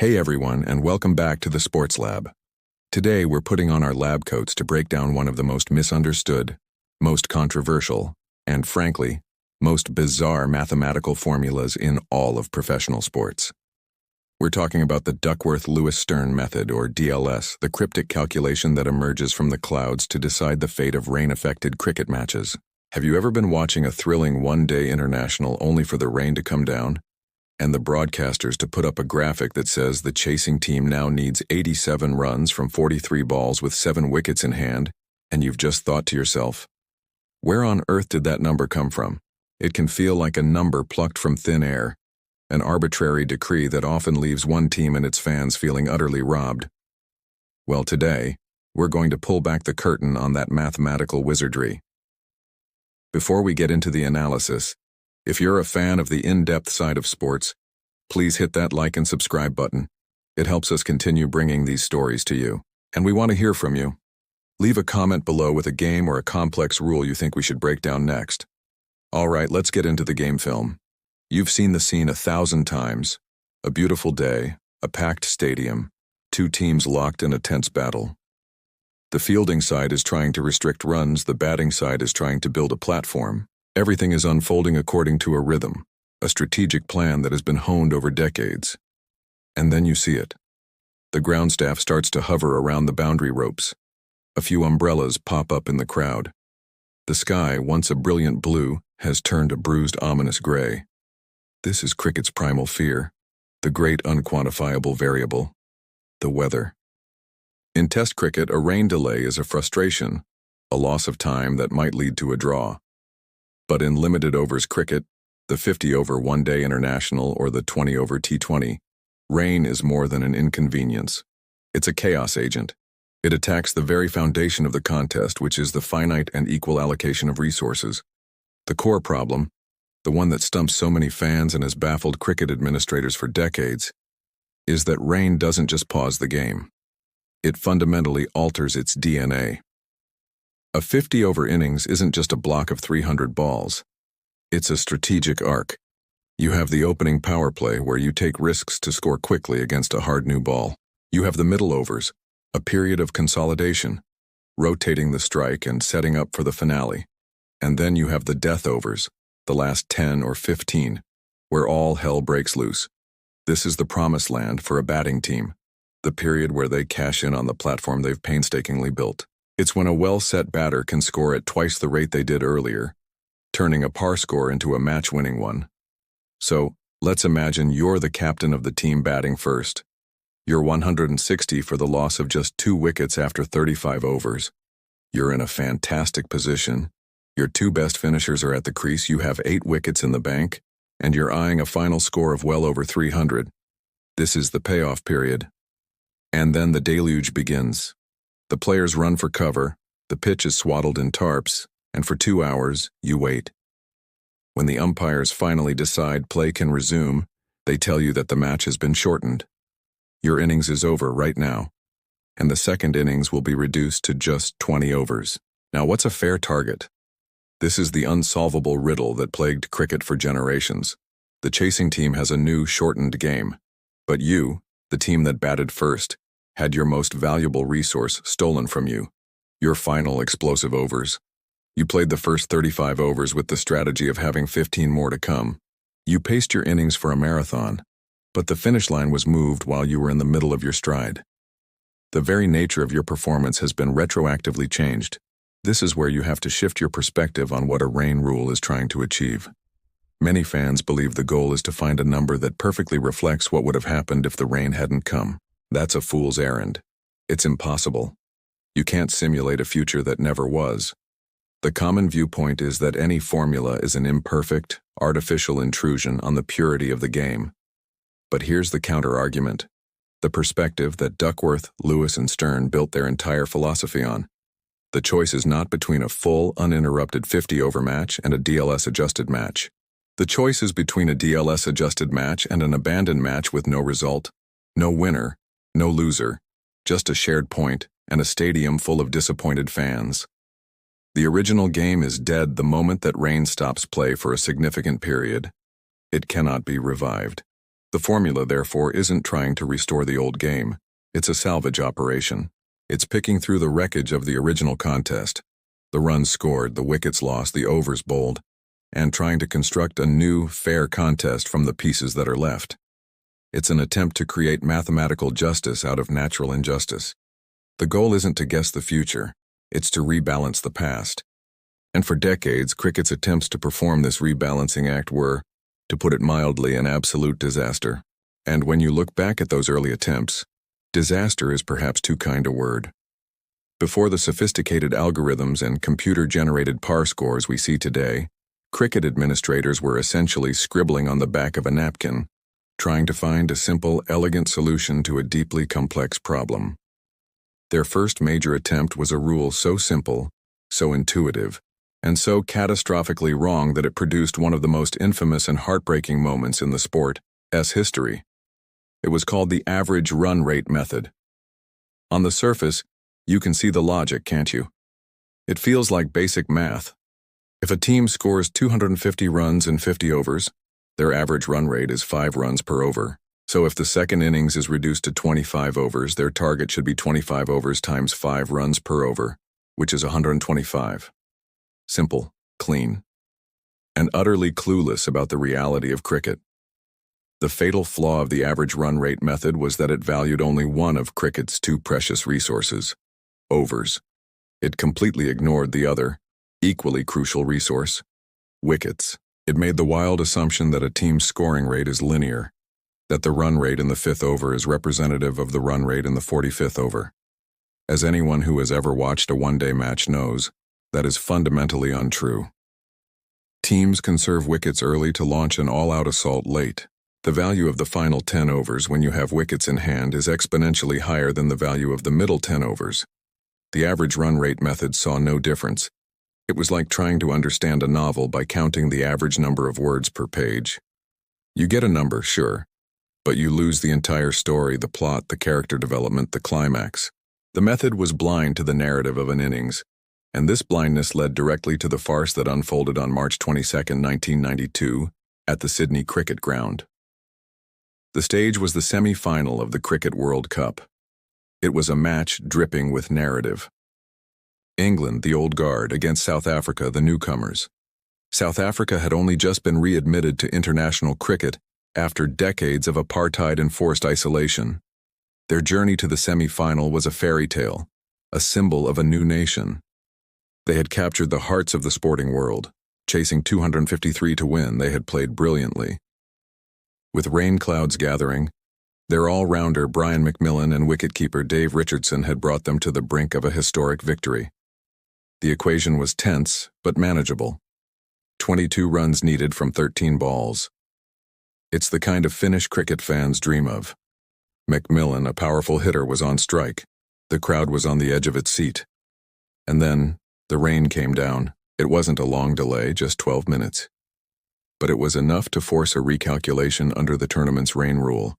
Hey everyone, and welcome back to the Sports Lab. Today we're putting on our lab coats to break down one of the most misunderstood, most controversial, and frankly, most bizarre mathematical formulas in all of professional sports. We're talking about the Duckworth-Lewis-Stern method, or DLS, the cryptic calculation that emerges from the clouds to decide the fate of rain-affected cricket matches. Have you ever been watching a thrilling one-day international only for the rain to come down, and the broadcasters to put up a graphic that says the chasing team now needs 87 runs from 43 balls with 7 wickets in hand, and you've just thought to yourself, where on earth did that number come from? It can feel like a number plucked from thin air, an arbitrary decree that often leaves one team and its fans feeling utterly robbed. Well, today, we're going to pull back the curtain on that mathematical wizardry. Before we get into the analysis, if you're a fan of the in-depth side of sports, please hit that like and subscribe button. It helps us continue bringing these stories to you, and we want to hear from you. Leave a comment below with a game or a complex rule you think we should break down next. All right, let's get into the game film. You've seen the scene 1,000 times. A beautiful day, a packed stadium, 2 teams locked in a tense battle. The fielding side is trying to restrict runs, the batting side is trying to build a platform. Everything is unfolding according to a rhythm, a strategic plan that has been honed over decades. And then you see it. The ground staff starts to hover around the boundary ropes. A few umbrellas pop up in the crowd. The sky, once a brilliant blue, has turned a bruised, ominous gray. This is cricket's primal fear, the great unquantifiable variable, the weather. In Test cricket, a rain delay is a frustration, a loss of time that might lead to a draw. But in limited overs cricket, the 50-over one-day international or the 20-over T20, rain is more than an inconvenience. It's a chaos agent. It attacks the very foundation of the contest, which is the finite and equal allocation of resources. The core problem, the one that stumps so many fans and has baffled cricket administrators for decades, is that rain doesn't just pause the game. It fundamentally alters its DNA. A 50-over innings isn't just a block of 300 balls. It's a strategic arc. You have the opening power play where you take risks to score quickly against a hard new ball. You have the middle overs, a period of consolidation, rotating the strike and setting up for the finale. And then you have the death overs, the last 10 or 15, where all hell breaks loose. This is the promised land for a batting team, the period where they cash in on the platform they've painstakingly built. It's when a well-set batter can score at twice the rate they did earlier, turning a par score into a match-winning one. So, let's imagine you're the captain of the team batting first. You're 160 for the loss of just 2 wickets after 35 overs. You're in a fantastic position. Your 2 best finishers are at the crease, you have 8 wickets in the bank, and you're eyeing a final score of well over 300. This is the payoff period. And then the deluge begins. The players run for cover, the pitch is swaddled in tarps, and for 2 hours, you wait. When the umpires finally decide play can resume, they tell you that the match has been shortened. Your innings is over right now, and the second innings will be reduced to just 20 overs. Now, what's a fair target? This is the unsolvable riddle that plagued cricket for generations. The chasing team has a new, shortened game, but you, the team that batted first, had your most valuable resource stolen from you, your final explosive overs. You played the first 35 overs with the strategy of having 15 more to come. You paced your innings for a marathon, but the finish line was moved while you were in the middle of your stride. The very nature of your performance has been retroactively changed. This is where you have to shift your perspective on what a rain rule is trying to achieve. Many fans believe the goal is to find a number that perfectly reflects what would have happened if the rain hadn't come. That's a fool's errand. It's impossible. You can't simulate a future that never was. The common viewpoint is that any formula is an imperfect, artificial intrusion on the purity of the game. But here's the counter-argument, the perspective that Duckworth, Lewis, and Stern built their entire philosophy on. The choice is not between a full, uninterrupted 50-over match and a DLS-adjusted match. The choice is between a DLS-adjusted match and an abandoned match with no result, no winner, no loser, just a shared point and a stadium full of disappointed fans. The original game is dead the moment that rain stops play for a significant period. It cannot be revived. The formula, therefore, isn't trying to restore the old game. It's a salvage operation. It's picking through the wreckage of the original contest, the runs scored, the wickets lost, the overs bowled, and trying to construct a new, fair contest from the pieces that are left. It's an attempt to create mathematical justice out of natural injustice. The goal isn't to guess the future, it's to rebalance the past. And for decades, cricket's attempts to perform this rebalancing act were, to put it mildly, an absolute disaster. And when you look back at those early attempts, disaster is perhaps too kind a word. Before the sophisticated algorithms and computer-generated par scores we see today, cricket administrators were essentially scribbling on the back of a napkin, trying to find a simple, elegant solution to a deeply complex problem. Their first major attempt was a rule so simple, so intuitive, and so catastrophically wrong that it produced one of the most infamous and heartbreaking moments in the sport's history. It was called the average run rate method. On the surface, you can see the logic, can't you? It feels like basic math. If a team scores 250 runs in 50 overs, their average run rate is 5 runs per over. So if the second innings is reduced to 25 overs, their target should be 25 overs times 5 runs per over, which is 125. Simple, clean, and utterly clueless about the reality of cricket. The fatal flaw of the average run rate method was that it valued only one of cricket's 2 precious resources, overs. It completely ignored the other, equally crucial resource, wickets. It made the wild assumption that a team's scoring rate is linear, that the run rate in the 5th over is representative of the run rate in the 45th over. As anyone who has ever watched a one-day match knows, that is fundamentally untrue. Teams conserve wickets early to launch an all-out assault late. The value of the final 10 overs when you have wickets in hand is exponentially higher than the value of the middle 10 overs. The average run rate method saw no difference. It was like trying to understand a novel by counting the average number of words per page. You get a number, sure, but you lose the entire story, the plot, the character development, the climax. The method was blind to the narrative of an innings, and this blindness led directly to the farce that unfolded on March 22, 1992, at the Sydney Cricket Ground. The stage was the semi-final of the Cricket World Cup. It was a match dripping with narrative. England, the old guard, against South Africa, the newcomers. South Africa had only just been readmitted to international cricket after decades of apartheid-enforced isolation. Their journey to the semi-final was a fairy tale, a symbol of a new nation. They had captured the hearts of the sporting world. Chasing 253 to win, they had played brilliantly. With rain clouds gathering, their all-rounder Brian McMillan and wicketkeeper Dave Richardson had brought them to the brink of a historic victory. The equation was tense, but manageable. 22 runs needed from 13 balls. It's the kind of finish cricket fans dream of. McMillan, a powerful hitter, was on strike. The crowd was on the edge of its seat. And then, the rain came down. It wasn't a long delay, just 12 minutes. But it was enough to force a recalculation under the tournament's rain rule,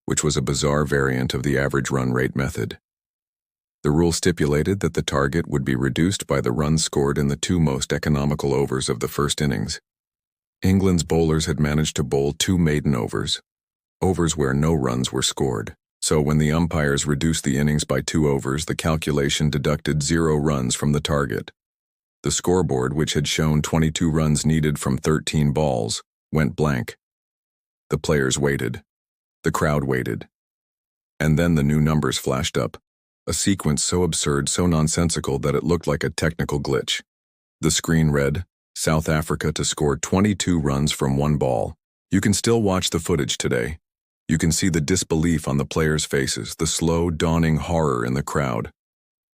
which was a bizarre variant of the average run rate method. The rule stipulated that the target would be reduced by the runs scored in the 2 most economical overs of the first innings. England's bowlers had managed to bowl 2 maiden overs where no runs were scored. So when the umpires reduced the innings by 2 overs, the calculation deducted 0 runs from the target. The scoreboard, which had shown 22 runs needed from 13 balls, went blank. The players waited. The crowd waited. And then the new numbers flashed up, a sequence so absurd, so nonsensical that it looked like a technical glitch. The screen read, South Africa to score 22 runs from 1 ball. You can still watch the footage today. You can see the disbelief on the players' faces, the slow, dawning horror in the crowd.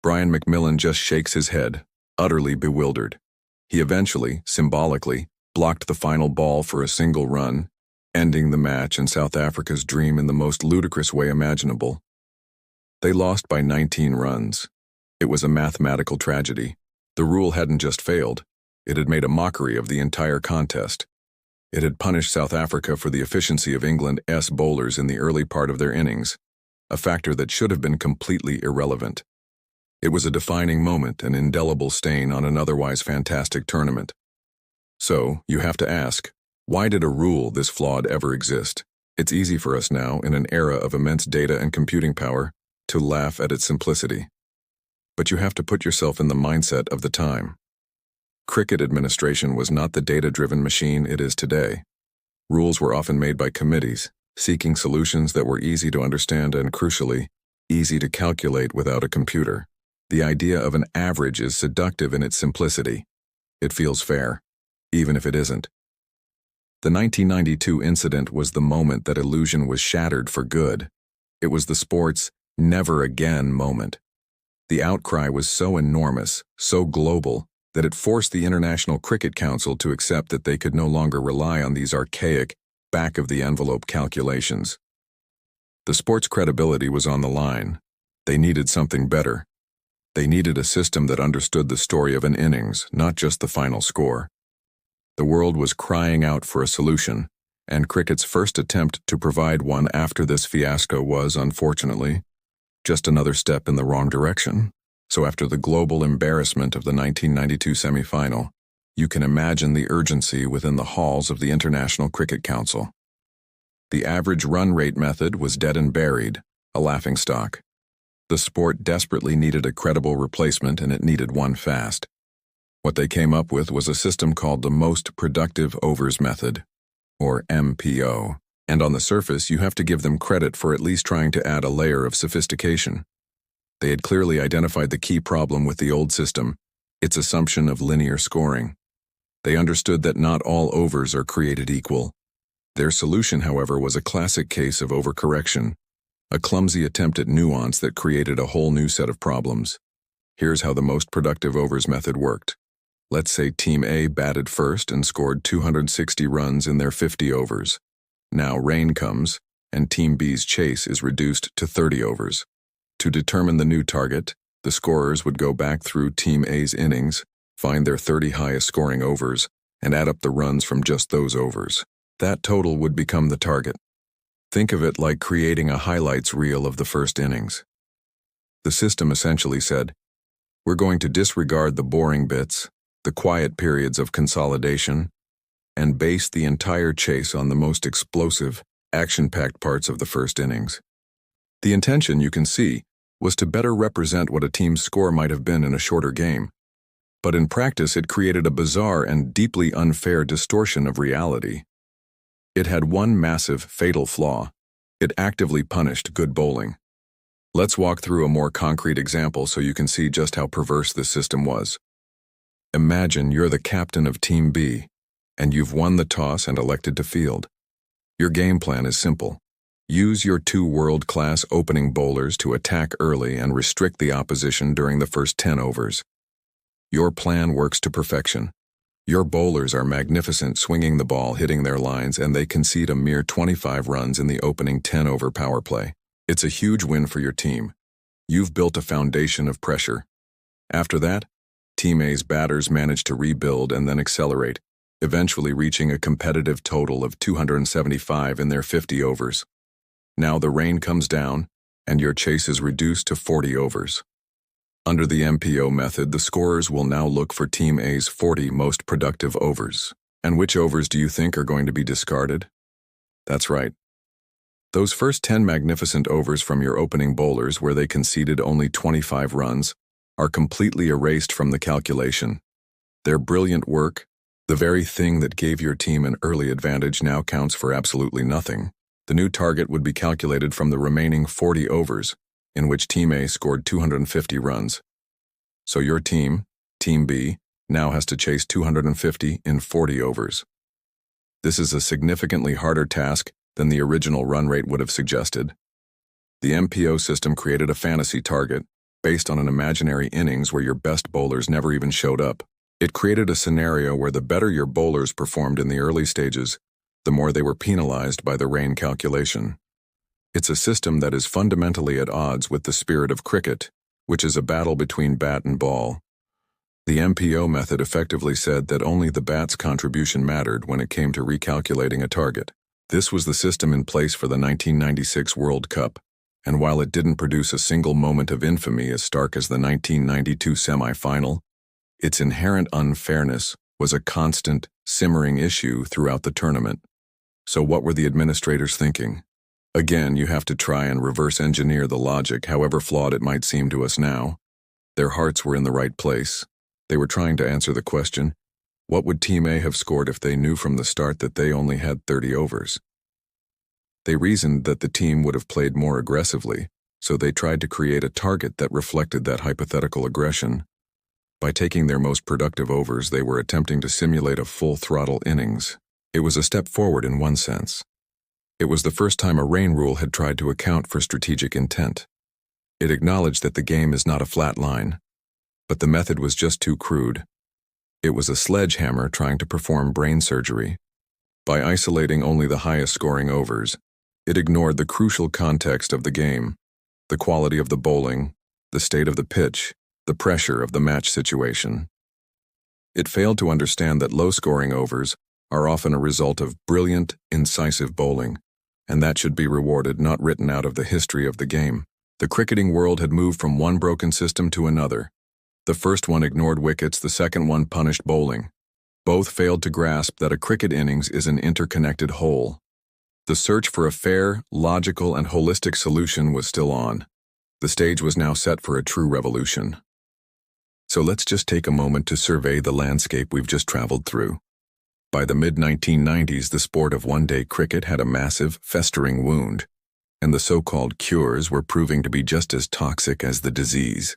Brian McMillan just shakes his head, utterly bewildered. He eventually, symbolically, blocked the final ball for a single run, ending the match and South Africa's dream in the most ludicrous way imaginable. They lost by 19 runs. It was a mathematical tragedy. The rule hadn't just failed, it had made a mockery of the entire contest. It had punished South Africa for the efficiency of England's bowlers in the early part of their innings, a factor that should have been completely irrelevant. It was a defining moment, an indelible stain on an otherwise fantastic tournament. So, you have to ask, why did a rule this flawed ever exist? It's easy for us now, in an era of immense data and computing power, to laugh at its simplicity. But you have to put yourself in the mindset of the time. Cricket administration was not the data-driven machine it is today. Rules were often made by committees, seeking solutions that were easy to understand and, crucially, easy to calculate without a computer. The idea of an average is seductive in its simplicity. It feels fair, even if it isn't. The 1992 incident was the moment that illusion was shattered for good. It was the sport's never again moment. The outcry was so enormous, so global, that it forced the International Cricket Council to accept that they could no longer rely on these archaic, back-of-the-envelope calculations. The sport's credibility was on the line. They needed something better. They needed a system that understood the story of an innings, not just the final score. The world was crying out for a solution, and cricket's first attempt to provide one after this fiasco was, unfortunately, just another step in the wrong direction. So after the global embarrassment of the 1992 semi-final, you can imagine the urgency within the halls of the International Cricket Council. The average run rate method was dead and buried, a laughingstock. The sport desperately needed a credible replacement, and it needed one fast. What they came up with was a system called the Most Productive Overs Method, or MPO. And on the surface, you have to give them credit for at least trying to add a layer of sophistication. They had clearly identified the key problem with the old system, its assumption of linear scoring. They understood that not all overs are created equal. Their solution, however, was a classic case of overcorrection, a clumsy attempt at nuance that created a whole new set of problems. Here's how the Most Productive Overs method worked. Let's say Team A batted first and scored 260 runs in their 50 overs. Now rain comes, and Team B's chase is reduced to 30 overs. To determine the new target, the scorers would go back through Team A's innings, find their 30 highest scoring overs, and add up the runs from just those overs. That total would become the target. Think of it like creating a highlights reel of the first innings. The system essentially said, we're going to disregard the boring bits, the quiet periods of consolidation, and base the entire chase on the most explosive, action-packed parts of the first innings. The intention, you can see, was to better represent what a team's score might have been in a shorter game. But in practice, it created a bizarre and deeply unfair distortion of reality. It had one massive, fatal flaw. It actively punished good bowling. Let's walk through a more concrete example so you can see just how perverse this system was. Imagine you're the captain of Team B, and you've won the toss and elected to field. Your game plan is simple. Use your two world-class opening bowlers to attack early and restrict the opposition during the first 10 overs. Your plan works to perfection. Your bowlers are magnificent, swinging the ball, hitting their lines, and they concede a mere 25 runs in the opening 10-over power play. It's a huge win for your team. You've built a foundation of pressure. After that, Team A's batters manage to rebuild and then accelerate, eventually reaching a competitive total of 275 in their 50 overs. Now the rain comes down, and your chase is reduced to 40 overs. Under the MPO method, the scorers will now look for Team A's 40 most productive overs. And which overs do you think are going to be discarded? That's right. Those first 10 magnificent overs from your opening bowlers, where they conceded only 25 runs, are completely erased from the calculation. Their brilliant work, the very thing that gave your team an early advantage, now counts for absolutely nothing. The new target would be calculated from the remaining 40 overs, in which Team A scored 250 runs. So your team, Team B, now has to chase 250 in 40 overs. This is a significantly harder task than the original run rate would have suggested. The MPO system created a fantasy target based on an imaginary innings where your best bowlers never even showed up. It created a scenario where the better your bowlers performed in the early stages, the more they were penalized by the rain calculation. It's a system that is fundamentally at odds with the spirit of cricket, which is a battle between bat and ball. The MPO method effectively said that only the bat's contribution mattered when it came to recalculating a target. This was the system in place for the 1996 World Cup, and while it didn't produce a single moment of infamy as stark as the 1992 semi-final, its inherent unfairness was a constant, simmering issue throughout the tournament. So what were the administrators thinking? Again, you have to try and reverse engineer the logic, however flawed it might seem to us now. Their hearts were in the right place. They were trying to answer the question, what would Team A have scored if they knew from the start that they only had 30 overs? They reasoned that the team would have played more aggressively, so they tried to create a target that reflected that hypothetical aggression. By taking their most productive overs, they were attempting to simulate a full-throttle innings. It was a step forward in one sense. It was the first time a rain rule had tried to account for strategic intent. It acknowledged that the game is not a flat line, but the method was just too crude. It was a sledgehammer trying to perform brain surgery. By isolating only the highest-scoring overs, it ignored the crucial context of the game, the quality of the bowling, the state of the pitch, the pressure of the match situation. It failed to understand that low-scoring overs are often a result of brilliant, incisive bowling, and that should be rewarded, not written out of the history of the game. The cricketing world had moved from one broken system to another. The first one ignored wickets, the second one punished bowling. Both failed to grasp that a cricket innings is an interconnected whole. The search for a fair, logical, and holistic solution was still on. The stage was now set for a true revolution. So let's just take a moment to survey the landscape we've just traveled through. By the mid-1990s, the sport of one-day cricket had a massive, festering wound, and the so-called cures were proving to be just as toxic as the disease.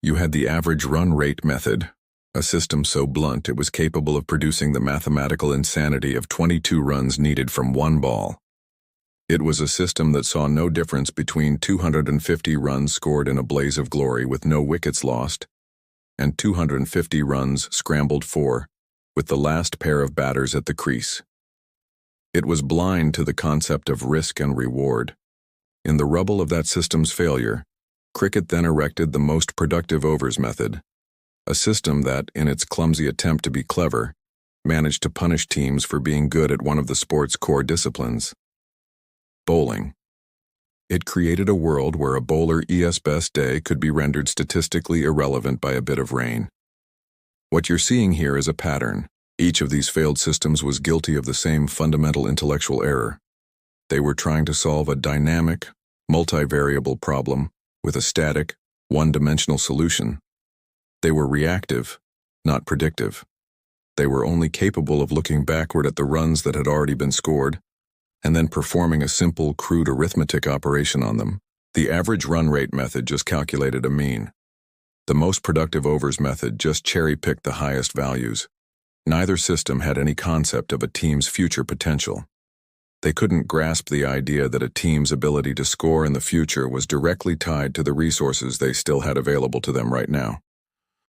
You had the average run rate method, a system so blunt it was capable of producing the mathematical insanity of 22 runs needed from one ball. It was a system that saw no difference between 250 runs scored in a blaze of glory with no wickets lost, and 250 runs scrambled for, with the last pair of batters at the crease. It was blind to the concept of risk and reward. In the rubble of that system's failure, cricket then erected the most productive overs method, a system that, in its clumsy attempt to be clever, managed to punish teams for being good at one of the sport's core disciplines: bowling. It created a world where a bowler's best day could be rendered statistically irrelevant by a bit of rain. What you're seeing here is a pattern. Each of these failed systems was guilty of the same fundamental intellectual error. They were trying to solve a dynamic, multivariable problem with a static, one-dimensional solution. They were reactive, not predictive. They were only capable of looking backward at the runs that had already been scored, and then performing a simple, crude arithmetic operation on them. The average run rate method just calculated a mean. The most productive overs method just cherry-picked the highest values. Neither system had any concept of a team's future potential. They couldn't grasp the idea that a team's ability to score in the future was directly tied to the resources they still had available to them right now.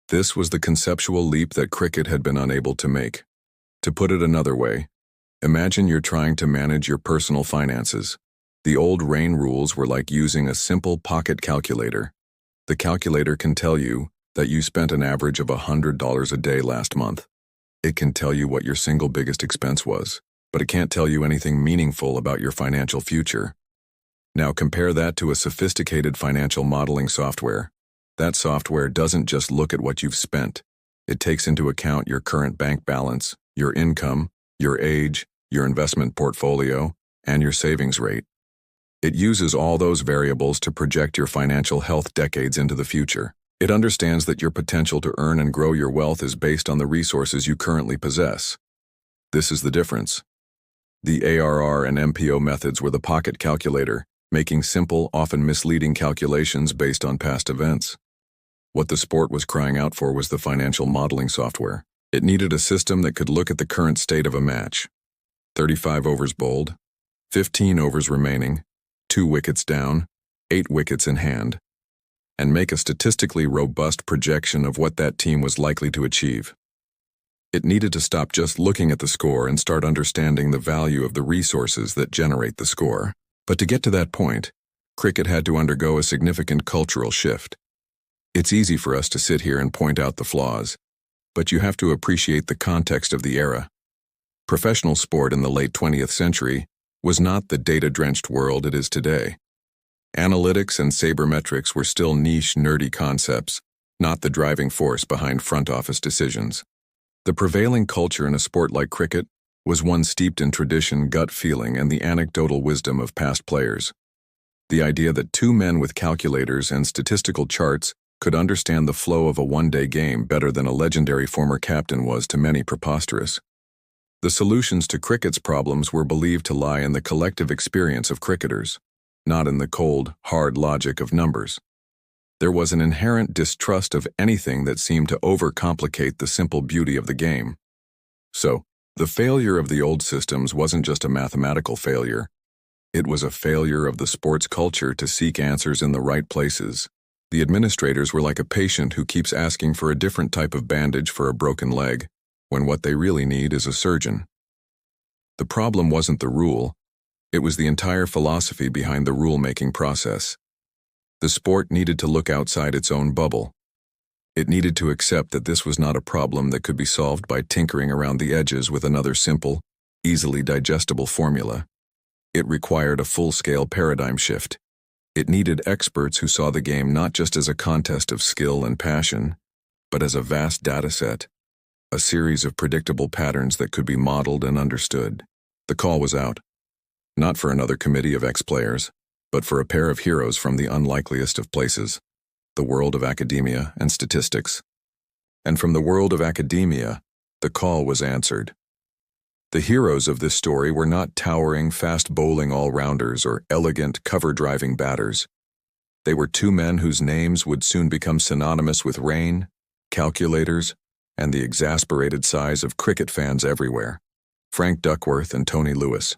This was the conceptual leap that cricket had been unable to make. To put it another way, imagine you're trying to manage your personal finances. The old rain rules were like using a simple pocket calculator. The calculator can tell you that you spent an average of $100 a day last month. It can tell you what your single biggest expense was, but it can't tell you anything meaningful about your financial future. Now compare that to a sophisticated financial modeling software. That software doesn't just look at what you've spent. It takes into account your current bank balance, your income, your age, your investment portfolio, and your savings rate. It uses all those variables to project your financial health decades into the future. It understands that your potential to earn and grow your wealth is based on the resources you currently possess. This is the difference. The ARR and MPO methods were the pocket calculator, making simple, often misleading calculations based on past events. What the sport was crying out for was the financial modeling software. It needed a system that could look at the current state of a match. 35 overs bowled, 15 overs remaining, 2 wickets down, 8 wickets in hand, and make a statistically robust projection of what that team was likely to achieve. It needed to stop just looking at the score and start understanding the value of the resources that generate the score. But to get to that point, cricket had to undergo a significant cultural shift. It's easy for us to sit here and point out the flaws, but you have to appreciate the context of the era. Professional sport in the late 20th century was not the data-drenched world it is today. Analytics and sabermetrics were still niche, nerdy concepts, not the driving force behind front office decisions. The prevailing culture in a sport like cricket was one steeped in tradition, gut feeling, and the anecdotal wisdom of past players. The idea that two men with calculators and statistical charts could understand the flow of a one-day game better than a legendary former captain was to many preposterous. The solutions to cricket's problems were believed to lie in the collective experience of cricketers, not in the cold, hard logic of numbers. There was an inherent distrust of anything that seemed to overcomplicate the simple beauty of the game. So, the failure of the old systems wasn't just a mathematical failure. It was a failure of the sports culture to seek answers in the right places. The administrators were like a patient who keeps asking for a different type of bandage for a broken leg, when what they really need is a surgeon. The problem wasn't the rule, it was the entire philosophy behind the rule-making process. The sport needed to look outside its own bubble. It needed to accept that this was not a problem that could be solved by tinkering around the edges with another simple, easily digestible formula. It required a full-scale paradigm shift. It needed experts who saw the game not just as a contest of skill and passion, but as a vast data set, a series of predictable patterns that could be modeled and understood. The call was out. Not for another committee of ex-players, but for a pair of heroes from the unlikeliest of places, the world of academia and statistics. And from the world of academia, the call was answered. The heroes of this story were not towering, fast-bowling all-rounders or elegant, cover-driving batters. They were two men whose names would soon become synonymous with rain, calculators, and the exasperated sighs of cricket fans everywhere, Frank Duckworth and Tony Lewis.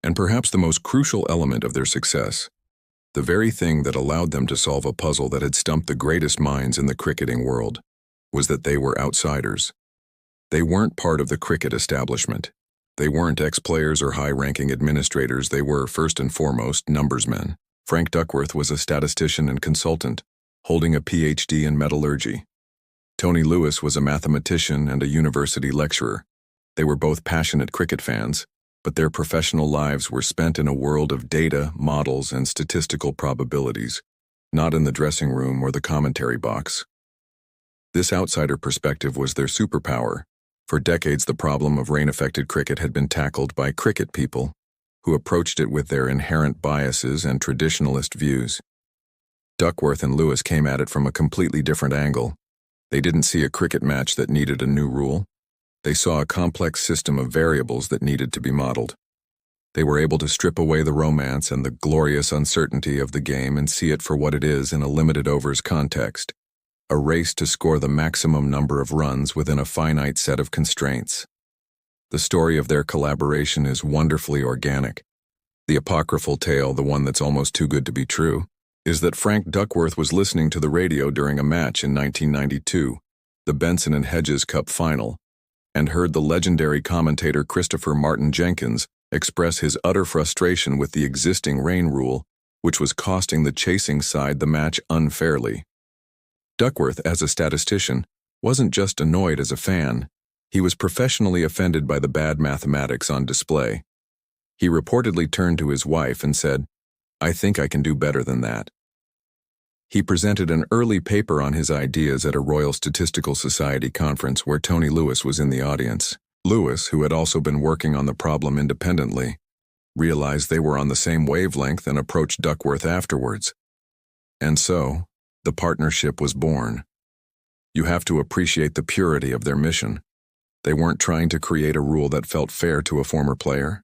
And perhaps the most crucial element of their success, the very thing that allowed them to solve a puzzle that had stumped the greatest minds in the cricketing world, was that they were outsiders. They weren't part of the cricket establishment. They weren't ex-players or high-ranking administrators. They were, first and foremost, numbersmen. Frank Duckworth was a statistician and consultant, holding a PhD in metallurgy. Tony Lewis was a mathematician and a university lecturer. They were both passionate cricket fans, but their professional lives were spent in a world of data, models, and statistical probabilities, not in the dressing room or the commentary box. This outsider perspective was their superpower. For decades, the problem of rain-affected cricket had been tackled by cricket people, who approached it with their inherent biases and traditionalist views. Duckworth and Lewis came at it from a completely different angle. They didn't see a cricket match that needed a new rule. They saw a complex system of variables that needed to be modeled. They were able to strip away the romance and the glorious uncertainty of the game and see it for what it is in a limited overs context. A race to score the maximum number of runs within a finite set of constraints. The story of their collaboration is wonderfully organic. The apocryphal tale, the one that's almost too good to be true, is that Frank Duckworth was listening to the radio during a match in 1992, the Benson and Hedges Cup final, and heard the legendary commentator Christopher Martin Jenkins express his utter frustration with the existing rain rule, which was costing the chasing side the match unfairly. Duckworth, as a statistician, wasn't just annoyed as a fan. He was professionally offended by the bad mathematics on display. He reportedly turned to his wife and said, "I think I can do better than that." He presented an early paper on his ideas at a Royal Statistical Society conference where Tony Lewis was in the audience. Lewis, who had also been working on the problem independently, realized they were on the same wavelength and approached Duckworth afterwards. And so, the partnership was born. You have to appreciate the purity of their mission. They weren't trying to create a rule that felt fair to a former player.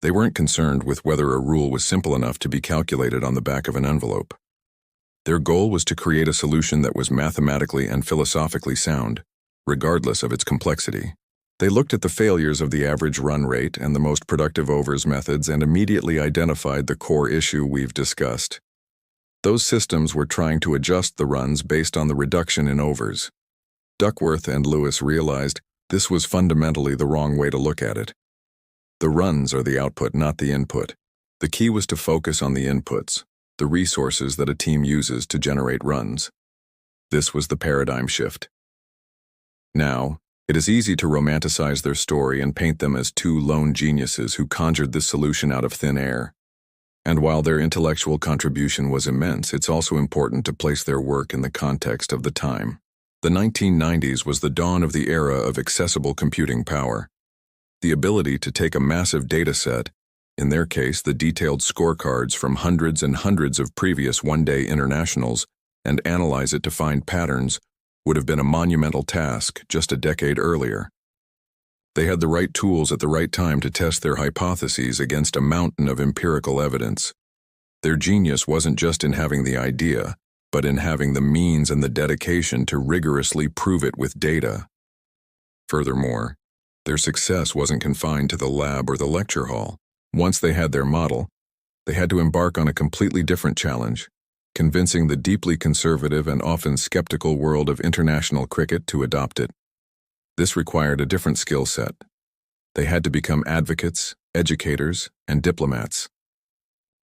They weren't concerned with whether a rule was simple enough to be calculated on the back of an envelope. Their goal was to create a solution that was mathematically and philosophically sound, regardless of its complexity. They looked at the failures of the average run rate and the most productive overs methods and immediately identified the core issue we've discussed. Those systems were trying to adjust the runs based on the reduction in overs. Duckworth and Lewis realized this was fundamentally the wrong way to look at it. The runs are the output, not the input. The key was to focus on the inputs, the resources that a team uses to generate runs. This was the paradigm shift. Now, it is easy to romanticize their story and paint them as two lone geniuses who conjured this solution out of thin air. And while their intellectual contribution was immense, it's also important to place their work in the context of the time. The 1990s was the dawn of the era of accessible computing power. The ability to take a massive data set, in their case the detailed scorecards from hundreds and hundreds of previous one-day internationals, and analyze it to find patterns, would have been a monumental task just a decade earlier. They had the right tools at the right time to test their hypotheses against a mountain of empirical evidence. Their genius wasn't just in having the idea, but in having the means and the dedication to rigorously prove it with data. Furthermore, their success wasn't confined to the lab or the lecture hall. Once they had their model, they had to embark on a completely different challenge, convincing the deeply conservative and often skeptical world of international cricket to adopt it. This required a different skill set. They had to become advocates, educators, and diplomats.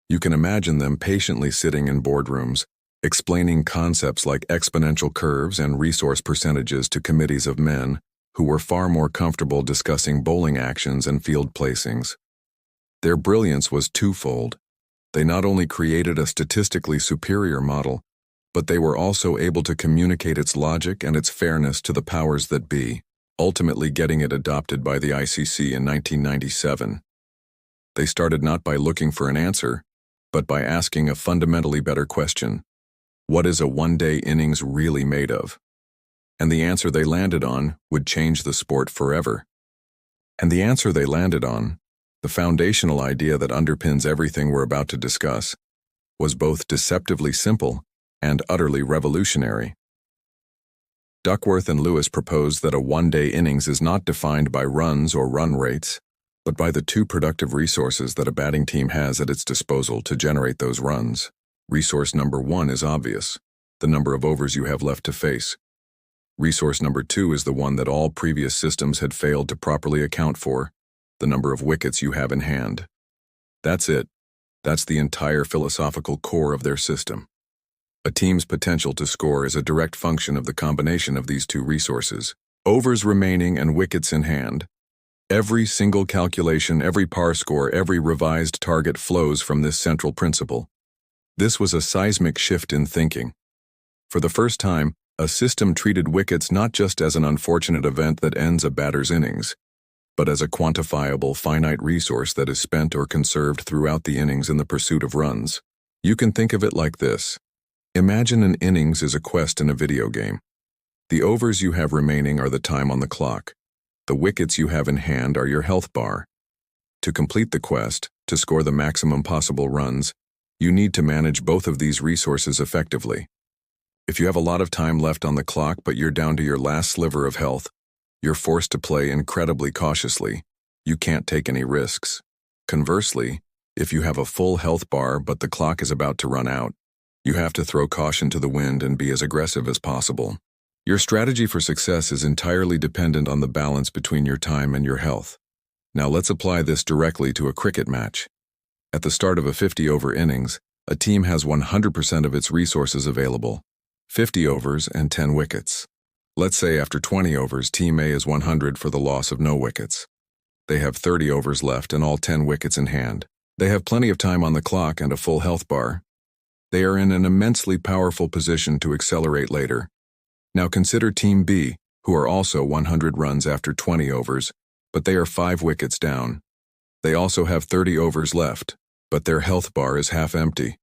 You can imagine them patiently sitting in boardrooms, explaining concepts like exponential curves and resource percentages to committees of men who were far more comfortable discussing bowling actions and field placings. Their brilliance was twofold. They not only created a statistically superior model, but they were also able to communicate its logic and its fairness to the powers that be, ultimately getting it adopted by the ICC in 1997. They started not by looking for an answer, but by asking a fundamentally better question. What is a one-day innings really made of? And the answer they landed on would change the sport forever. And the answer they landed on, the foundational idea that underpins everything we're about to discuss, was both deceptively simple and utterly revolutionary. Duckworth and Lewis proposed that a one-day innings is not defined by runs or run rates, but by the two productive resources that a batting team has at its disposal to generate those runs. Resource number one is obvious, the number of overs you have left to face. Resource number two is the one that all previous systems had failed to properly account for, the number of wickets you have in hand. That's it. That's the entire philosophical core of their system. A team's potential to score is a direct function of the combination of these two resources, overs remaining and wickets in hand. Every single calculation, every par score, every revised target flows from this central principle. This was a seismic shift in thinking. For the first time, a system treated wickets not just as an unfortunate event that ends a batter's innings, but as a quantifiable, finite resource that is spent or conserved throughout the innings in the pursuit of runs. You can think of it like this. Imagine an innings is a quest in a video game. The overs you have remaining are the time on the clock. The wickets you have in hand are your health bar. To complete the quest, to score the maximum possible runs, you need to manage both of these resources effectively. If you have a lot of time left on the clock but you're down to your last sliver of health, you're forced to play incredibly cautiously. You can't take any risks. Conversely, if you have a full health bar but the clock is about to run out, you have to throw caution to the wind and be as aggressive as possible. Your strategy for success is entirely dependent on the balance between your time and your health. Now let's apply this directly to a cricket match. At the start of a 50-over innings, a team has 100% of its resources available, 50 overs and 10 wickets. Let's say after 20 overs, Team A is 100 for the loss of no wickets. They have 30 overs left and all 10 wickets in hand. They have plenty of time on the clock and a full health bar. They are in an immensely powerful position to accelerate later. Now consider Team B, who are also 100 runs after 20 overs, but they are 5 wickets down. They also have 30 overs left, but their health bar is half empty.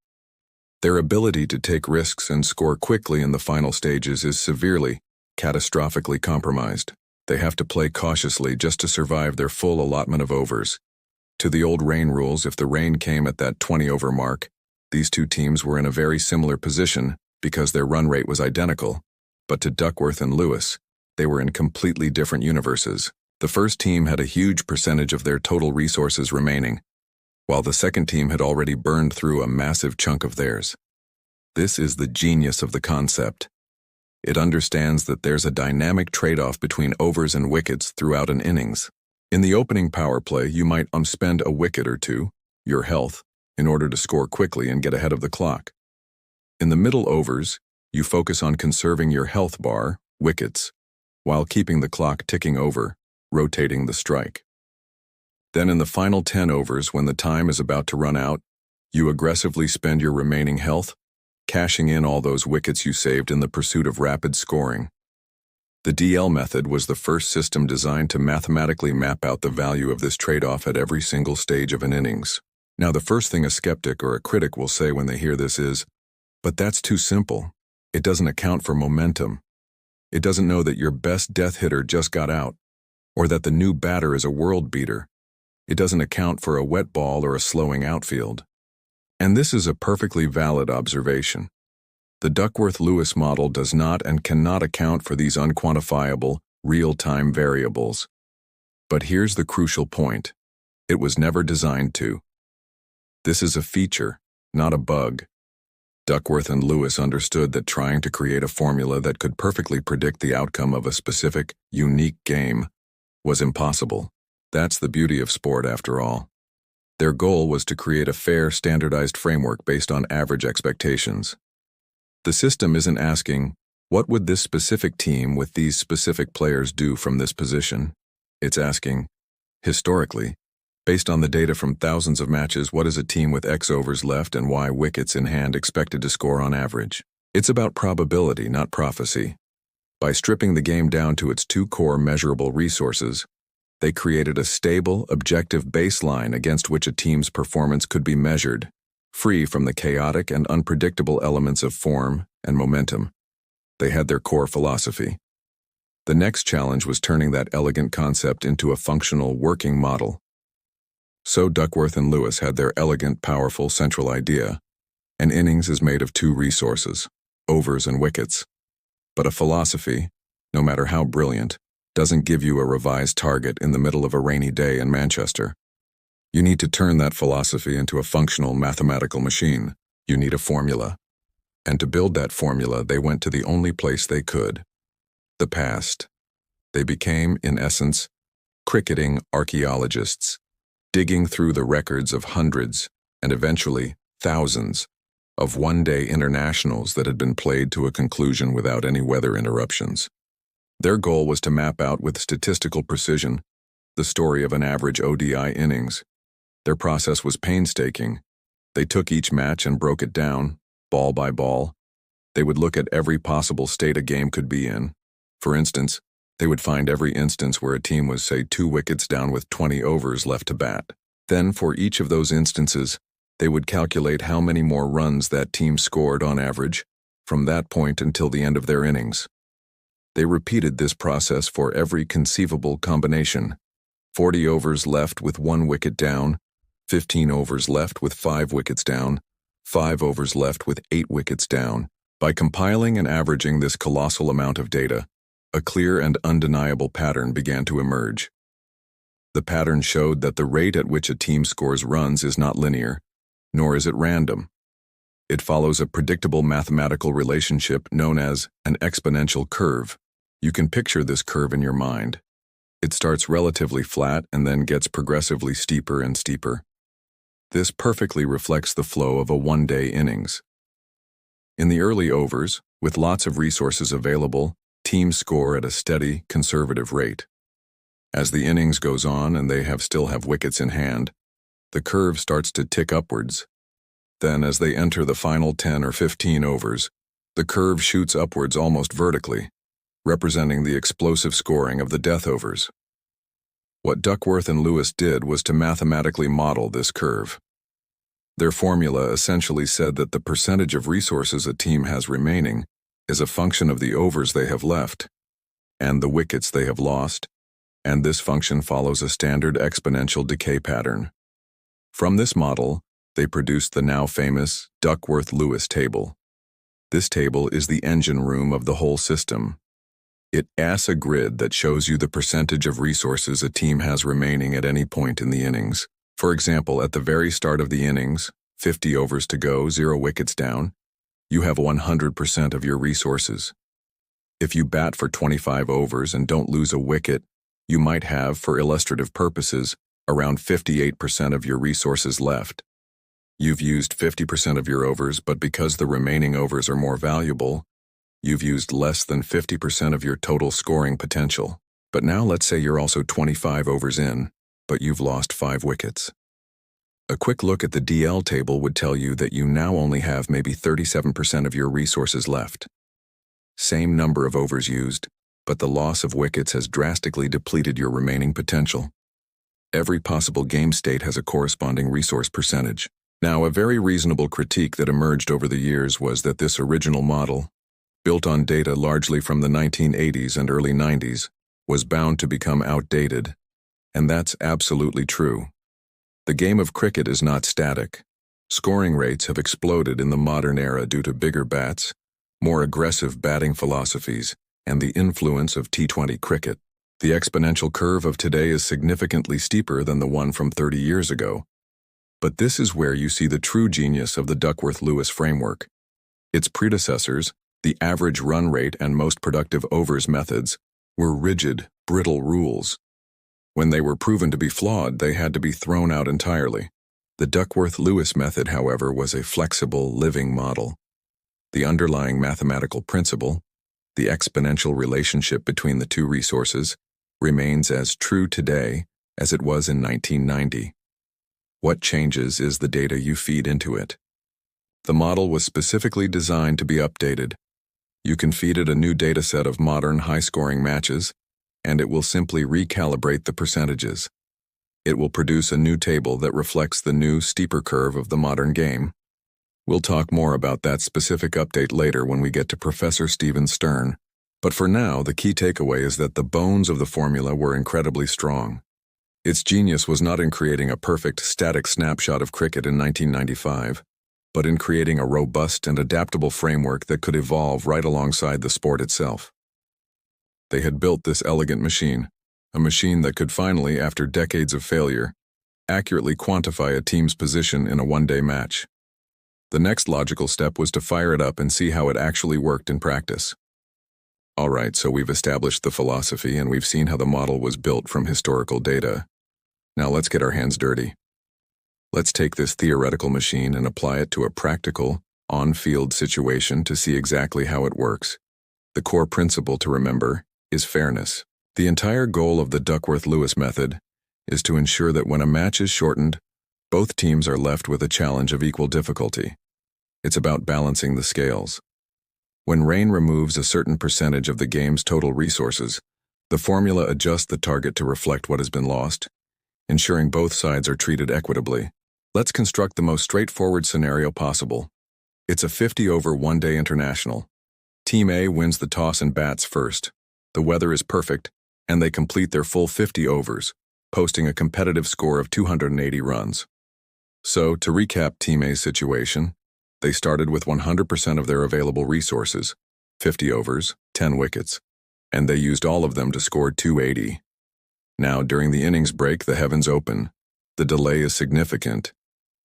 Their ability to take risks and score quickly in the final stages is severely, catastrophically compromised. They have to play cautiously just to survive their full allotment of overs. To the old rain rules, if the rain came at that 20-over mark, these two teams were in a very similar position because their run rate was identical, but to Duckworth and Lewis, they were in completely different universes. The first team had a huge percentage of their total resources remaining, while the second team had already burned through a massive chunk of theirs. This is the genius of the concept. It understands that there's a dynamic trade-off between overs and wickets throughout an innings. In the opening power play, you might spend a wicket or two, your health, in order to score quickly and get ahead of the clock. In the middle overs, you focus on conserving your health bar, wickets, while keeping the clock ticking over, rotating the strike. Then in the final 10 overs, when the time is about to run out, you aggressively spend your remaining health, cashing in all those wickets you saved in the pursuit of rapid scoring. The DL method was the first system designed to mathematically map out the value of this trade-off at every single stage of an innings. Now, the first thing a skeptic or a critic will say when they hear this is, "But that's too simple. It doesn't account for momentum. It doesn't know that your best death hitter just got out, or that the new batter is a world beater. It doesn't account for a wet ball or a slowing outfield." And this is a perfectly valid observation. The Duckworth-Lewis model does not and cannot account for these unquantifiable, real-time variables. But here's the crucial point. It was never designed to. This is a feature, not a bug. Duckworth and Lewis understood that trying to create a formula that could perfectly predict the outcome of a specific, unique game was impossible. That's the beauty of sport, after all. Their goal was to create a fair, standardized framework based on average expectations. The system isn't asking, what would this specific team with these specific players do from this position? It's asking, historically, based on the data from thousands of matches, what is a team with X overs left and Y wickets in hand expected to score on average? It's about probability, not prophecy. By stripping the game down to its two core measurable resources, they created a stable, objective baseline against which a team's performance could be measured, free from the chaotic and unpredictable elements of form and momentum. They had their core philosophy. The next challenge was turning that elegant concept into a functional, working model. So Duckworth and Lewis had their elegant, powerful, central idea. An innings is made of two resources, overs and wickets. But a philosophy, no matter how brilliant, doesn't give you a revised target in the middle of a rainy day in Manchester. You need to turn that philosophy into a functional mathematical machine. You need a formula. And to build that formula, they went to the only place they could: the past. They became, in essence, cricketing archaeologists, digging through the records of hundreds, and eventually thousands, of one-day internationals that had been played to a conclusion without any weather interruptions. Their goal was to map out with statistical precision the story of an average ODI innings. Their process was painstaking. They took each match and broke it down, ball by ball. They would look at every possible state a game could be in. For instance, they would find every instance where a team was, say, 2 wickets down with 20 overs left to bat. Then, for each of those instances, they would calculate how many more runs that team scored on average from that point until the end of their innings. They repeated this process for every conceivable combination: 40 overs left with 1 wicket down, 15 overs left with 5 wickets down, 5 overs left with 8 wickets down. By compiling and averaging this colossal amount of data, a clear and undeniable pattern began to emerge. The pattern showed that the rate at which a team scores runs is not linear, nor is it random. It follows a predictable mathematical relationship known as an exponential curve. You can picture this curve in your mind. It starts relatively flat and then gets progressively steeper and steeper. This perfectly reflects the flow of a one-day innings. In the early overs, with lots of resources available, teams score at a steady, conservative rate. As the innings goes on and they still have wickets in hand, the curve starts to tick upwards. Then, as they enter the final 10 or 15 overs, the curve shoots upwards almost vertically, representing the explosive scoring of the death overs. What Duckworth and Lewis did was to mathematically model this curve. Their formula essentially said that the percentage of resources a team has remaining is a function of the overs they have left and the wickets they have lost, and this function follows a standard exponential decay pattern. From this model, they produced the now famous Duckworth-Lewis table. This table is the engine room of the whole system. It asks a grid that shows you the percentage of resources a team has remaining at any point in the innings. For example, at the very start of the innings, 50 overs to go, 0 wickets down, you have 100% of your resources. If you bat for 25 overs and don't lose a wicket, you might have, for illustrative purposes, around 58% of your resources left. You've used 50% of your overs, but because the remaining overs are more valuable, you've used less than 50% of your total scoring potential. But now let's say you're also 25 overs in, but you've lost 5 wickets. A quick look at the DL table would tell you that you now only have maybe 37% of your resources left. Same number of overs used, but the loss of wickets has drastically depleted your remaining potential. Every possible game state has a corresponding resource percentage. Now, a very reasonable critique that emerged over the years was that this original model, built on data largely from the 1980s and early 90s, was bound to become outdated. And that's absolutely true. The game of cricket is not static. Scoring rates have exploded in the modern era due to bigger bats, more aggressive batting philosophies, and the influence of T20 cricket. The exponential curve of today is significantly steeper than the one from 30 years ago. But this is where you see the true genius of the Duckworth-Lewis framework. Its predecessors, the average run rate and most productive overs methods, were rigid, brittle rules. When they were proven to be flawed, they had to be thrown out entirely. The Duckworth-Lewis method, however, was a flexible, living model. The underlying mathematical principle, the exponential relationship between the two resources, remains as true today as it was in 1990. What changes is the data you feed into it. The model was specifically designed to be updated. You can feed it a new dataset of modern high-scoring matches, and it will simply recalibrate the percentages. It will produce a new table that reflects the new, steeper curve of the modern game. We'll talk more about that specific update later when we get to Professor Stephen Stern. But for now, the key takeaway is that the bones of the formula were incredibly strong. Its genius was not in creating a perfect, static snapshot of cricket in 1995, but in creating a robust and adaptable framework that could evolve right alongside the sport itself. They had built this elegant machine, a machine that could finally, after decades of failure, accurately quantify a team's position in a one-day match. The next logical step was to fire it up and see how it actually worked in practice. Alright, so we've established the philosophy and we've seen how the model was built from historical data. Now let's get our hands dirty. Let's take this theoretical machine and apply it to a practical, on-field situation to see exactly how it works. The core principle to remember is fairness. The entire goal of the Duckworth-Lewis method is to ensure that when a match is shortened, both teams are left with a challenge of equal difficulty. It's about balancing the scales. When rain removes a certain percentage of the game's total resources, the formula adjusts the target to reflect what has been lost, ensuring both sides are treated equitably. Let's construct the most straightforward scenario possible. It's a 50-over one-day international. Team A wins the toss and bats first. The weather is perfect, and they complete their full 50 overs, posting a competitive score of 280 runs. So, to recap Team A's situation, they started with 100% of their available resources, 50 overs, 10 wickets, and they used all of them to score 280. Now, during the innings break, the heavens open. The delay is significant,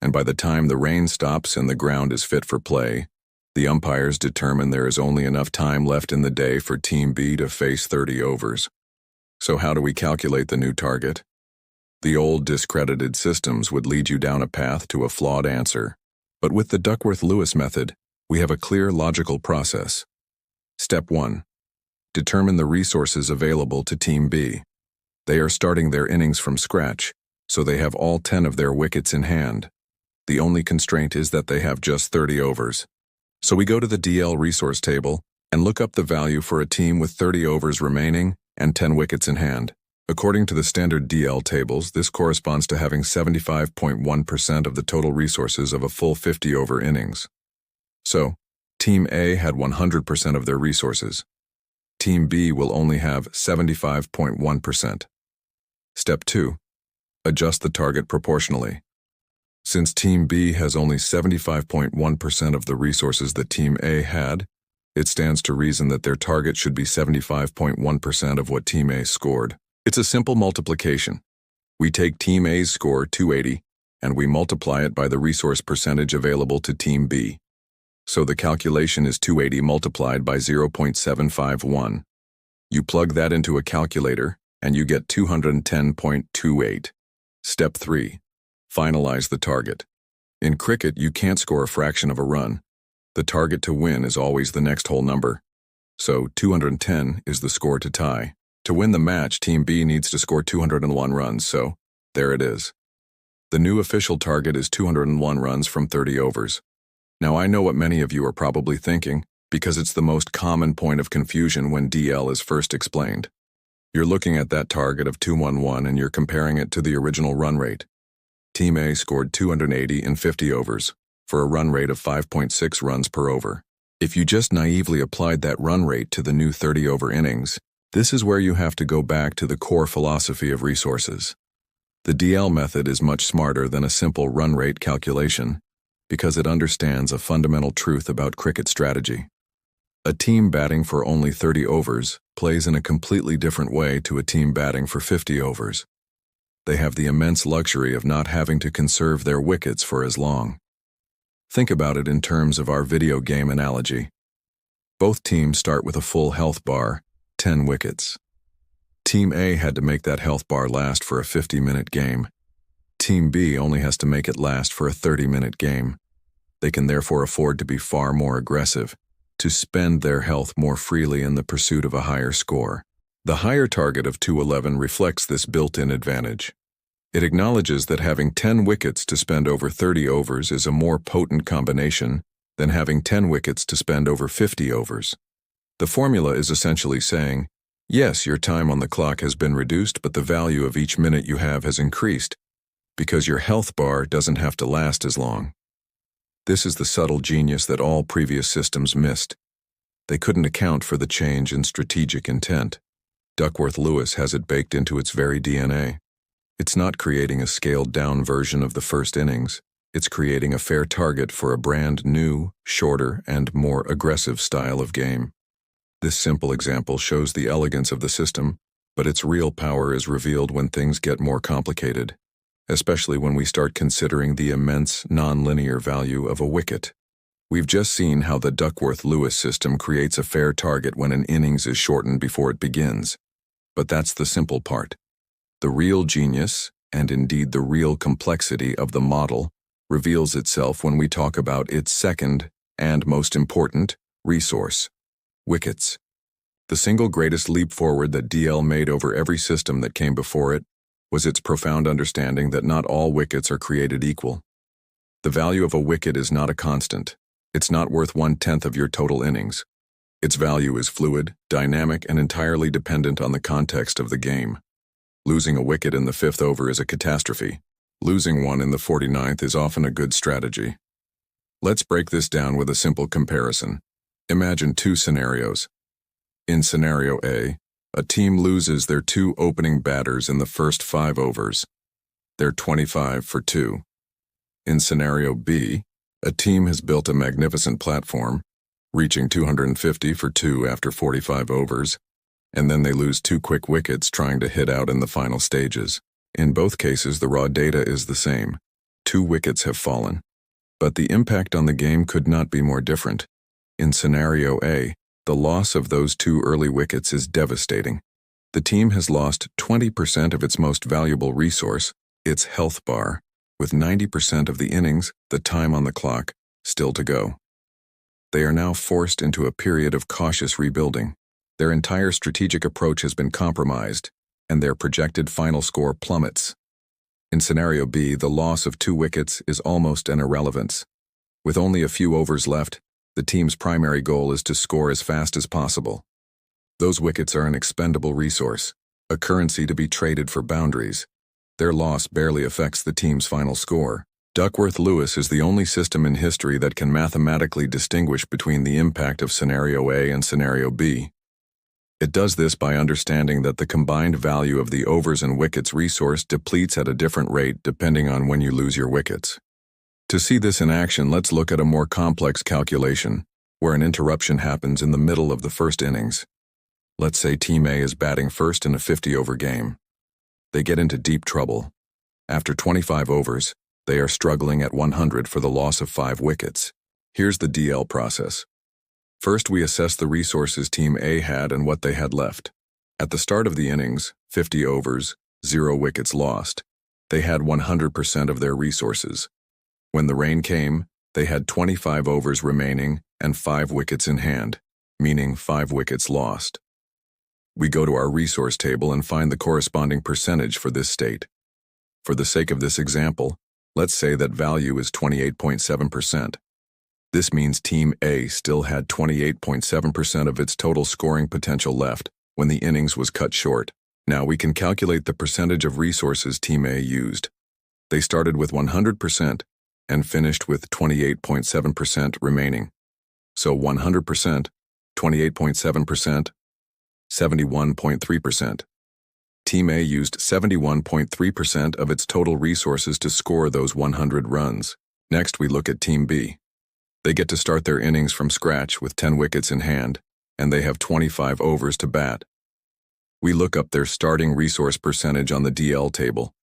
and by the time the rain stops and the ground is fit for play, the umpires determine there is only enough time left in the day for Team B to face 30 overs. So how do we calculate the new target? The old discredited systems would lead you down a path to a flawed answer. But with the Duckworth-Lewis method, we have a clear logical process. Step 1. Determine the resources available to Team B. They are starting their innings from scratch, so they have all 10 of their wickets in hand. The only constraint is that they have just 30 overs. So we go to the DL resource table and look up the value for a team with 30 overs remaining and 10 wickets in hand. According to the standard DL tables, this corresponds to having 75.1% of the total resources of a full 50-over innings. So, Team A had 100% of their resources. Team B will only have 75.1%. Step 2. Adjust the target proportionally. Since Team B has only 75.1% of the resources that Team A had, it stands to reason that their target should be 75.1% of what Team A scored. It's a simple multiplication. We take Team A's score, 280, and we multiply it by the resource percentage available to Team B. So the calculation is 280 multiplied by 0.751. You plug that into a calculator, and you get 210.28. Step 3. Finalize the target. In cricket, you can't score a fraction of a run. The target to win is always the next whole number. So 210 is the score to tie. To win the match, Team B needs to score 201 runs, so there it is. The new official target is 201 runs from 30 overs. Now I know what many of you are probably thinking. because it's the most common point of confusion when DL is first explained. You're looking at that target of 211 and you're comparing it to the original run rate. Team A scored 280 in 50 overs, for a run rate of 5.6 runs per over. If you just naively applied that run rate to the new 30-over innings, this is where you have to go back to the core philosophy of resources. The DL method is much smarter than a simple run rate calculation because it understands a fundamental truth about cricket strategy. A team batting for only 30 overs plays in a completely different way to a team batting for 50 overs. They have the immense luxury of not having to conserve their wickets for as long. Think about it in terms of our video game analogy. Both teams start with a full health bar, 10 wickets. Team A had to make that health bar last for a 50-minute game. Team B only has to make it last for a 30-minute game. They can therefore afford to be far more aggressive, to spend their health more freely in the pursuit of a higher score. The higher target of 211 reflects this built-in advantage. It acknowledges that having 10 wickets to spend over 30 overs is a more potent combination than having 10 wickets to spend over 50 overs. The formula is essentially saying, yes, your time on the clock has been reduced, but the value of each minute you have has increased, because your health bar doesn't have to last as long. This is the subtle genius that all previous systems missed. They couldn't account for the change in strategic intent. Duckworth-Lewis has it baked into its very DNA. It's not creating a scaled-down version of the first innings. It's creating a fair target for a brand new, shorter, and more aggressive style of game. This simple example shows the elegance of the system, but its real power is revealed when things get more complicated, especially when we start considering the immense, non-linear value of a wicket. We've just seen how the Duckworth-Lewis system creates a fair target when an innings is shortened before it begins. But that's the simple part. The real genius, and indeed the real complexity of the model, reveals itself when we talk about its second, and most important, resource: wickets. The single greatest leap forward that DL made over every system that came before it was its profound understanding that not all wickets are created equal. The value of a wicket is not a constant. It's not worth 1/10 of your total innings. Its value is fluid, dynamic, and entirely dependent on the context of the game. Losing a wicket in the 5th over is a catastrophe. Losing one in the 49th is often a good strategy. Let's break this down with a simple comparison. Imagine two scenarios. In scenario A, a team loses their 2 opening batters in the first 5 overs. They're 25 for 2. In scenario B, a team has built a magnificent platform, reaching 250 for 2 after 45 overs, and then they lose 2 quick wickets trying to hit out in the final stages. In both cases, the raw data is the same. 2 wickets have fallen. But the impact on the game could not be more different. In scenario A, the loss of those 2 early wickets is devastating. The team has lost 20% of its most valuable resource, its health bar, with 90% of the innings, the time on the clock, still to go. They are now forced into a period of cautious rebuilding. Their entire strategic approach has been compromised, and their projected final score plummets. In scenario B, the loss of 2 wickets is almost an irrelevance. With only a few overs left, the team's primary goal is to score as fast as possible. Those wickets are an expendable resource, a currency to be traded for boundaries. Their loss barely affects the team's final score. Duckworth-Lewis is the only system in history that can mathematically distinguish between the impact of scenario A and scenario B. It does this by understanding that the combined value of the overs and wickets resource depletes at a different rate depending on when you lose your wickets. To see this in action, let's look at a more complex calculation, where an interruption happens in the middle of the first innings. Let's say Team A is batting first in a 50-over game. They get into deep trouble. After 25 overs, they are struggling at 100 for the loss of 5 wickets. Here's the DL process. First, we assess the resources Team A had and what they had left. At the start of the innings, 50 overs, 0 wickets lost. They had 100% of their resources. When the rain came, they had 25 overs remaining and 5 wickets in hand, meaning 5 wickets lost. We go to our resource table and find the corresponding percentage for this state. For the sake of this example, let's say that value is 28.7%. This means Team A still had 28.7% of its total scoring potential left when the innings was cut short. Now we can calculate the percentage of resources Team A used. They started with 100% and finished with 28.7% remaining. So 100%, 28.7%, 71.3%. Team A used 71.3% of its total resources to score those 100 runs. Next, we look at Team B. They get to start their innings from scratch with 10 wickets in hand, and they have 25 overs to bat. We look up their starting resource percentage on the DL table.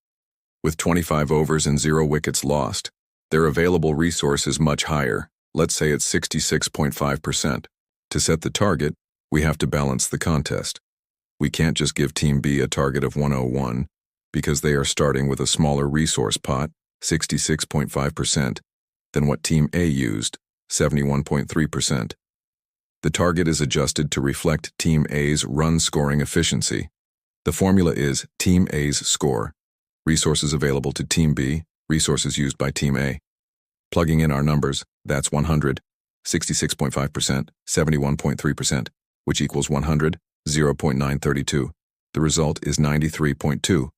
With 25 overs and 0 wickets lost, their available resource is much higher. Let's say it's 66.5%. To set the target, we have to balance the contest. We can't just give Team B a target of 101 because they are starting with a smaller resource pot, 66.5%, than what Team A used, 71.3%. The target is adjusted to reflect Team A's run-scoring efficiency. The formula is Team A's score, resources available to Team B, resources used by Team A. Plugging in our numbers, that's 100, 66.5%, 71.3%, which equals 100, 0.932. The result is 93.2.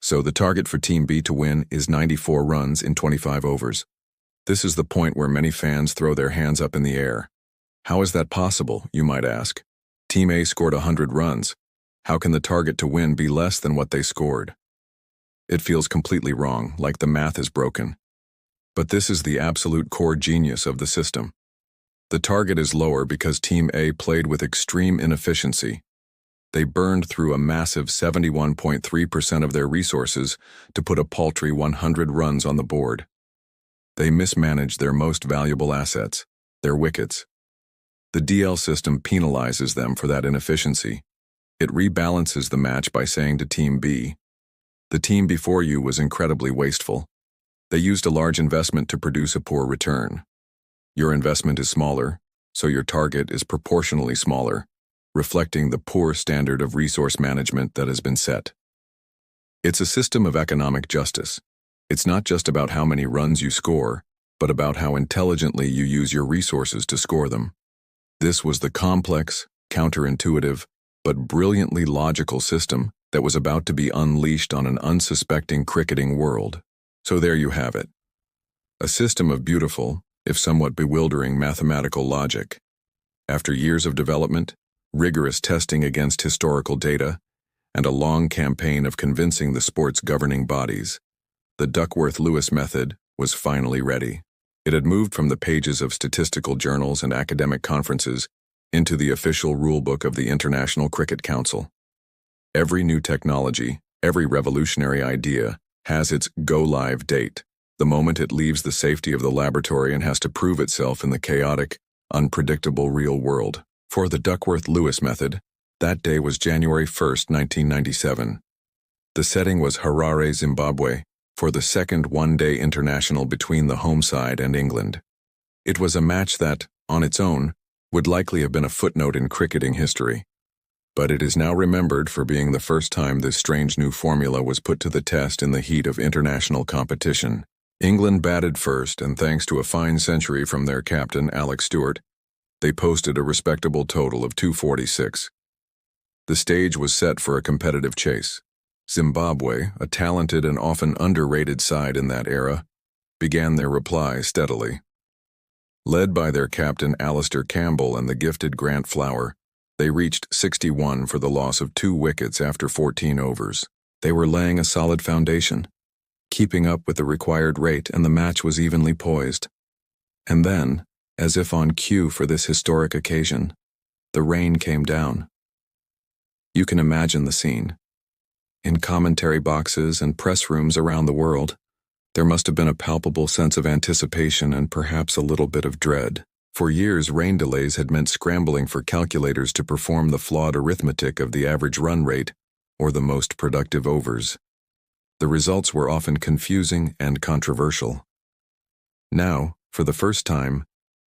So the target for Team B to win is 94 runs in 25 overs. This is the point where many fans throw their hands up in the air. How is that possible, you might ask? Team A scored 100 runs. How can the target to win be less than what they scored? It feels completely wrong, like the math is broken. But this is the absolute core genius of the system. The target is lower because Team A played with extreme inefficiency. They burned through a massive 71.3% of their resources to put a paltry 100 runs on the board. They mismanaged their most valuable assets, their wickets. The DL system penalizes them for that inefficiency. It rebalances the match by saying to Team B, "The team before you was incredibly wasteful. They used a large investment to produce a poor return. Your investment is smaller, so your target is proportionally smaller, reflecting the poor standard of resource management that has been set." It's a system of economic justice. It's not just about how many runs you score, but about how intelligently you use your resources to score them. This was the complex, counterintuitive, but brilliantly logical system that was about to be unleashed on an unsuspecting cricketing world. So there you have it. A system of beautiful, if somewhat bewildering mathematical logic. After years of development, rigorous testing against historical data, and a long campaign of convincing the sport's governing bodies, the Duckworth-Lewis method was finally ready. It had moved from the pages of statistical journals and academic conferences into the official rulebook of the International Cricket Council. Every new technology, every revolutionary idea, has its go-live date, the moment it leaves the safety of the laboratory and has to prove itself in the chaotic, unpredictable real world. For the Duckworth-Lewis method, that day was January 1st, 1997. The setting was Harare, Zimbabwe, for the second one-day international between the home side and England. It was a match that, on its own, would likely have been a footnote in cricketing history. But it is now remembered for being the first time this strange new formula was put to the test in the heat of international competition. England batted first, and thanks to a fine century from their captain, Alex Stewart, they posted a respectable total of 246. The stage was set for a competitive chase. Zimbabwe, a talented and often underrated side in that era, began their reply steadily. Led by their captain Alistair Campbell and the gifted Grant Flower, they reached 61 for the loss of 2 wickets after 14 overs. They were laying a solid foundation, keeping up with the required rate, and the match was evenly poised. And then, as if on cue for this historic occasion, the rain came down. You can imagine the scene. In commentary boxes and press rooms around the world, there must have been a palpable sense of anticipation and perhaps a little bit of dread. For years, rain delays had meant scrambling for calculators to perform the flawed arithmetic of the average run rate or the most productive overs. The results were often confusing and controversial. Now, for the first time,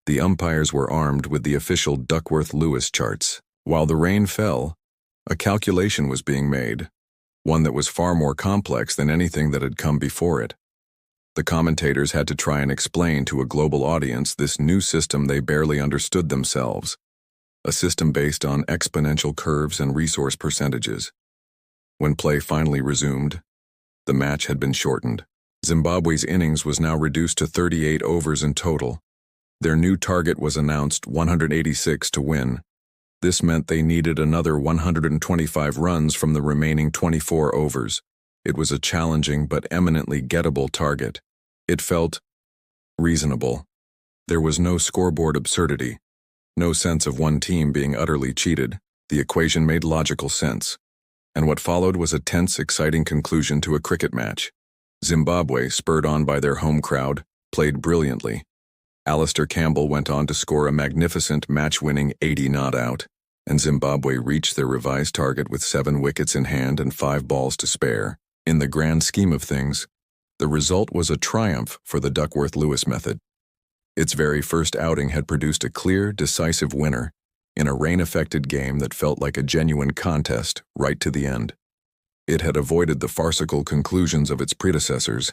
the umpires were armed with the official Duckworth-Lewis charts. While the rain fell, a calculation was being made, one that was far more complex than anything that had come before it. The commentators had to try and explain to a global audience this new system they barely understood themselves, a system based on exponential curves and resource percentages. When play finally resumed, the match had been shortened. Zimbabwe's innings was now reduced to 38 overs in total. Their new target was announced 186 to win. This meant they needed another 125 runs from the remaining 24 overs. It was a challenging but eminently gettable target. It felt reasonable. There was no scoreboard absurdity, no sense of one team being utterly cheated. The equation made logical sense. And what followed was a tense, exciting conclusion to a cricket match. Zimbabwe, spurred on by their home crowd, played brilliantly. Alistair Campbell went on to score a magnificent match-winning 80 not out, and Zimbabwe reached their revised target with 7 wickets in hand and 5 balls to spare. In the grand scheme of things, the result was a triumph for the Duckworth-Lewis method. Its very first outing had produced a clear, decisive winner in a rain-affected game that felt like a genuine contest right to the end. It had avoided the farcical conclusions of its predecessors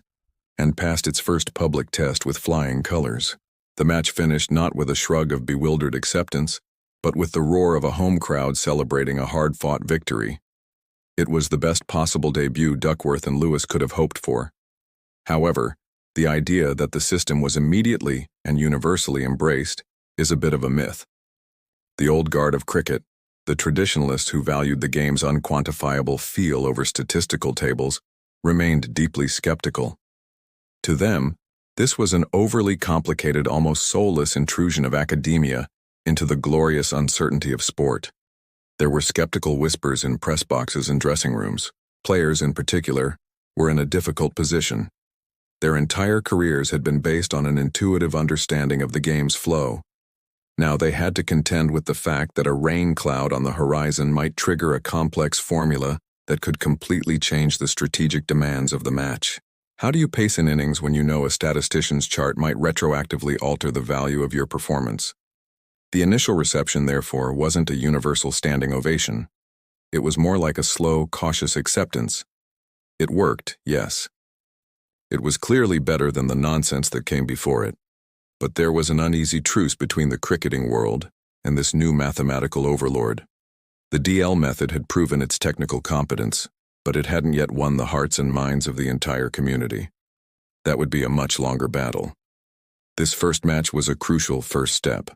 and passed its first public test with flying colors. The match finished not with a shrug of bewildered acceptance, but with the roar of a home crowd celebrating a hard-fought victory. It was the best possible debut Duckworth and Lewis could have hoped for. However, the idea that the system was immediately and universally embraced is a bit of a myth. The old guard of cricket, the traditionalists who valued the game's unquantifiable feel over statistical tables, remained deeply skeptical. To them, this was an overly complicated, almost soulless intrusion of academia into the glorious uncertainty of sport. There were skeptical whispers in press boxes and dressing rooms. Players, in particular, were in a difficult position. Their entire careers had been based on an intuitive understanding of the game's flow. Now they had to contend with the fact that a rain cloud on the horizon might trigger a complex formula that could completely change the strategic demands of the match. How do you pace an innings when you know a statistician's chart might retroactively alter the value of your performance? The initial reception, therefore, wasn't a universal standing ovation. It was more like a slow, cautious acceptance. It worked, yes. It was clearly better than the nonsense that came before it. But there was an uneasy truce between the cricketing world and this new mathematical overlord. The DL method had proven its technical competence, but it hadn't yet won the hearts and minds of the entire community. That would be a much longer battle. This first match was a crucial first step,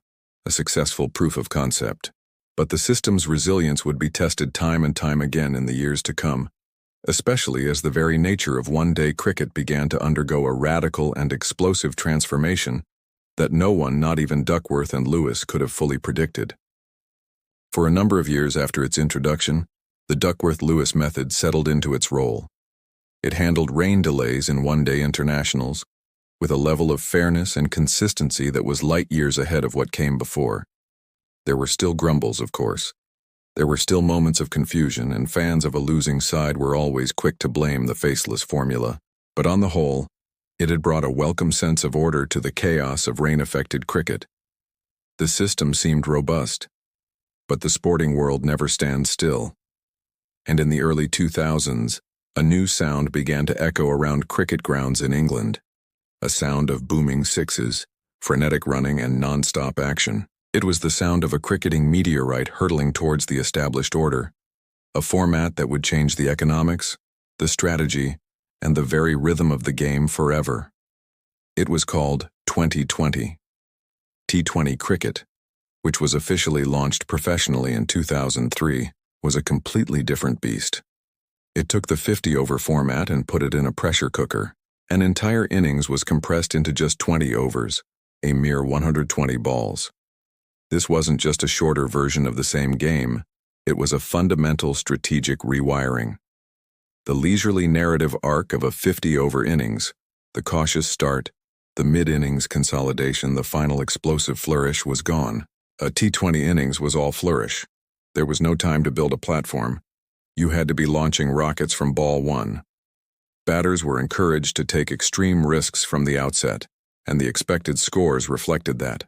a successful proof of concept. But the system's resilience would be tested time and time again in the years to come, especially as the very nature of one-day cricket began to undergo a radical and explosive transformation that no one, not even Duckworth and Lewis, could have fully predicted. For a number of years after its introduction, the Duckworth-Lewis method settled into its role. It handled rain delays in one-day internationals with a level of fairness and consistency that was light years ahead of what came before. There were still grumbles, of course. There were still moments of confusion, and fans of a losing side were always quick to blame the faceless formula. But on the whole, it had brought a welcome sense of order to the chaos of rain-affected cricket. The system seemed robust, but the sporting world never stands still. And in the early 2000s, a new sound began to echo around cricket grounds in England, a sound of booming sixes, frenetic running, and non-stop action. It was the sound of a cricketing meteorite hurtling towards the established order, a format that would change the economics, the strategy, and the very rhythm of the game forever. It was called 2020. T20 cricket, which was officially launched professionally in 2003, was a completely different beast. It took the 50-over format and put it in a pressure cooker. An entire innings was compressed into just 20 overs, a mere 120 balls. This wasn't just a shorter version of the same game, it was a fundamental strategic rewiring. The leisurely narrative arc of a 50-over innings, the cautious start, the mid-innings consolidation, the final explosive flourish was gone. A T20 innings was all flourish. There was no time to build a platform. You had to be launching rockets from ball one. Batters were encouraged to take extreme risks from the outset, and the expected scores reflected that.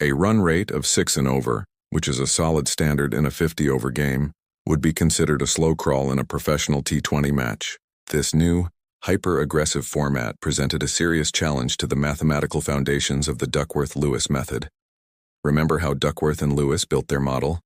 A run rate of 6 and over, which is a solid standard in a 50-over game, would be considered a slow crawl in a professional T20 match. This new, hyper-aggressive format presented a serious challenge to the mathematical foundations of the Duckworth-Lewis method. Remember how Duckworth and Lewis built their model?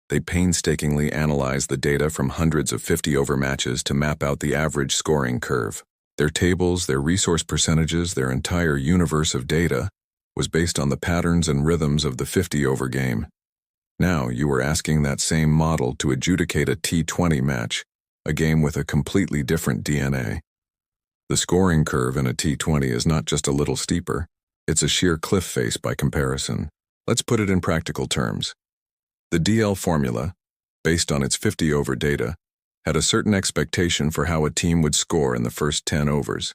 They painstakingly analyzed the data from hundreds of 50-over matches to map out the average scoring curve. Their tables, their resource percentages, their entire universe of data was based on the patterns and rhythms of the 50-over game. Now you were asking that same model to adjudicate a T20 match, a game with a completely different DNA. The scoring curve in a T20 is not just a little steeper, it's a sheer cliff face by comparison. Let's put it in practical terms. The DL formula, based on its 50-over data, had a certain expectation for how a team would score in the first 10 overs.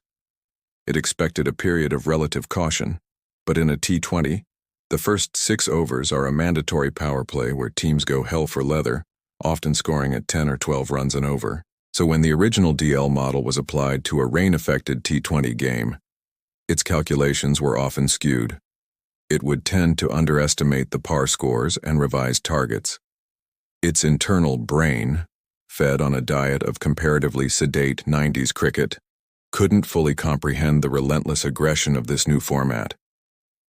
It expected a period of relative caution, but in a T20, the first 6 overs are a mandatory power play where teams go hell for leather, often scoring at 10 or 12 runs and over. So when the original DL model was applied to a rain-affected T20 game, its calculations were often skewed. It would tend to underestimate the par scores and revised targets. Its internal brain, fed on a diet of comparatively sedate 90s cricket, couldn't fully comprehend the relentless aggression of this new format.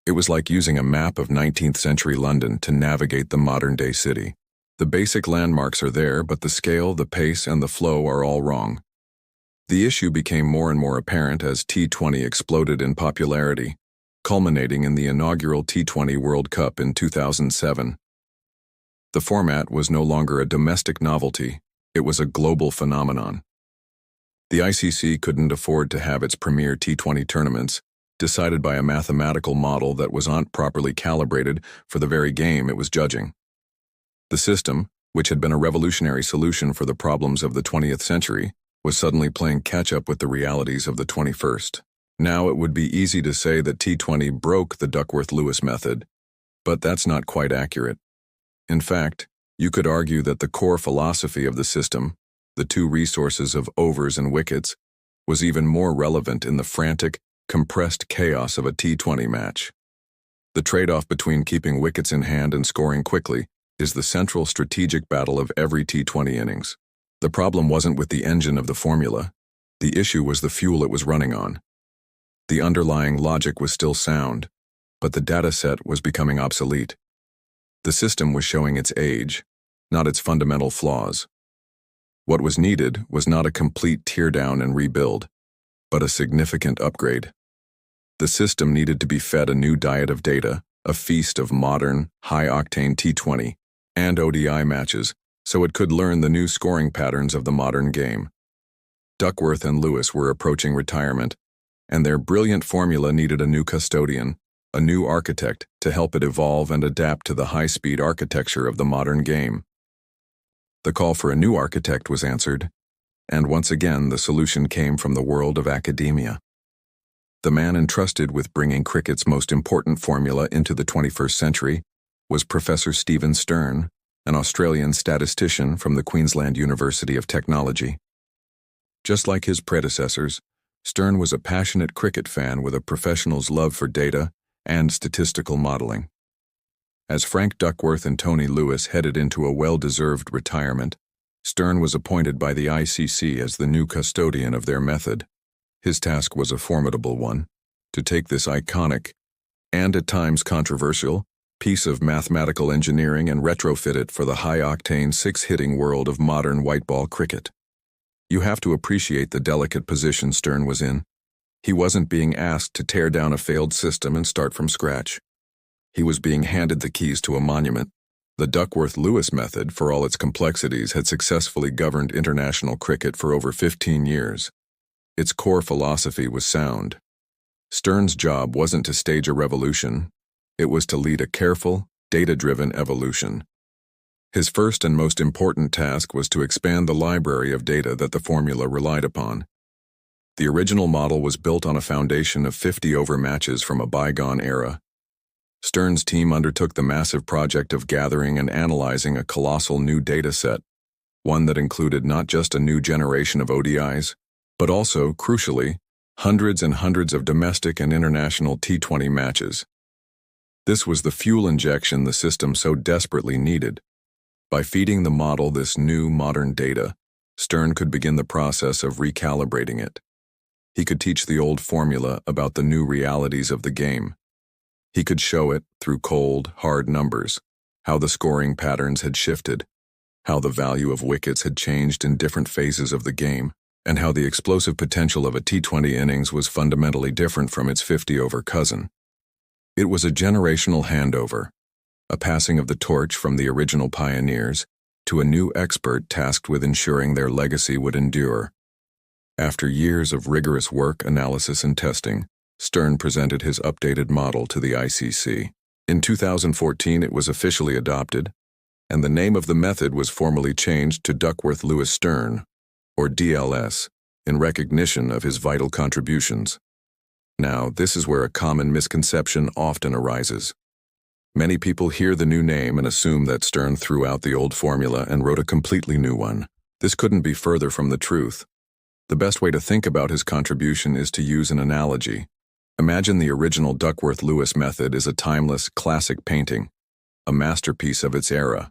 It was like using a map of 19th century London to navigate the modern-day city. The basic landmarks are there, but the scale, the pace, and the flow are all wrong. The issue became more and more apparent as T20 exploded in popularity, culminating in the inaugural T20 World Cup in 2007. The format was no longer a domestic novelty, it was a global phenomenon. The ICC couldn't afford to have its premier T20 tournaments decided by a mathematical model that was not properly calibrated for the very game it was judging. The system, which had been a revolutionary solution for the problems of the 20th century, was suddenly playing catch-up with the realities of the 21st. Now it would be easy to say that T20 broke the Duckworth-Lewis method, but that's not quite accurate. In fact, you could argue that the core philosophy of the system, the two resources of overs and wickets, was even more relevant in the frantic, compressed chaos of a T20 match. The trade-off between keeping wickets in hand and scoring quickly is the central strategic battle of every T20 innings. The problem wasn't with the engine of the formula. The issue was the fuel it was running on. The underlying logic was still sound, but the data set was becoming obsolete. The system was showing its age, not its fundamental flaws. What was needed was not a complete teardown and rebuild, but a significant upgrade. The system needed to be fed a new diet of data, a feast of modern, high-octane T20 and ODI matches, so it could learn the new scoring patterns of the modern game. Duckworth and Lewis were approaching retirement, and their brilliant formula needed a new custodian, a new architect to help it evolve and adapt to the high-speed architecture of the modern game. The call for a new architect was answered, and once again the solution came from the world of academia. The man entrusted with bringing cricket's most important formula into the 21st century was Professor Stephen Stern, an Australian statistician from the Queensland University of Technology. Just like his predecessors, Stern was a passionate cricket fan with a professional's love for data and statistical modeling. As Frank Duckworth and Tony Lewis headed into a well-deserved retirement, Stern was appointed by the ICC as the new custodian of their method. His task was a formidable one, to take this iconic, and at times controversial, piece of mathematical engineering and retrofit it for the high-octane six-hitting world of modern white-ball cricket. You have to appreciate the delicate position Stern was in. He wasn't being asked to tear down a failed system and start from scratch. He was being handed the keys to a monument. The Duckworth-Lewis method, for all its complexities, had successfully governed international cricket for over 15 years. Its core philosophy was sound. Stern's job wasn't to stage a revolution. It was to lead a careful, data-driven evolution. His first and most important task was to expand the library of data that the formula relied upon. The original model was built on a foundation of 50-over matches from a bygone era. Stern's team undertook the massive project of gathering and analyzing a colossal new data set, one that included not just a new generation of ODIs, but also, crucially, hundreds and hundreds of domestic and international T20 matches. This was the fuel injection the system so desperately needed. By feeding the model this new modern data, Stern could begin the process of recalibrating it. He could teach the old formula about the new realities of the game. He could show it, through cold, hard numbers, how the scoring patterns had shifted, how the value of wickets had changed in different phases of the game, and how the explosive potential of a T20 innings was fundamentally different from its 50-over cousin. It was a generational handover, a passing of the torch from the original pioneers to a new expert tasked with ensuring their legacy would endure. After years of rigorous work, analysis, and testing, Stern presented his updated model to the ICC. In 2014, it was officially adopted, and the name of the method was formally changed to Duckworth-Lewis-Stern, or DLS, in recognition of his vital contributions. Now, this is where a common misconception often arises. Many people hear the new name and assume that Stern threw out the old formula and wrote a completely new one. This couldn't be further from the truth. The best way to think about his contribution is to use an analogy. Imagine the original Duckworth-Lewis method is a timeless, classic painting, a masterpiece of its era.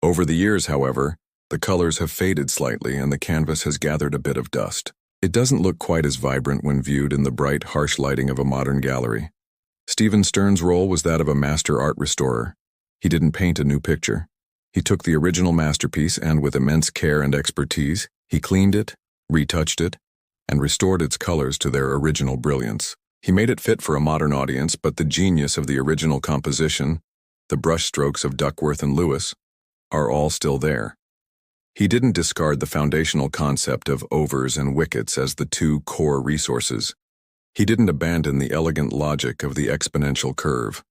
Over the years, however, the colors have faded slightly and the canvas has gathered a bit of dust. It doesn't look quite as vibrant when viewed in the bright, harsh lighting of a modern gallery. Stephen Stern's role was that of a master art restorer. He didn't paint a new picture. He took the original masterpiece and, with immense care and expertise, he cleaned it, retouched it, and restored its colors to their original brilliance. He made it fit for a modern audience, but the genius of the original composition, the brushstrokes of Duckworth and Lewis, are all still there. He didn't discard the foundational concept of overs and wickets as the two core resources. He didn't abandon the elegant logic of the exponential curve.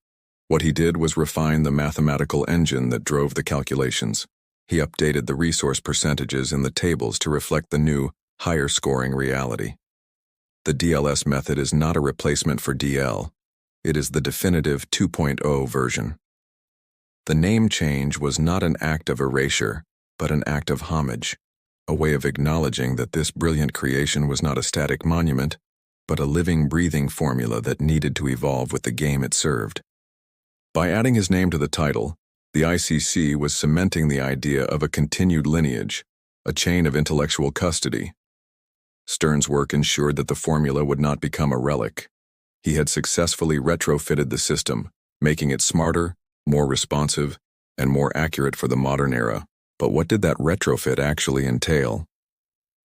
What he did was refine the mathematical engine that drove the calculations. He updated the resource percentages in the tables to reflect the new, higher-scoring reality. The DLS method is not a replacement for DL. It is the definitive 2.0 version. The name change was not an act of erasure, but an act of homage, a way of acknowledging that this brilliant creation was not a static monument, but a living, breathing formula that needed to evolve with the game it served. By adding his name to the title, the ICC was cementing the idea of a continued lineage, a chain of intellectual custody. Stern's work ensured that the formula would not become a relic. He had successfully retrofitted the system, making it smarter, more responsive, and more accurate for the modern era. But what did that retrofit actually entail?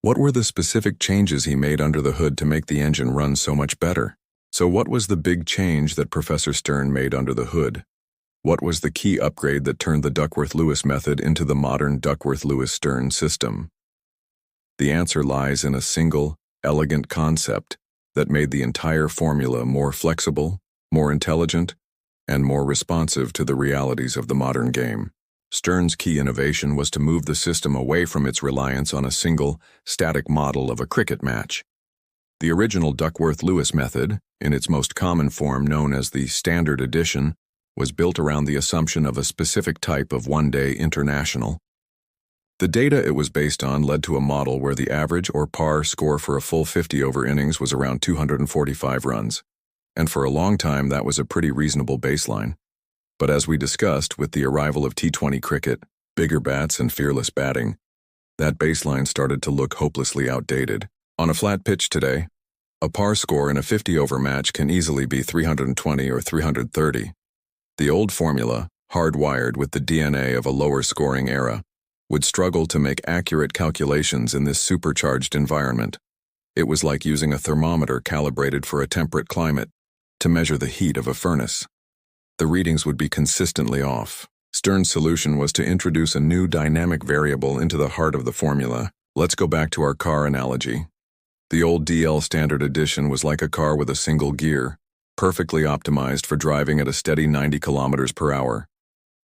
What were the specific changes he made under the hood to make the engine run so much better? So what was the big change that Professor Stern made under the hood? What was the key upgrade that turned the Duckworth-Lewis method into the modern Duckworth-Lewis-Stern system? The answer lies in a single, elegant concept that made the entire formula more flexible, more intelligent, and more responsive to the realities of the modern game. Stern's key innovation was to move the system away from its reliance on a single, static model of a cricket match. The original Duckworth-Lewis method, in its most common form known as the Standard Edition, was built around the assumption of a specific type of one-day international. The data it was based on led to a model where the average or par score for a full 50-over innings was around 245 runs, and for a long time that was a pretty reasonable baseline. But as we discussed, with the arrival of T20 cricket, bigger bats and fearless batting, that baseline started to look hopelessly outdated. On a flat pitch today, a par score in a 50-over match can easily be 320 or 330. The old formula, hardwired with the DNA of a lower-scoring era, would struggle to make accurate calculations in this supercharged environment. It was like using a thermometer calibrated for a temperate climate to measure the heat of a furnace. The readings would be consistently off. Stern's solution was to introduce a new dynamic variable into the heart of the formula. Let's go back to our car analogy. The old DL Standard Edition was like a car with a single gear, perfectly optimized for driving at a steady 90 kilometers per hour.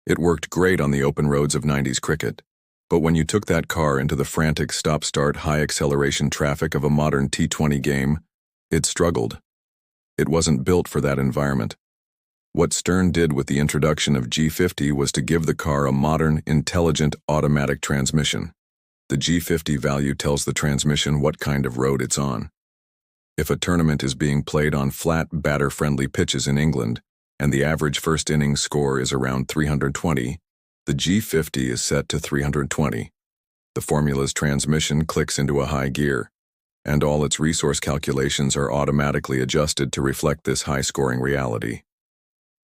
It worked great on the open roads of 90s cricket. But when you took that car into the frantic stop-start high-acceleration traffic of a modern T20 game, it struggled. It wasn't built for that environment. What Stern did with the introduction of G50 was to give the car a modern, intelligent, automatic transmission. The G50 value tells the transmission what kind of road it's on. If a tournament is being played on flat, batter-friendly pitches in England, and the average first innings score is around 320, the G50 is set to 320. The formula's transmission clicks into a high gear, and all its resource calculations are automatically adjusted to reflect this high-scoring reality.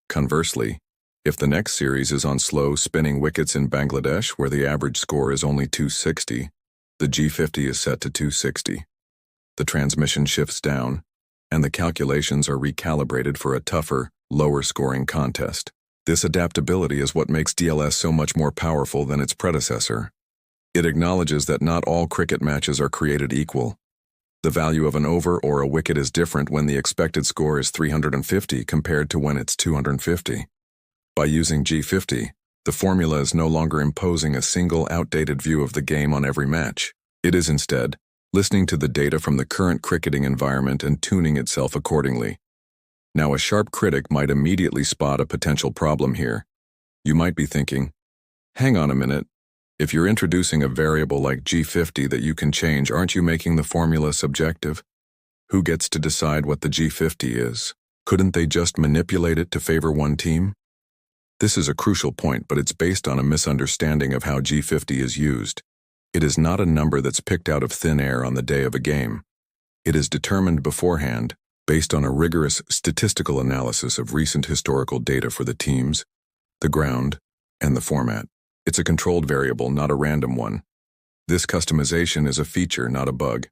Conversely, if the next series is on slow spinning wickets in Bangladesh where the average score is only 260, the G50 is set to 260. The transmission shifts down, and the calculations are recalibrated for a tougher, lower-scoring contest. This adaptability is what makes DLS so much more powerful than its predecessor. It acknowledges that not all cricket matches are created equal. The value of an over or a wicket is different when the expected score is 350 compared to when it's 250. By using G50, the formula is no longer imposing a single outdated view of the game on every match. It is instead listening to the data from the current cricketing environment and tuning itself accordingly. Now, a sharp critic might immediately spot a potential problem here. You might be thinking, hang on a minute, if you're introducing a variable like G50 that you can change, aren't you making the formula subjective? Who gets to decide what the G50 is? Couldn't they just manipulate it to favor one team? This is a crucial point, but it's based on a misunderstanding of how G50 is used. It is not a number that's picked out of thin air on the day of a game. It is determined beforehand, based on a rigorous statistical analysis of recent historical data for the teams, the ground, and the format. It's a controlled variable, not a random one. This customization is a feature, not a bug.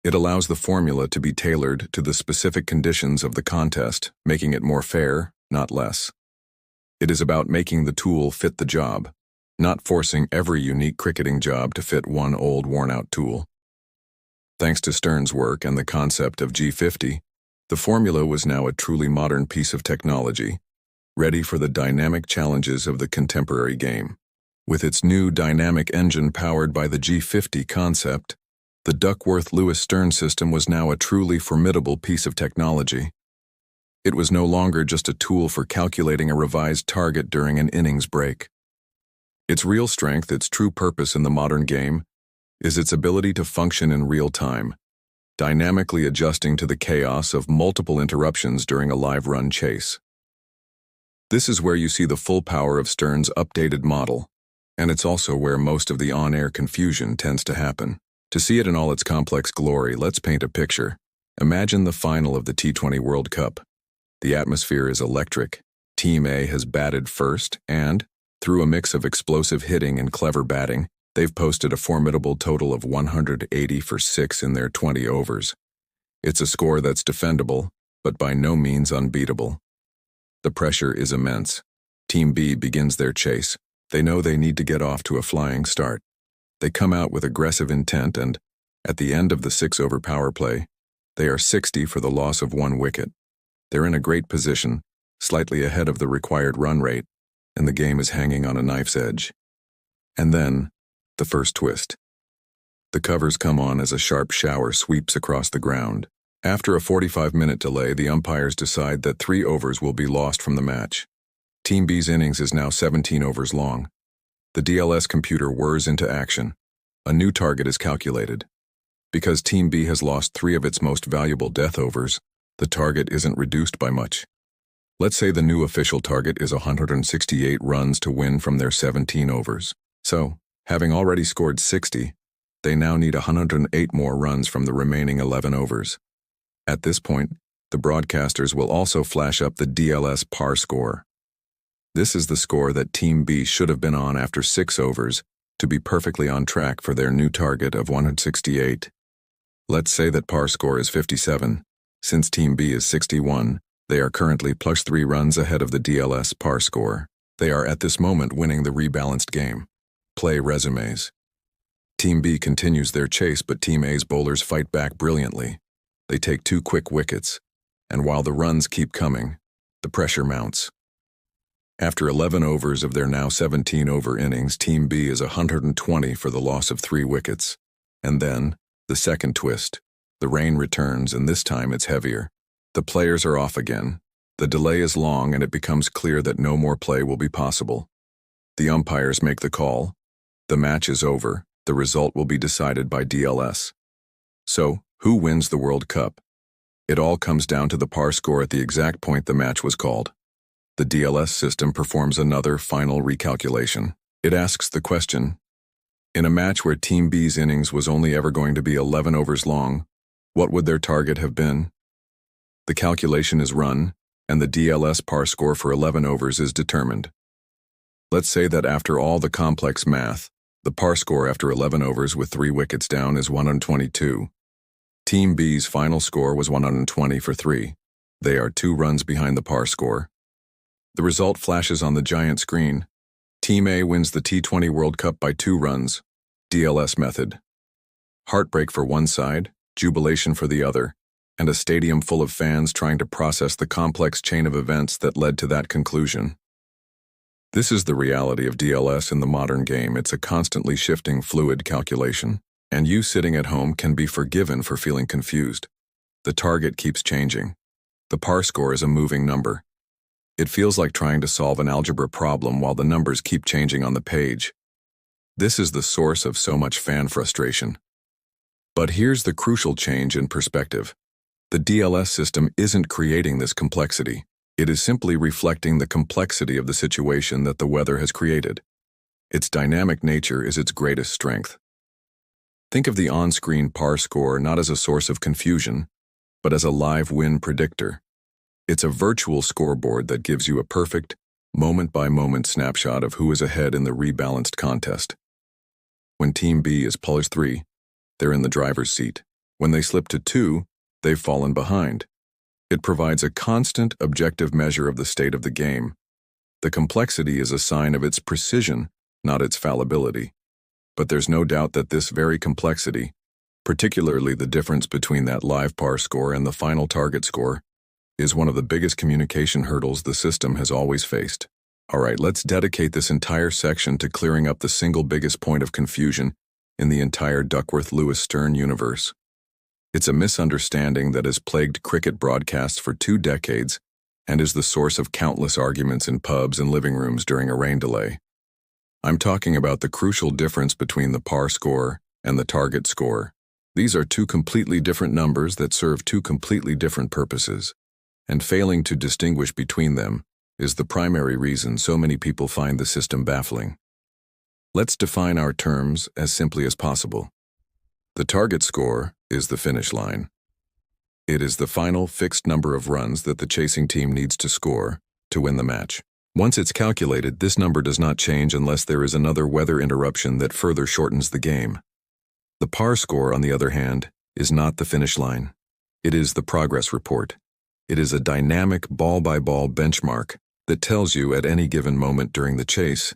It allows the formula to be tailored to the specific conditions of the contest, making it more fair, not less. It is about making the tool fit the job, not forcing every unique cricketing job to fit one old, worn-out tool. Thanks to Stern's work and the concept of G50, the formula was now a truly modern piece of technology, ready for the dynamic challenges of the contemporary game. With its new dynamic engine powered by the G50 concept, the Duckworth-Lewis-Stern system was now a truly formidable piece of technology. It was no longer just a tool for calculating a revised target during an innings break. Its real strength, its true purpose in the modern game, is its ability to function in real time, dynamically adjusting to the chaos of multiple interruptions during a live run chase. This is where you see the full power of Stern's updated model, and it's also where most of the on-air confusion tends to happen. To see it in all its complex glory, let's paint a picture. Imagine the final of the T20 World Cup. The atmosphere is electric. Team A has batted first, and, through a mix of explosive hitting and clever batting, they've posted a formidable total of 180 for 6 in their 20 overs. It's a score that's defendable, but by no means unbeatable. The pressure is immense. Team B begins their chase. They know they need to get off to a flying start. They come out with aggressive intent and, at the end of the 6-over power play, they are 60 for the loss of 1 wicket. They're in a great position, slightly ahead of the required run rate, and the game is hanging on a knife's edge. And then, the first twist. The covers come on as a sharp shower sweeps across the ground. After a 45-minute delay, the umpires decide that 3 overs will be lost from the match. Team B's innings is now 17 overs long. The DLS computer whirs into action. A new target is calculated. Because Team B has lost 3 of its most valuable death overs, the target isn't reduced by much. Let's say the new official target is 168 runs to win from their 17 overs. So, having already scored 60, they now need 108 more runs from the remaining 11 overs. At this point, the broadcasters will also flash up the DLS par score. This is the score that Team B should have been on after 6 overs to be perfectly on track for their new target of 168. Let's say that par score is 57. Since Team B is 61, they are currently +3 runs ahead of the DLS par score. They are at this moment winning the rebalanced game. Play resumes. Team B continues their chase, but Team A's bowlers fight back brilliantly. They take 2 quick wickets, and while the runs keep coming, the pressure mounts. After 11 overs of their now 17-over innings, Team B is 120 for the loss of 3 wickets. And then, the second twist. The rain returns, and this time it's heavier. The players are off again. The delay is long, and it becomes clear that no more play will be possible. The umpires make the call. The match is over. The result will be decided by DLS. So, who wins the World Cup? It all comes down to the par score at the exact point the match was called. The DLS system performs another final recalculation. It asks the question, In a match where Team B's innings was only ever going to be 11 overs long, what would their target have been? The calculation is run, and the DLS par score for 11 overs is determined. Let's say that after all the complex math, the par score after 11 overs with 3 wickets down is 122. Team B's final score was 120 for 3. They are 2 runs behind the par score. The result flashes on the giant screen. Team A wins the T20 World Cup by 2 runs, DLS method. Heartbreak for one side, jubilation for the other, and a stadium full of fans trying to process the complex chain of events that led to that conclusion. This is the reality of DLS in the modern game. It's a constantly shifting, fluid calculation, and you sitting at home can be forgiven for feeling confused. The target keeps changing. The par score is a moving number. It feels like trying to solve an algebra problem while the numbers keep changing on the page. This is the source of so much fan frustration. But here's the crucial change in perspective. The DLS system isn't creating this complexity. It is simply reflecting the complexity of the situation that the weather has created. Its dynamic nature is its greatest strength. Think of the on-screen par score not as a source of confusion, but as a live win predictor. It's a virtual scoreboard that gives you a perfect, moment-by-moment snapshot of who is ahead in the rebalanced contest. When Team B is plus 3, they're in the driver's seat. When they slip to 2, they've fallen behind. It provides a constant, objective measure of the state of the game. The complexity is a sign of its precision, not its fallibility. But there's no doubt that this very complexity, particularly the difference between that live par score and the final target score, is one of the biggest communication hurdles the system has always faced. Alright, let's dedicate this entire section to clearing up the single biggest point of confusion in the entire Duckworth-Lewis-Stern universe. It's a misunderstanding that has plagued cricket broadcasts for 2 decades and is the source of countless arguments in pubs and living rooms during a rain delay. I'm talking about the crucial difference between the par score and the target score. These are 2 completely different numbers that serve 2 completely different purposes, and failing to distinguish between them is the primary reason so many people find the system baffling. Let's define our terms as simply as possible. The target score is the finish line. It is the final fixed number of runs that the chasing team needs to score to win the match. Once it's calculated, this number does not change unless there is another weather interruption that further shortens the game. The par score, on the other hand, is not the finish line. It is the progress report. It is a dynamic ball-by-ball benchmark that tells you at any given moment during the chase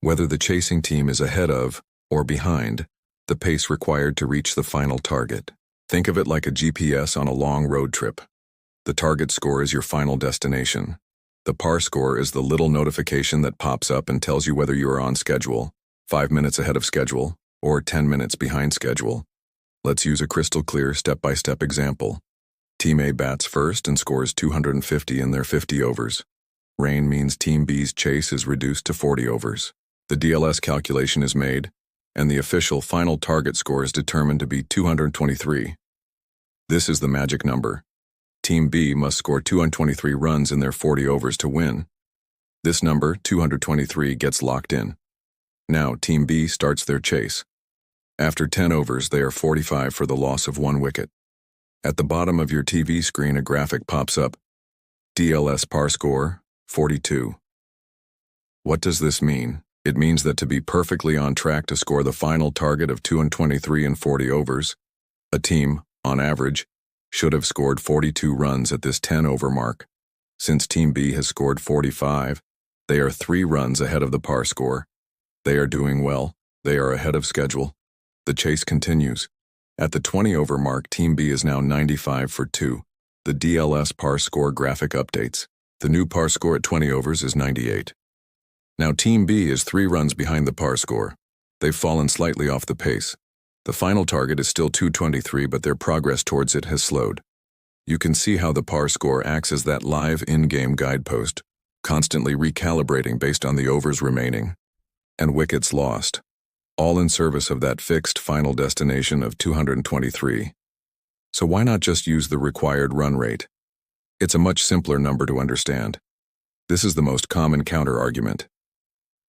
whether the chasing team is ahead of or behind the pace required to reach the final target. Think of it like a GPS on a long road trip. The target score is your final destination. The par score is the little notification that pops up and tells you whether you are on schedule, 5 minutes ahead of schedule, or 10 minutes behind schedule. Let's use a crystal clear step-by-step example. Team A bats first and scores 250 in their 50 overs. Rain means Team B's chase is reduced to 40 overs. The DLS calculation is made, and the official final target score is determined to be 223. This is the magic number. Team B must score 223 runs in their 40 overs to win. This number, 223, gets locked in. Now, Team B starts their chase. After 10 overs, they are 45 for the loss of 1 wicket. At the bottom of your TV screen, a graphic pops up. DLS par score, 42. What does this mean? It means that to be perfectly on track to score the final target of 223 in 40 overs, a team, on average, should have scored 42 runs at this 10-over mark. Since Team B has scored 45, they are 3 runs ahead of the par score. They are doing well. They are ahead of schedule. The chase continues. At the 20-over mark, Team B is now 95 for 2. The DLS par score graphic updates. The new par score at 20 overs is 98. Now Team B is 3 runs behind the par score. They've fallen slightly off the pace. The final target is still 223, but their progress towards it has slowed. You can see how the par score acts as that live in-game guidepost, constantly recalibrating based on the overs remaining and wickets lost, all in service of that fixed final destination of 223. So why not just use the required run rate? It's a much simpler number to understand. This is the most common counter-argument.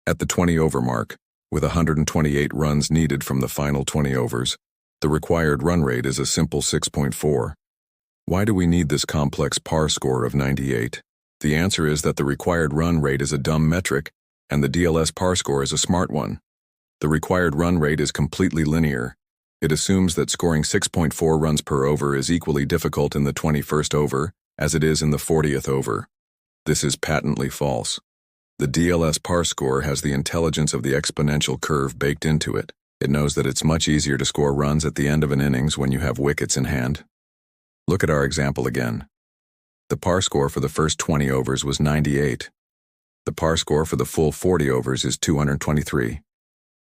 At the 20-over mark, With 128 runs needed from the final 20 overs, the required run rate is a simple 6.4. Why do we need this complex par score of 98? The answer is that the required run rate is a dumb metric, and the DLS par score is a smart one. The required run rate is completely linear. It assumes that scoring 6.4 runs per over is equally difficult in the 21st over as it is in the 40th over. This is patently false. The DLS par score has the intelligence of the exponential curve baked into it. It knows that it's much easier to score runs at the end of an innings when you have wickets in hand. Look at our example again. The par score for the first 20 overs was 98. The par score for the full 40 overs is 223.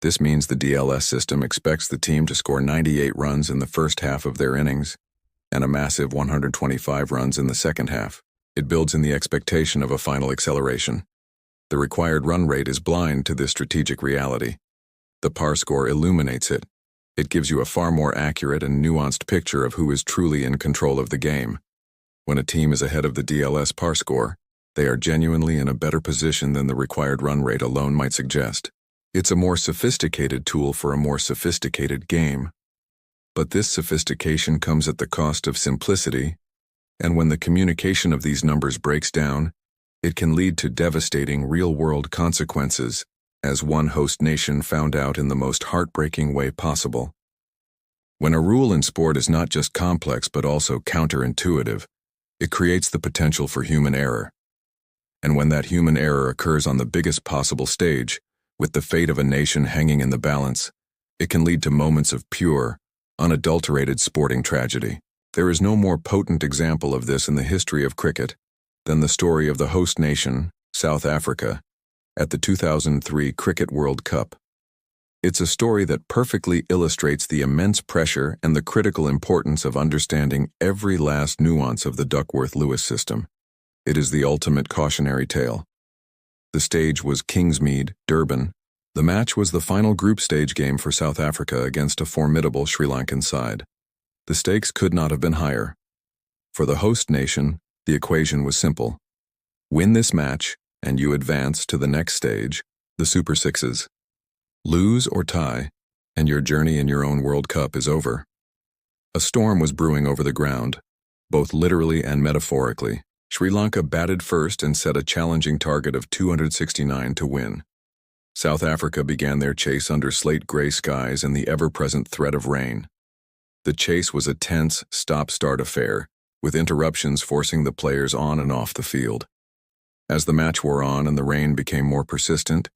This means the DLS system expects the team to score 98 runs in the first half of their innings and a massive 125 runs in the second half. It builds in the expectation of a final acceleration. The required run rate is blind to this strategic reality. The par score illuminates it. It gives you a far more accurate and nuanced picture of who is truly in control of the game. When a team is ahead of the DLS par score, they are genuinely in a better position than the required run rate alone might suggest. It's a more sophisticated tool for a more sophisticated game. But this sophistication comes at the cost of simplicity, and when the communication of these numbers breaks down, it can lead to devastating real-world consequences, as one host nation found out in the most heartbreaking way possible. When a rule in sport is not just complex but also counterintuitive, it creates the potential for human error. And when that human error occurs on the biggest possible stage, with the fate of a nation hanging in the balance, it can lead to moments of pure, unadulterated sporting tragedy. There is no more potent example of this in the history of cricket than the story of the host nation, South Africa, at the 2003 Cricket World Cup. It's a story that perfectly illustrates the immense pressure and the critical importance of understanding every last nuance of the Duckworth-Lewis system. It is the ultimate cautionary tale. The stage was Kingsmead, Durban. The match was the final group stage game for South Africa against a formidable Sri Lankan side. The stakes could not have been higher. For the host nation, the equation was simple. Win this match, and you advance to the next stage, the Super Sixes. Lose or tie, and your journey in your own World Cup is over. A storm was brewing over the ground, both literally and metaphorically. Sri Lanka batted first and set a challenging target of 269 to win. South Africa began their chase under slate-gray skies and the ever-present threat of rain. The chase was a tense, stop-start affair, with interruptions forcing the players on and off the field. As the match wore on and the rain became more persistent,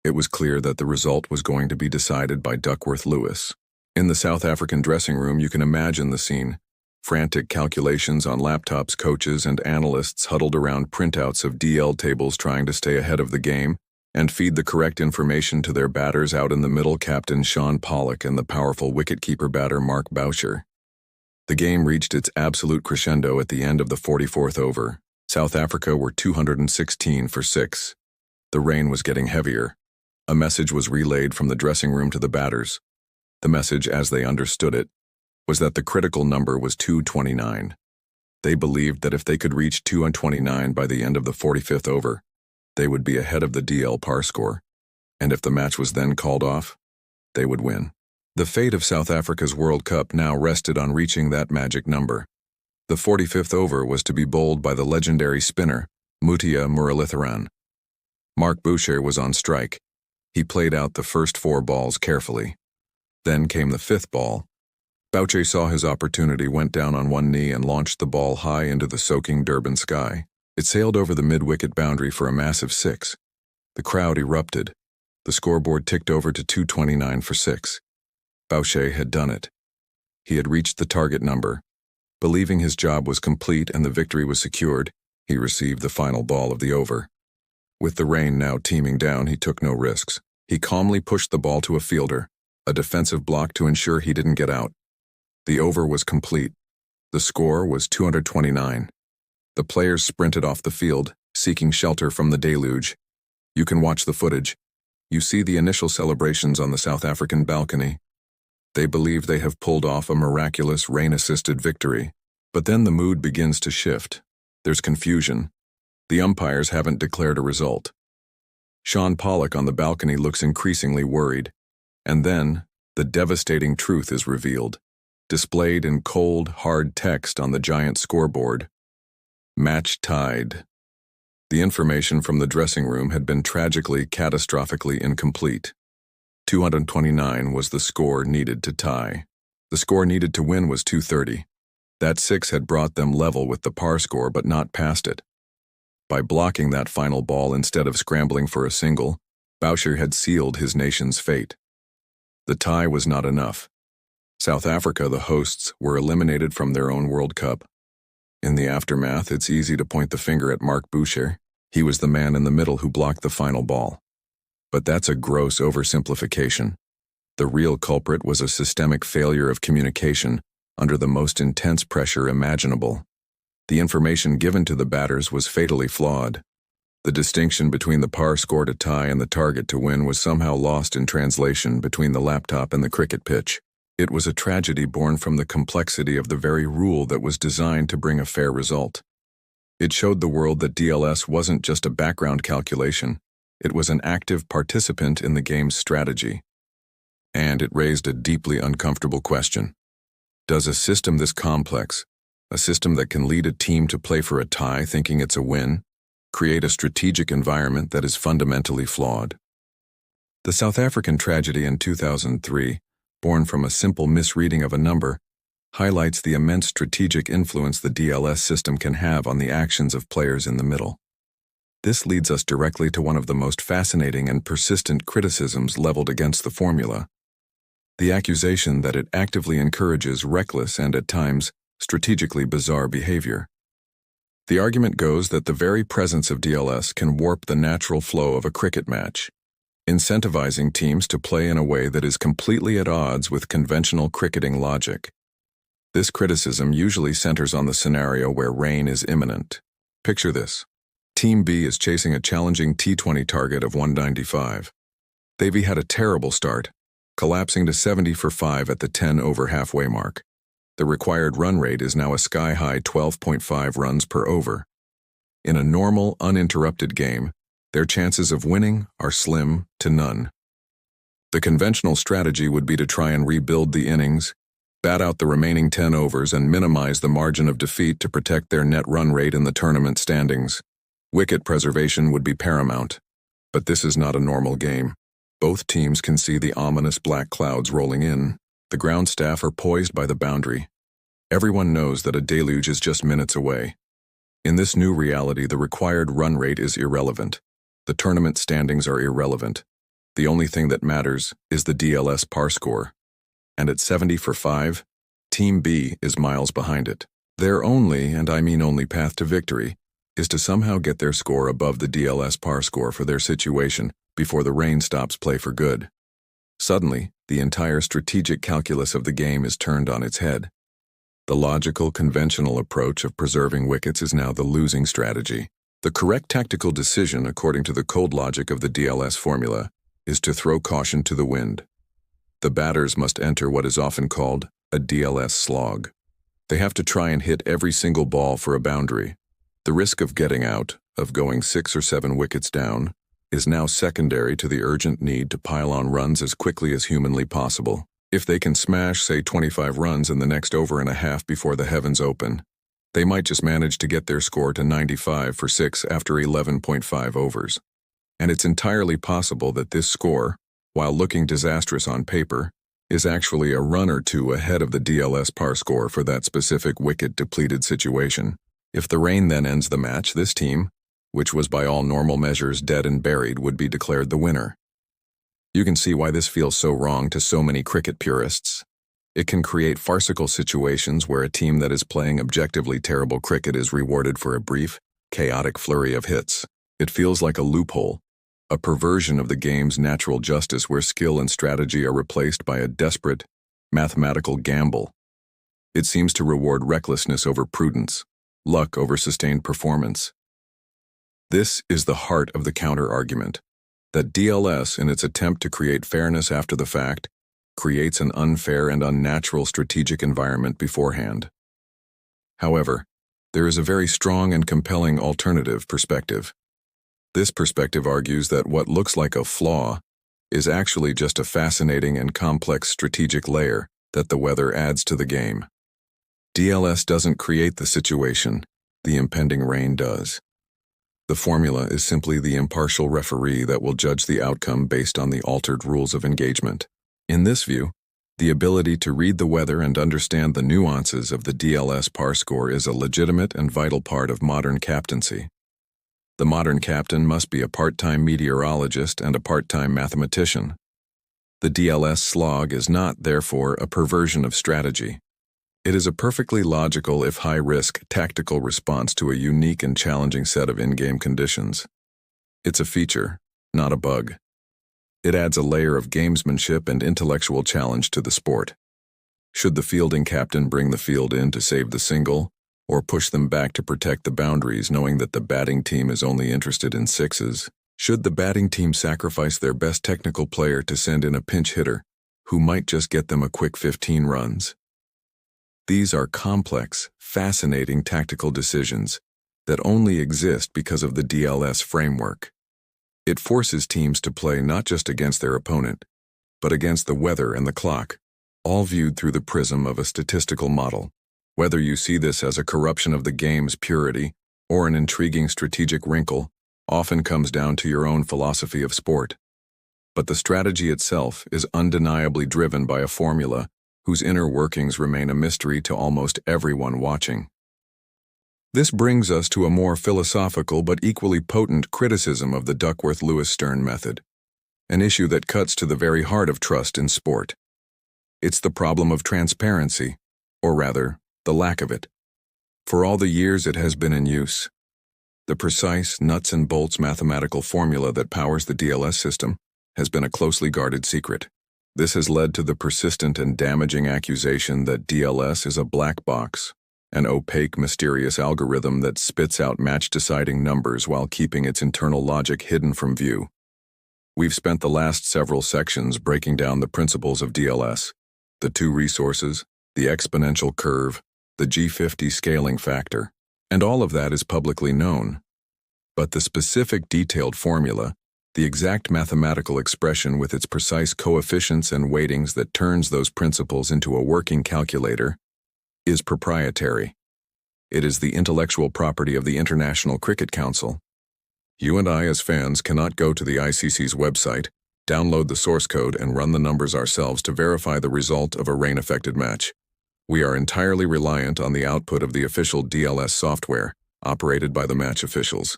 it was clear that the result was going to be decided by Duckworth-Lewis. In the South African dressing room, you can imagine the scene. Frantic calculations on laptops, coaches and analysts huddled around printouts of DL tables trying to stay ahead of the game and feed the correct information to their batters. Out in the middle, Captain Sean Pollock and the powerful wicketkeeper batter Mark Boucher. The game reached its absolute crescendo at the end of the 44th over. South Africa were 216 for 6. The rain was getting heavier. A message was relayed from the dressing room to the batters. The message, as they understood it, was that the critical number was 229. They believed that if they could reach 229 by the end of the 45th over, they would be ahead of the DL par score, and if the match was then called off, they would win. The fate of South Africa's World Cup now rested on reaching that magic number. The 45th over was to be bowled by the legendary spinner, Mutia Muralitharan. Mark Boucher was on strike. He played out the first 4 balls carefully. Then came the 5th ball. Boucher saw his opportunity, went down on one knee and launched the ball high into the soaking Durban sky. It sailed over the mid-wicket boundary for a massive 6. The crowd erupted. The scoreboard ticked over to 229 for 6. Boucher had done it. He had reached the target number. Believing his job was complete and the victory was secured, he received the final ball of the over. With the rain now teeming down, he took no risks. He calmly pushed the ball to a fielder, a defensive block to ensure he didn't get out. The over was complete. The score was 229. The players sprinted off the field, seeking shelter from the deluge. You can watch the footage. You see the initial celebrations on the South African balcony. They believe they have pulled off a miraculous rain-assisted victory. But then the mood begins to shift. There's confusion. The umpires haven't declared a result. Sean Pollock on the balcony looks increasingly worried. And then, the devastating truth is revealed, displayed in cold, hard text on the giant scoreboard. Match tied. The information from the dressing room had been tragically, catastrophically incomplete. 229 was the score needed to tie. The score needed to win was 230. That 6 had brought them level with the par score but not past it. By blocking that final ball instead of scrambling for a single, Boucher had sealed his nation's fate. The tie was not enough. South Africa, the hosts, were eliminated from their own World Cup. In the aftermath, it's easy to point the finger at Mark Boucher. He was the man in the middle who blocked the final ball. But that's a gross oversimplification. The real culprit was a systemic failure of communication under the most intense pressure imaginable. The information given to the batters was fatally flawed. The distinction between the par score to tie and the target to win was somehow lost in translation between the laptop and the cricket pitch. It was a tragedy born from the complexity of the very rule that was designed to bring a fair result. It showed the world that DLS wasn't just a background calculation, it was an active participant in the game's strategy. And it raised a deeply uncomfortable question. Does a system this complex, a system that can lead a team to play for a tie thinking it's a win, create a strategic environment that is fundamentally flawed? The South African tragedy in 2003, born from a simple misreading of a number, highlights the immense strategic influence the DLS system can have on the actions of players in the middle. This leads us directly to one of the most fascinating and persistent criticisms leveled against the formula: the accusation that it actively encourages reckless and, at times, strategically bizarre behavior. The argument goes that the very presence of DLS can warp the natural flow of a cricket match, incentivizing teams to play in a way that is completely at odds with conventional cricketing logic. This criticism usually centers on the scenario where rain is imminent. Picture this. Team B is chasing a challenging T20 target of 195. They've had a terrible start, collapsing to 70 for 5 at the 10-over halfway mark. The required run rate is now a sky-high 12.5 runs per over. In a normal, uninterrupted game, their chances of winning are slim to none. The conventional strategy would be to try and rebuild the innings, bat out the remaining 10 overs, and minimize the margin of defeat to protect their net run rate in the tournament standings. Wicket preservation would be paramount. But this is not a normal game. Both teams can see the ominous black clouds rolling in. The ground staff are poised by the boundary. Everyone knows that a deluge is just minutes away. In this new reality, the required run rate is irrelevant. The tournament standings are irrelevant. The only thing that matters is the DLS par score. And at 70 for 5, Team B is miles behind it. Their only, and I mean only, path to victory is to somehow get their score above the DLS par score for their situation before the rain stops play for good. Suddenly, the entire strategic calculus of the game is turned on its head. The logical, conventional approach of preserving wickets is now the losing strategy. The correct tactical decision, according to the cold logic of the DLS formula, is to throw caution to the wind. The batters must enter what is often called a DLS slog. They have to try and hit every single ball for a boundary. The risk of getting out, of going 6 or 7 wickets down, is now secondary to the urgent need to pile on runs as quickly as humanly possible. If they can smash, say, 25 runs in the next over and a half before the heavens open, they might just manage to get their score to 95 for 6 after 11.5 overs. And it's entirely possible that this score, while looking disastrous on paper, is actually a run or two ahead of the DLS par score for that specific wicket-depleted situation. If the rain then ends the match, this team, which was by all normal measures dead and buried, would be declared the winner. You can see why this feels so wrong to so many cricket purists. It can create farcical situations where a team that is playing objectively terrible cricket is rewarded for a brief, chaotic flurry of hits. It feels like a loophole, a perversion of the game's natural justice where skill and strategy are replaced by a desperate, mathematical gamble. It seems to reward recklessness over prudence, luck over sustained performance. This is the heart of the counter-argument, that DLS, in its attempt to create fairness after the fact, creates an unfair and unnatural strategic environment beforehand. However, there is a very strong and compelling alternative perspective. This perspective argues that what looks like a flaw is actually just a fascinating and complex strategic layer that the weather adds to the game. DLS doesn't create the situation, the impending rain does. The formula is simply the impartial referee that will judge the outcome based on the altered rules of engagement. In this view, the ability to read the weather and understand the nuances of the DLS par score is a legitimate and vital part of modern captaincy. The modern captain must be a part-time meteorologist and a part-time mathematician. The DLS slog is not, therefore, a perversion of strategy. It is a perfectly logical, if high-risk, tactical response to a unique and challenging set of in-game conditions. It's a feature, not a bug. It adds a layer of gamesmanship and intellectual challenge to the sport. Should the fielding captain bring the field in to save the single, or push them back to protect the boundaries knowing that the batting team is only interested in sixes? Should the batting team sacrifice their best technical player to send in a pinch hitter, who might just get them a quick 15 runs? These are complex, fascinating tactical decisions that only exist because of the DLS framework. It forces teams to play not just against their opponent, but against the weather and the clock, all viewed through the prism of a statistical model. Whether you see this as a corruption of the game's purity or an intriguing strategic wrinkle, often comes down to your own philosophy of sport. But the strategy itself is undeniably driven by a formula whose inner workings remain a mystery to almost everyone watching. This brings us to a more philosophical but equally potent criticism of the Duckworth-Lewis-Stern method, an issue that cuts to the very heart of trust in sport. It's the problem of transparency, or rather, the lack of it. For all the years it has been in use, the precise, nuts and bolts mathematical formula that powers the DLS system has been a closely guarded secret. This has led to the persistent and damaging accusation that DLS is a black box, an opaque, mysterious algorithm that spits out match-deciding numbers while keeping its internal logic hidden from view. We've spent the last several sections breaking down the principles of DLS, the two resources, the exponential curve, the G50 scaling factor, and all of that is publicly known. But the specific detailed formula, the exact mathematical expression with its precise coefficients and weightings that turns those principles into a working calculator, is proprietary. It is the intellectual property of the International Cricket Council. You and I as fans cannot go to the ICC's website, download the source code and run the numbers ourselves to verify the result of a rain-affected match. We are entirely reliant on the output of the official DLS software, operated by the match officials.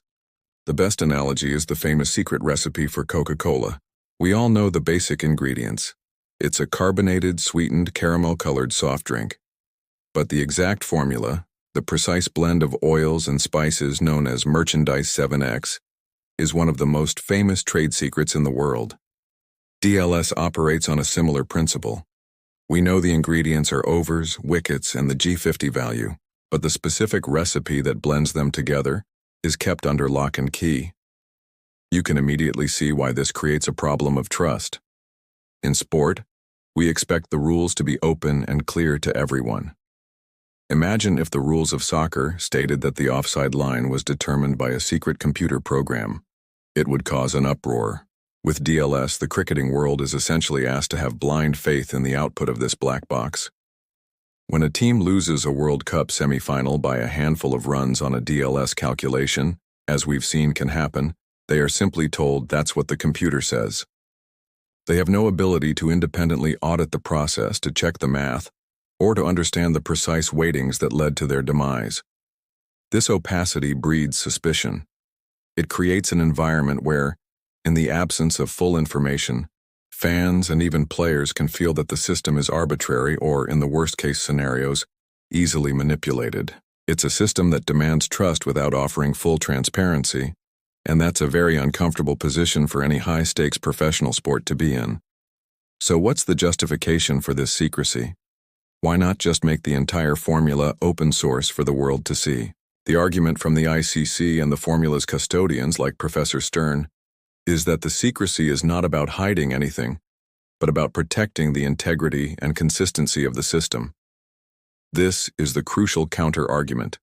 The best analogy is the famous secret recipe for Coca-Cola. We all know the basic ingredients. It's a carbonated, sweetened, caramel-colored soft drink. But the exact formula, the precise blend of oils and spices known as Merchandise 7X, is one of the most famous trade secrets in the world. DLS operates on a similar principle. We know the ingredients are overs, wickets, and the G50 value, but the specific recipe that blends them together is kept under lock and key. You can immediately see why this creates a problem of trust. In sport, we expect the rules to be open and clear to everyone. Imagine if the rules of soccer stated that the offside line was determined by a secret computer program. It would cause an uproar. With DLS, the cricketing world is essentially asked to have blind faith in the output of this black box. When a team loses a World Cup semifinal by a handful of runs on a DLS calculation, as we've seen can happen, they are simply told that's what the computer says. They have no ability to independently audit the process to check the math, or to understand the precise weightings that led to their demise. This opacity breeds suspicion. It creates an environment where, in the absence of full information, fans and even players can feel that the system is arbitrary or, in the worst-case scenarios, easily manipulated. It's a system that demands trust without offering full transparency, and that's a very uncomfortable position for any high-stakes professional sport to be in. So what's the justification for this secrecy? Why not just make the entire formula open source for the world to see? The argument from the ICC and the formula's custodians, like Professor Stern, is that the secrecy is not about hiding anything, but about protecting the integrity and consistency of the system. This is the crucial counter-argument.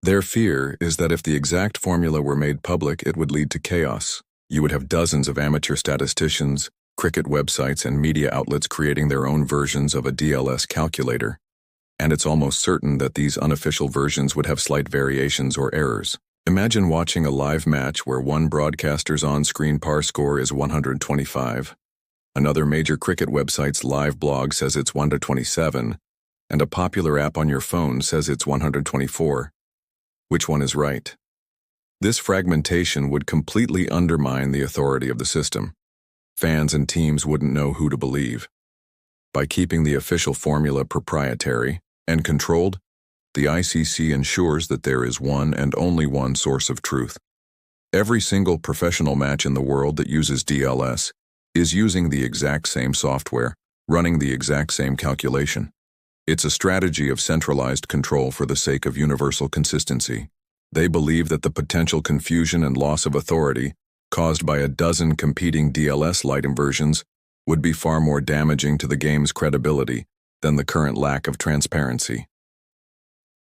Their fear is that if the exact formula were made public, it would lead to chaos. You would have dozens of amateur statisticians, cricket websites, and media outlets creating their own versions of a DLS calculator. And it's almost certain that these unofficial versions would have slight variations or errors. Imagine watching a live match where one broadcaster's on-screen par score is 125, another major cricket website's live blog says it's 127, and a popular app on your phone says it's 124. Which one is right? This fragmentation would completely undermine the authority of the system. Fans and teams wouldn't know who to believe. By keeping the official formula proprietary and controlled, the ICC ensures that there is one and only one source of truth. Every single professional match in the world that uses DLS is using the exact same software, running the exact same calculation. It's a strategy of centralized control for the sake of universal consistency. They believe that the potential confusion and loss of authority caused by a dozen competing DLS light inversions would be far more damaging to the game's credibility than the current lack of transparency.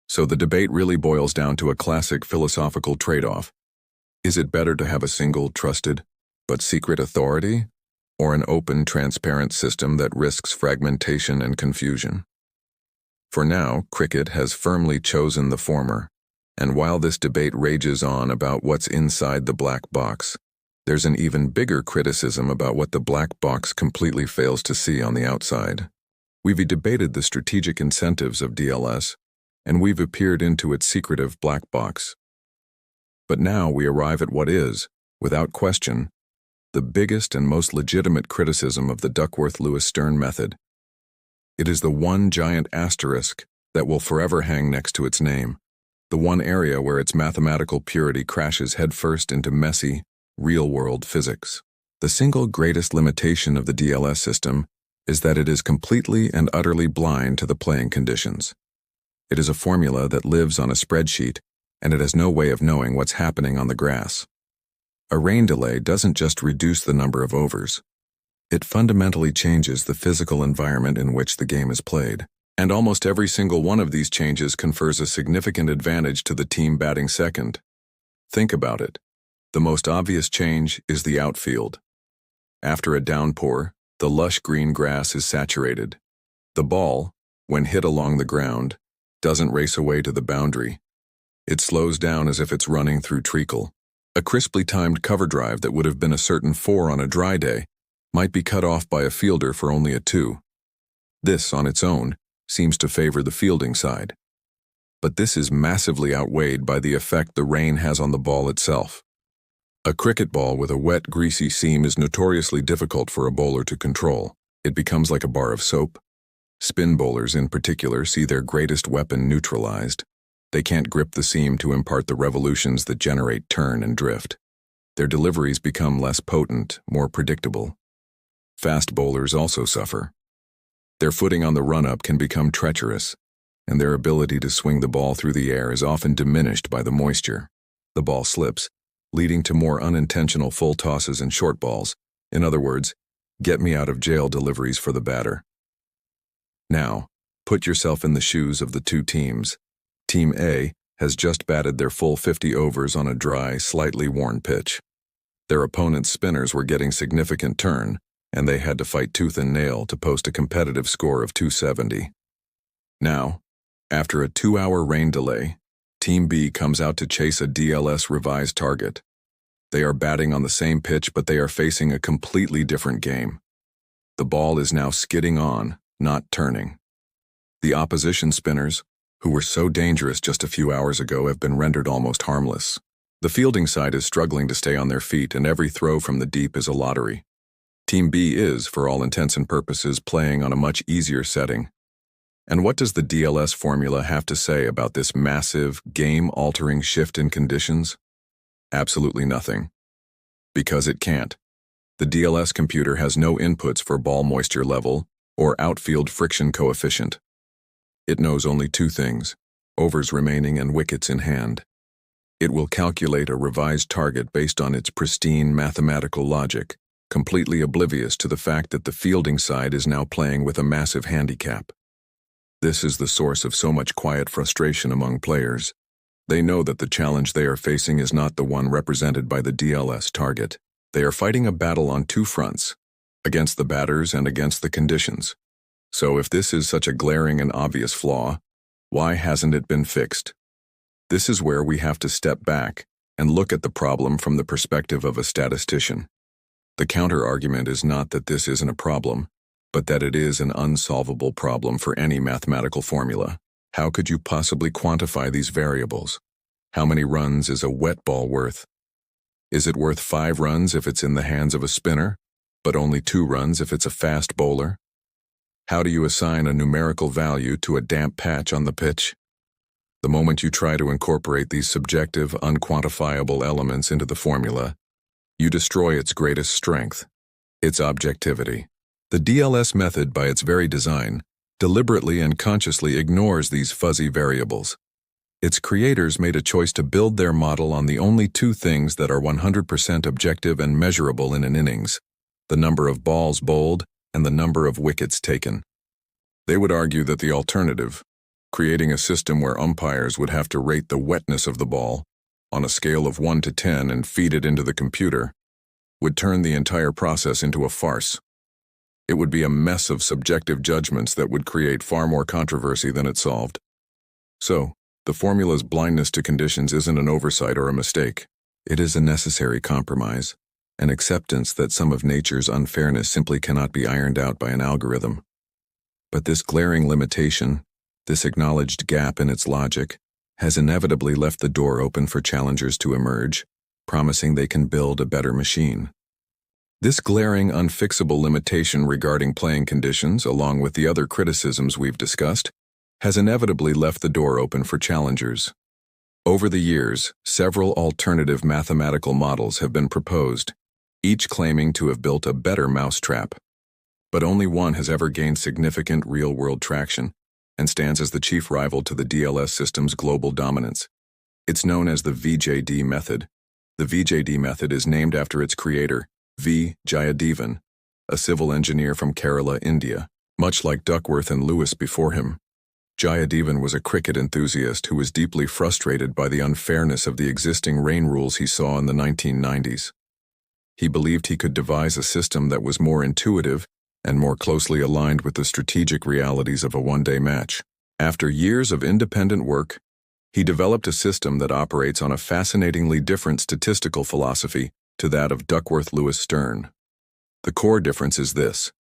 So the debate really boils down to a classic philosophical trade-off. Is it better to have a single, trusted, but secret authority, or an open, transparent system that risks fragmentation and confusion? For now, cricket has firmly chosen the former, and while this debate rages on about what's inside the black box, there's an even bigger criticism about what the black box completely fails to see on the outside. We've debated the strategic incentives of DLS, and we've peered into its secretive black box. But now we arrive at what is, without question, the biggest and most legitimate criticism of the Duckworth-Lewis-Stern method. It is the one giant asterisk that will forever hang next to its name, the one area where its mathematical purity crashes headfirst into messy, real-world physics. The single greatest limitation of the DLS system is that it is completely and utterly blind to the playing conditions. It is a formula that lives on a spreadsheet, and it has no way of knowing what's happening on the grass. A rain delay doesn't just reduce the number of overs. It fundamentally changes the physical environment in which the game is played. And almost every single one of these changes confers a significant advantage to the team batting second. Think about it. The most obvious change is the outfield. After a downpour, the lush green grass is saturated. The ball, when hit along the ground, doesn't race away to the boundary. It slows down as if it's running through treacle. A crisply timed cover drive that would have been a certain 4 on a dry day might be cut off by a fielder for only a 2. This, on its own, seems to favor the fielding side. But this is massively outweighed by the effect the rain has on the ball itself. A cricket ball with a wet, greasy seam is notoriously difficult for a bowler to control. It becomes like a bar of soap. Spin bowlers, in particular, see their greatest weapon neutralized. They can't grip the seam to impart the revolutions that generate turn and drift. Their deliveries become less potent, more predictable. Fast bowlers also suffer. Their footing on the run-up can become treacherous, and their ability to swing the ball through the air is often diminished by the moisture. The ball slips, leading to more unintentional full tosses and short balls. In other words, get-me-out-of-jail deliveries for the batter. Now, put yourself in the shoes of the two teams. Team A has just batted their full 50 overs on a dry, slightly worn pitch. Their opponent's spinners were getting significant turn, and they had to fight tooth and nail to post a competitive score of 270. Now, after a 2-hour rain delay, Team B comes out to chase a DLS revised target. They are batting on the same pitch, but they are facing a completely different game. The ball is now skidding on, not turning. The opposition spinners, who were so dangerous just a few hours ago, have been rendered almost harmless. The fielding side is struggling to stay on their feet, and every throw from the deep is a lottery. Team B is, for all intents and purposes, playing on a much easier setting. And what does the DLS formula have to say about this massive, game-altering shift in conditions? Absolutely nothing. Because it can't. The DLS computer has no inputs for ball moisture level or outfield friction coefficient. It knows only two things: overs remaining and wickets in hand. It will calculate a revised target based on its pristine mathematical logic, completely oblivious to the fact that the fielding side is now playing with a massive handicap. This is the source of so much quiet frustration among players. They know that the challenge they are facing is not the one represented by the DLS target. They are fighting a battle on two fronts, against the batters and against the conditions. So if this is such a glaring and obvious flaw, why hasn't it been fixed? This is where we have to step back and look at the problem from the perspective of a statistician. The counter-argument is not that this isn't a problem, but that it is an unsolvable problem for any mathematical formula. How could you possibly quantify these variables? How many runs is a wet ball worth? Is it worth 5 runs if it's in the hands of a spinner, but only 2 runs if it's a fast bowler? How do you assign a numerical value to a damp patch on the pitch? The moment you try to incorporate these subjective, unquantifiable elements into the formula, you destroy its greatest strength, its objectivity. The DLS method, by its very design, deliberately and consciously ignores these fuzzy variables. Its creators made a choice to build their model on the only 2 things that are 100% objective and measurable in an innings: the number of balls bowled and the number of wickets taken. They would argue that the alternative, creating a system where umpires would have to rate the wetness of the ball on a scale of 1 to 10 and feed it into the computer, would turn the entire process into a farce. It would be a mess of subjective judgments that would create far more controversy than it solved. So, the formula's blindness to conditions isn't an oversight or a mistake. It is a necessary compromise, an acceptance that some of nature's unfairness simply cannot be ironed out by an algorithm. But this glaring limitation, this acknowledged gap in its logic, has inevitably left the door open for challengers to emerge, promising they can build a better machine. This glaring, unfixable limitation regarding playing conditions, along with the other criticisms we've discussed, has inevitably left the door open for challengers. Over the years, several alternative mathematical models have been proposed, each claiming to have built a better mousetrap. But only one has ever gained significant real-world traction and stands as the chief rival to the DLS system's global dominance. It's known as the VJD method. The VJD method is named after its creator, V. Jayadevan, a civil engineer from Kerala, India. Much like Duckworth and Lewis before him, Jayadevan was a cricket enthusiast who was deeply frustrated by the unfairness of the existing rain rules he saw in the 1990s. He believed he could devise a system that was more intuitive and more closely aligned with the strategic realities of a one-day match. After years of independent work, he developed a system that operates on a fascinatingly different statistical philosophy to that of Duckworth-Lewis Stern. The core difference is this: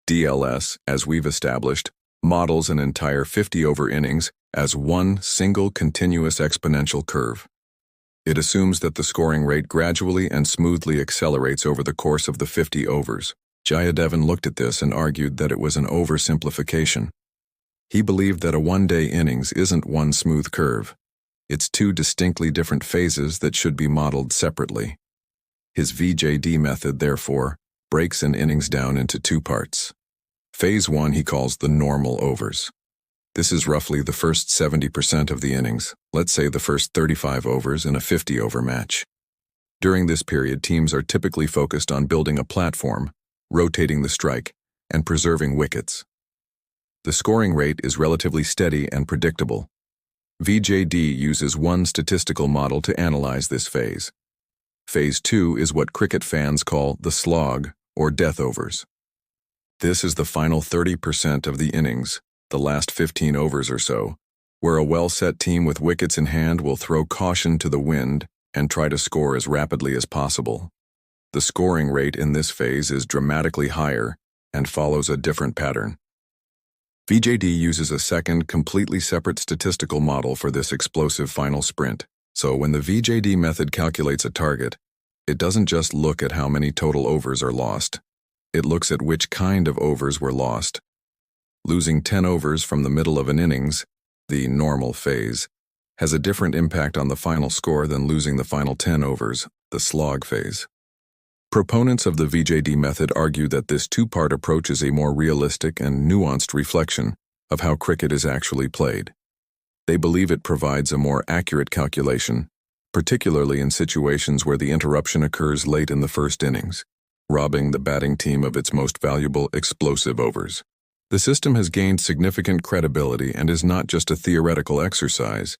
DLS, as we've established, models an entire 50-over innings as one single continuous exponential curve. It assumes that the scoring rate gradually and smoothly accelerates over the course of the 50 overs. Jayadevan looked at this and argued that it was an oversimplification. He believed that a one-day innings isn't one smooth curve. It's 2 distinctly different phases that should be modeled separately. His VJD method, therefore, breaks an innings down into 2 parts. Phase 1 he calls the normal overs. This is roughly the first 70% of the innings, let's say the first 35 overs in a 50-over match. During this period, teams are typically focused on building a platform, rotating the strike, and preserving wickets. The scoring rate is relatively steady and predictable. VJD uses one statistical model to analyze this phase. Phase 2 is what cricket fans call the slog, or death overs. This is the final 30% of the innings, the last 15 overs or so, where a well-set team with wickets in hand will throw caution to the wind and try to score as rapidly as possible. The scoring rate in this phase is dramatically higher and follows a different pattern. VJD uses a second, completely separate statistical model for this explosive final sprint. So when the VJD method calculates a target, it doesn't just look at how many total overs are lost. It looks at which kind of overs were lost. Losing 10 overs from the middle of an innings, the normal phase, has a different impact on the final score than losing the final 10 overs, the slog phase. Proponents of the VJD method argue that this 2-part approach is a more realistic and nuanced reflection of how cricket is actually played. They believe it provides a more accurate calculation, particularly in situations where the interruption occurs late in the first innings, robbing the batting team of its most valuable explosive overs. The system has gained significant credibility and is not just a theoretical exercise.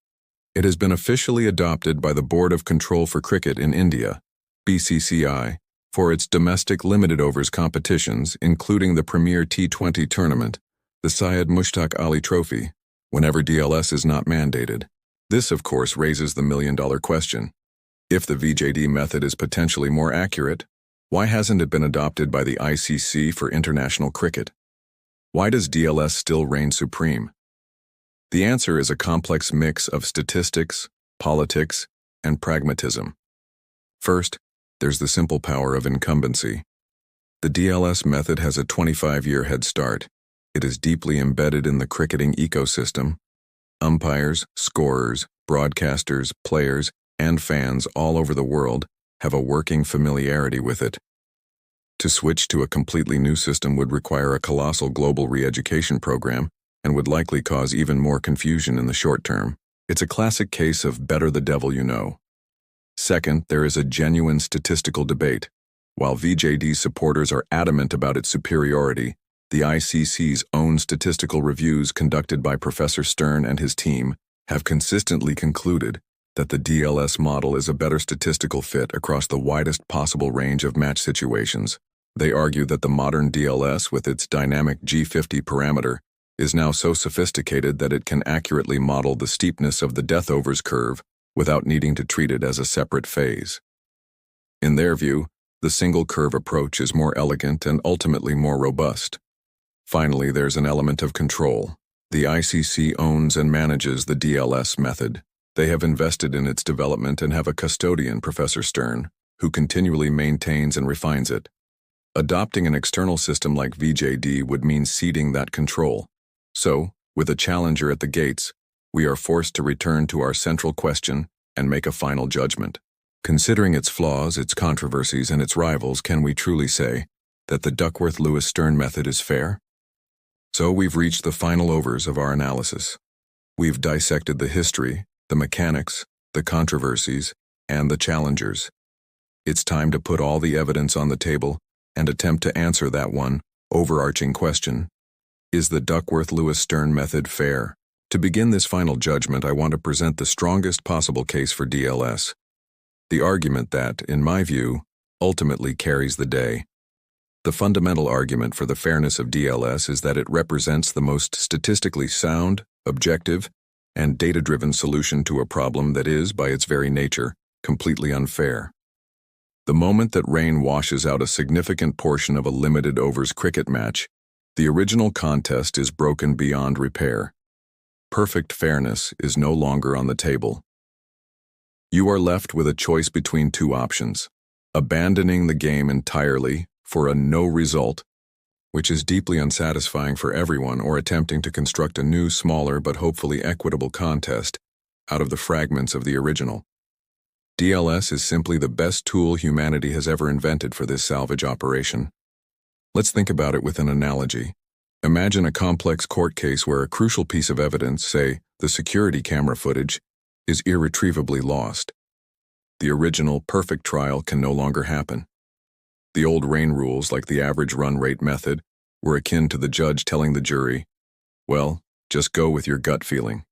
It has been officially adopted by the Board of Control for Cricket in India, BCCI, for its domestic limited overs competitions, including the premier T20 tournament, the Syed Mushtaq Ali Trophy, whenever DLS is not mandated. This, of course, raises the million-dollar question. If the VJD method is potentially more accurate, why hasn't it been adopted by the ICC for international cricket? Why does DLS still reign supreme? The answer is a complex mix of statistics, politics, and pragmatism. First, there's the simple power of incumbency. The DLS method has a 25-year head start. It is deeply embedded in the cricketing ecosystem. Umpires, scorers, broadcasters, players, and fans all over the world have a working familiarity with it. To switch to a completely new system would require a colossal global re-education program and would likely cause even more confusion in the short term. It's a classic case of better the devil you know. Second, there is a genuine statistical debate. While VJD supporters are adamant about its superiority, the ICC's own statistical reviews conducted by Professor Stern and his team have consistently concluded that the DLS model is a better statistical fit across the widest possible range of match situations. They argue that the modern DLS, with its dynamic G50 parameter, is now so sophisticated that it can accurately model the steepness of the death overs curve without needing to treat it as a separate phase. In their view, the single curve approach is more elegant and ultimately more robust. Finally, there's an element of control. The ICC owns and manages the DLS method. They have invested in its development and have a custodian, Professor Stern, who continually maintains and refines it. Adopting an external system like VJD would mean ceding that control. So, with a challenger at the gates, we are forced to return to our central question and make a final judgment. Considering its flaws, its controversies, and its rivals, can we truly say that the Duckworth-Lewis-Stern method is fair? So we've reached the final overs of our analysis. We've dissected the history, the mechanics, the controversies, and the challengers. It's time to put all the evidence on the table and attempt to answer that one overarching question. Is the Duckworth-Lewis-Stern method fair? To begin this final judgment, I want to present the strongest possible case for DLS. The argument that, in my view, ultimately carries the day. The fundamental argument for the fairness of DLS is that it represents the most statistically sound, objective, and data-driven solution to a problem that is, by its very nature, completely unfair. The moment that rain washes out a significant portion of a limited overs cricket match, the original contest is broken beyond repair. Perfect fairness is no longer on the table. You are left with a choice between two options: abandoning the game entirely for a no result, which is deeply unsatisfying for everyone, or attempting to construct a new, smaller, but hopefully equitable contest out of the fragments of the original. DLS is simply the best tool humanity has ever invented for this salvage operation. Let's think about it with an analogy. Imagine a complex court case where a crucial piece of evidence, say the security camera footage, is irretrievably lost. The original perfect trial can no longer happen. The old rain rules, like the average run rate method, were akin to the judge telling the jury, well, just go with your gut feeling.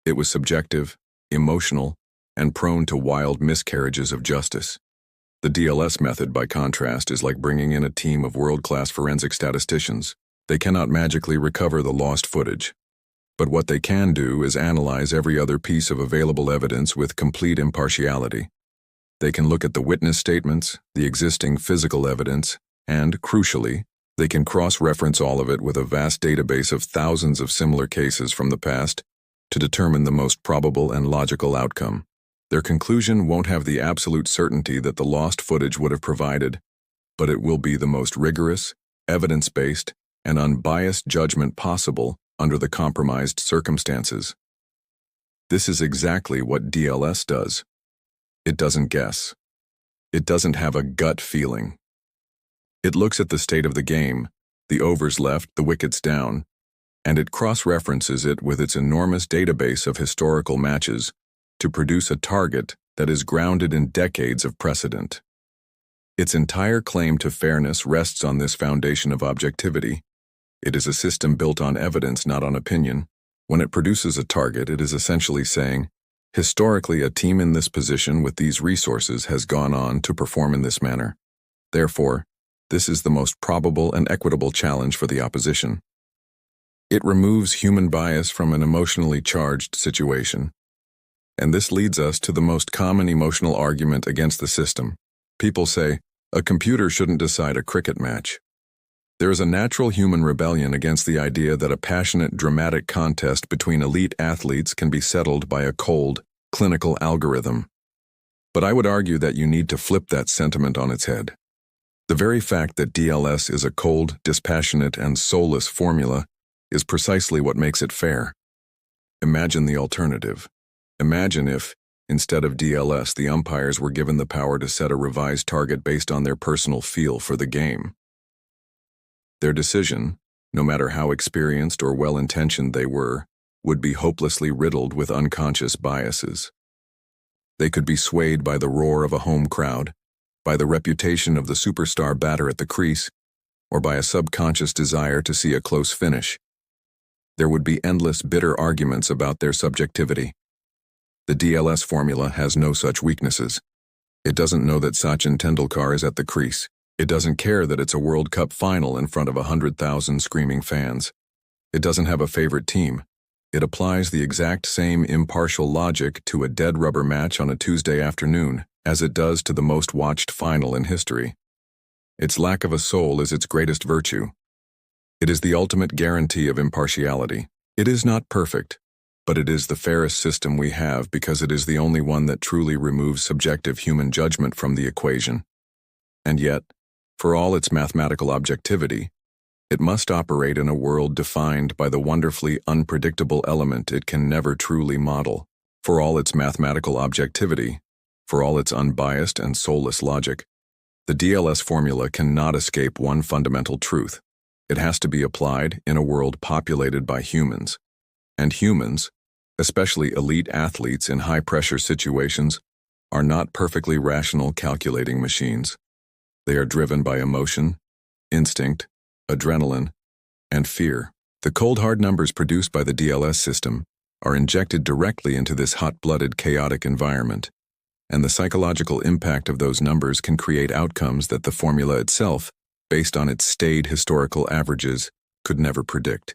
It was subjective, emotional, and prone to wild miscarriages of justice. The DLS method, by contrast, is like bringing in a team of world-class forensic statisticians. They cannot magically recover the lost footage. But what they can do is analyze every other piece of available evidence with complete impartiality. They can look at the witness statements, the existing physical evidence, and, crucially, they can cross-reference all of it with a vast database of thousands of similar cases from the past to determine the most probable and logical outcome. Their conclusion won't have the absolute certainty that the lost footage would have provided, but it will be the most rigorous, evidence-based, and unbiased judgment possible under the compromised circumstances. This is exactly what DLS does. It doesn't guess. It doesn't have a gut feeling. It looks at the state of the game, the overs left, the wickets down, and it cross-references it with its enormous database of historical matches to produce a target that is grounded in decades of precedent. Its entire claim to fairness rests on this foundation of objectivity. It is a system built on evidence, not on opinion. When it produces a target, it is essentially saying, Historically, a team in this position with these resources has gone on to perform in this manner. Therefore, this is the most probable and equitable challenge for the opposition. It removes human bias from an emotionally charged situation. And this leads us to the most common emotional argument against the system. People say, a computer shouldn't decide a cricket match. There is a natural human rebellion against the idea that a passionate, dramatic contest between elite athletes can be settled by a cold, clinical algorithm. But I would argue that you need to flip that sentiment on its head. The very fact that DLS is a cold, dispassionate, and soulless formula is precisely what makes it fair. Imagine the alternative. Imagine if, instead of DLS, the umpires were given the power to set a revised target based on their personal feel for the game. Their decision, no matter how experienced or well-intentioned they were, would be hopelessly riddled with unconscious biases. They could be swayed by the roar of a home crowd, by the reputation of the superstar batter at the crease, or by a subconscious desire to see a close finish. There would be endless bitter arguments about their subjectivity. The DLS formula has no such weaknesses. It doesn't know that Sachin Tendulkar is at the crease. It doesn't care that it's a World Cup final in front of 100,000 screaming fans. It doesn't have a favorite team. It applies the exact same impartial logic to a dead rubber match on a Tuesday afternoon as it does to the most watched final in history. Its lack of a soul is its greatest virtue. It is the ultimate guarantee of impartiality. It is not perfect, but it is the fairest system we have because it is the only one that truly removes subjective human judgment from the equation. And yet, for all its mathematical objectivity, it must operate in a world defined by the wonderfully unpredictable element it can never truly model. For all its mathematical objectivity, for all its unbiased and soulless logic, the DLS formula cannot escape one fundamental truth. It has to be applied in a world populated by humans. And humans, especially elite athletes in high-pressure situations, are not perfectly rational calculating machines. They are driven by emotion, instinct, adrenaline, and fear. The cold hard numbers produced by the DLS system are injected directly into this hot-blooded, chaotic environment, and the psychological impact of those numbers can create outcomes that the formula itself, based on its staid historical averages, could never predict.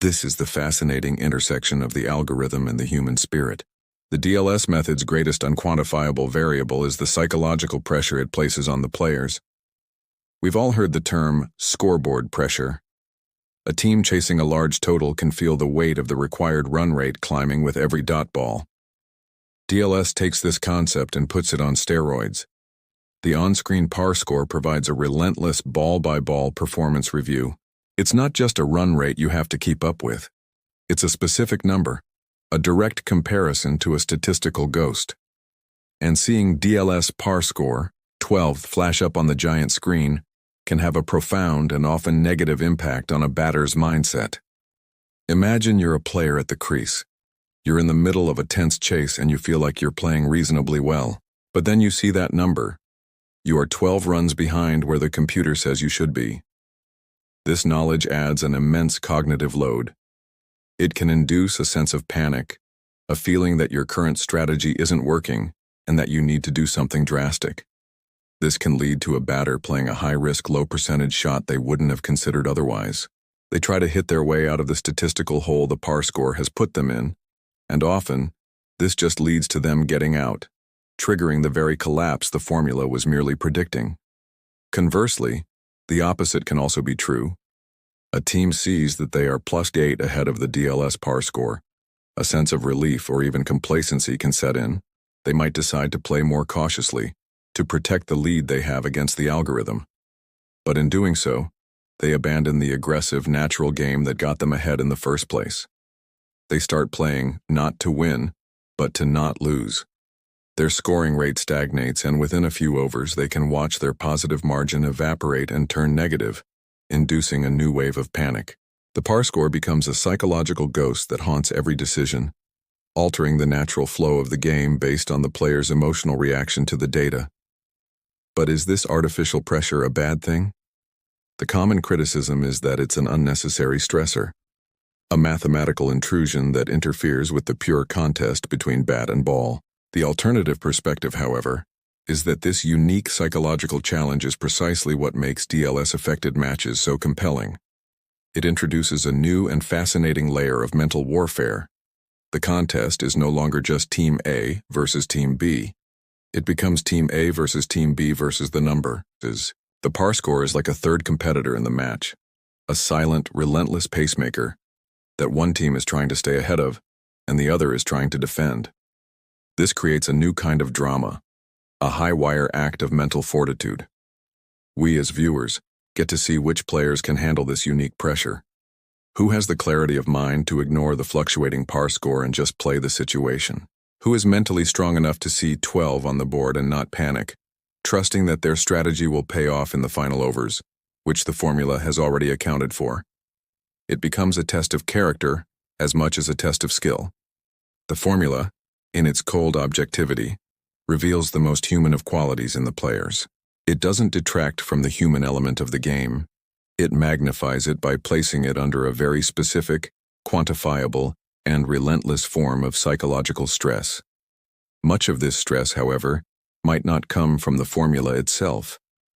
This is the fascinating intersection of the algorithm and the human spirit. The DLS method's greatest unquantifiable variable is the psychological pressure it places on the players. We've all heard the term scoreboard pressure. A team chasing a large total can feel the weight of the required run rate climbing with every dot ball. DLS takes this concept and puts it on steroids. The on-screen par score provides a relentless ball-by-ball performance review. It's not just a run rate you have to keep up with. It's a specific number, a direct comparison to a statistical ghost. And seeing DLS par score, 12, flash up on the giant screen can have a profound and often negative impact on a batter's mindset. Imagine you're a player at the crease. You're in the middle of a tense chase and you feel like you're playing reasonably well. But then you see that number. You are 12 runs behind where the computer says you should be. This knowledge adds an immense cognitive load. It can induce a sense of panic, a feeling that your current strategy isn't working and that you need to do something drastic. This can lead to a batter playing a high-risk, low-percentage shot they wouldn't have considered otherwise. They try to hit their way out of the statistical hole the par score has put them in, and often, this just leads to them getting out, triggering the very collapse the formula was merely predicting. Conversely, the opposite can also be true. A team sees that they are +8 ahead of the DLS par score. A sense of relief or even complacency can set in. They might decide to play more cautiously, to protect the lead they have against the algorithm. But in doing so, they abandon the aggressive, natural game that got them ahead in the first place. They start playing not to win, but to not lose. Their scoring rate stagnates, and within a few overs they can watch their positive margin evaporate and turn negative, inducing a new wave of panic. The par score becomes a psychological ghost that haunts every decision, altering the natural flow of the game based on the player's emotional reaction to the data. But is this artificial pressure a bad thing? The common criticism is that it's an unnecessary stressor. a mathematical intrusion that interferes with the pure contest between bat and ball. The alternative perspective, however, is that this unique psychological challenge is precisely what makes DLS-affected matches so compelling. It introduces a new and fascinating layer of mental warfare. The contest is no longer just Team A versus Team B. It becomes Team A versus Team B versus the number. The par score is like a third competitor in the match, a silent, relentless pacemaker that one team is trying to stay ahead of and the other is trying to defend. This creates a new kind of drama, a high-wire act of mental fortitude. We, as viewers, get to see which players can handle this unique pressure. Who has the clarity of mind to ignore the fluctuating par score and just play the situation? Who is mentally strong enough to see 12 on the board and not panic, trusting that their strategy will pay off in the final overs, which the formula has already accounted for? It becomes a test of character as much as a test of skill. The formula, in its cold objectivity, reveals the most human of qualities in the players. It doesn't detract from the human element of the game. It magnifies it by placing it under a very specific, quantifiable, and relentless form of psychological stress. Much of this stress, however, might not come from the formula itself,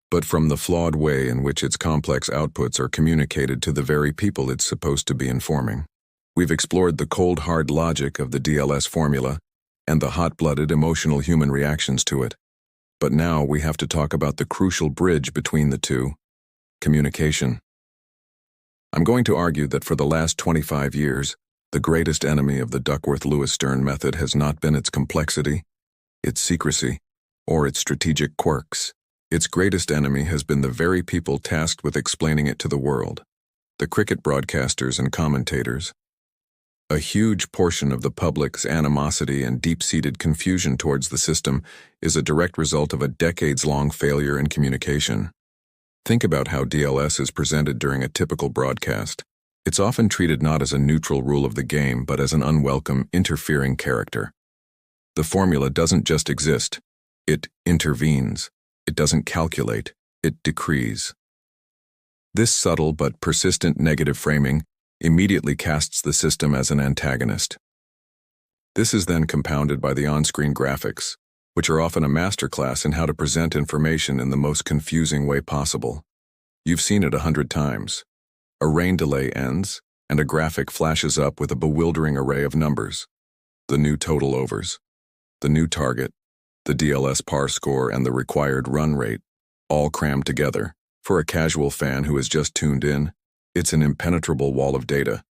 but from the flawed way in which its complex outputs are communicated to the very people it's supposed to be informing. We've explored the cold, hard logic of the DLS formula and the hot-blooded, emotional human reactions to it. But now we have to talk about the crucial bridge between the two: communication. I'm going to argue that for the last 25 years, the greatest enemy of the Duckworth-Lewis-Stern method has not been its complexity, its secrecy, or its strategic quirks. Its greatest enemy has been the very people tasked with explaining it to the world: the cricket broadcasters and commentators. A huge portion of the public's animosity and deep-seated confusion towards the system is a direct result of a decades-long failure in communication. Think about how DLS is presented during a typical broadcast. It's often treated not as a neutral rule of the game, but as an unwelcome, interfering character. The formula doesn't just exist. It intervenes. It doesn't calculate. It decrees. This subtle but persistent negative framing immediately casts the system as an antagonist. This is then compounded by the on-screen graphics, which are often a masterclass in how to present information in the most confusing way possible. You've seen it 100 times. A rain delay ends, and a graphic flashes up with a bewildering array of numbers: the new total overs, the new target, the DLS par score, and the required run rate, all crammed together. For a casual fan who has just tuned in, it's an impenetrable wall of data.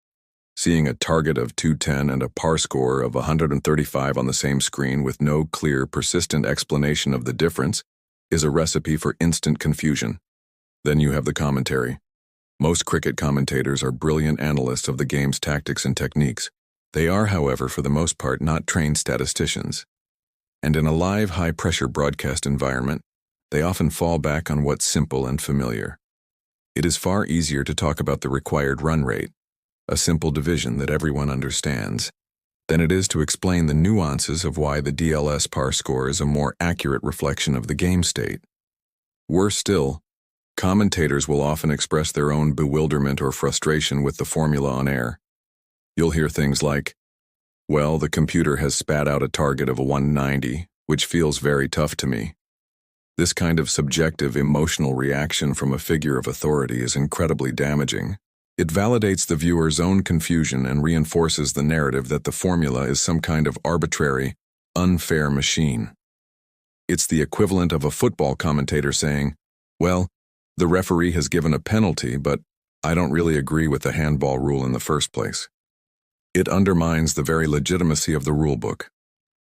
Seeing a target of 210 and a par score of 135 on the same screen with no clear, persistent explanation of the difference is a recipe for instant confusion. Then you have the commentary. Most cricket commentators are brilliant analysts of the game's tactics and techniques. They are, however, for the most part not trained statisticians. And in a live, high-pressure broadcast environment, they often fall back on what's simple and familiar. It is far easier to talk about the required run rate, a simple division that everyone understands, than it is to explain the nuances of why the DLS par score is a more accurate reflection of the game state. Worse still, commentators will often express their own bewilderment or frustration with the formula on air. You'll hear things like, "Well, the computer has spat out a target of a 190, which feels very tough to me." This kind of subjective, emotional reaction from a figure of authority is incredibly damaging. It validates the viewer's own confusion and reinforces the narrative that the formula is some kind of arbitrary, unfair machine. It's the equivalent of a football commentator saying, "Well, the referee has given a penalty, but I don't really agree with the handball rule in the first place." It undermines the very legitimacy of the rulebook.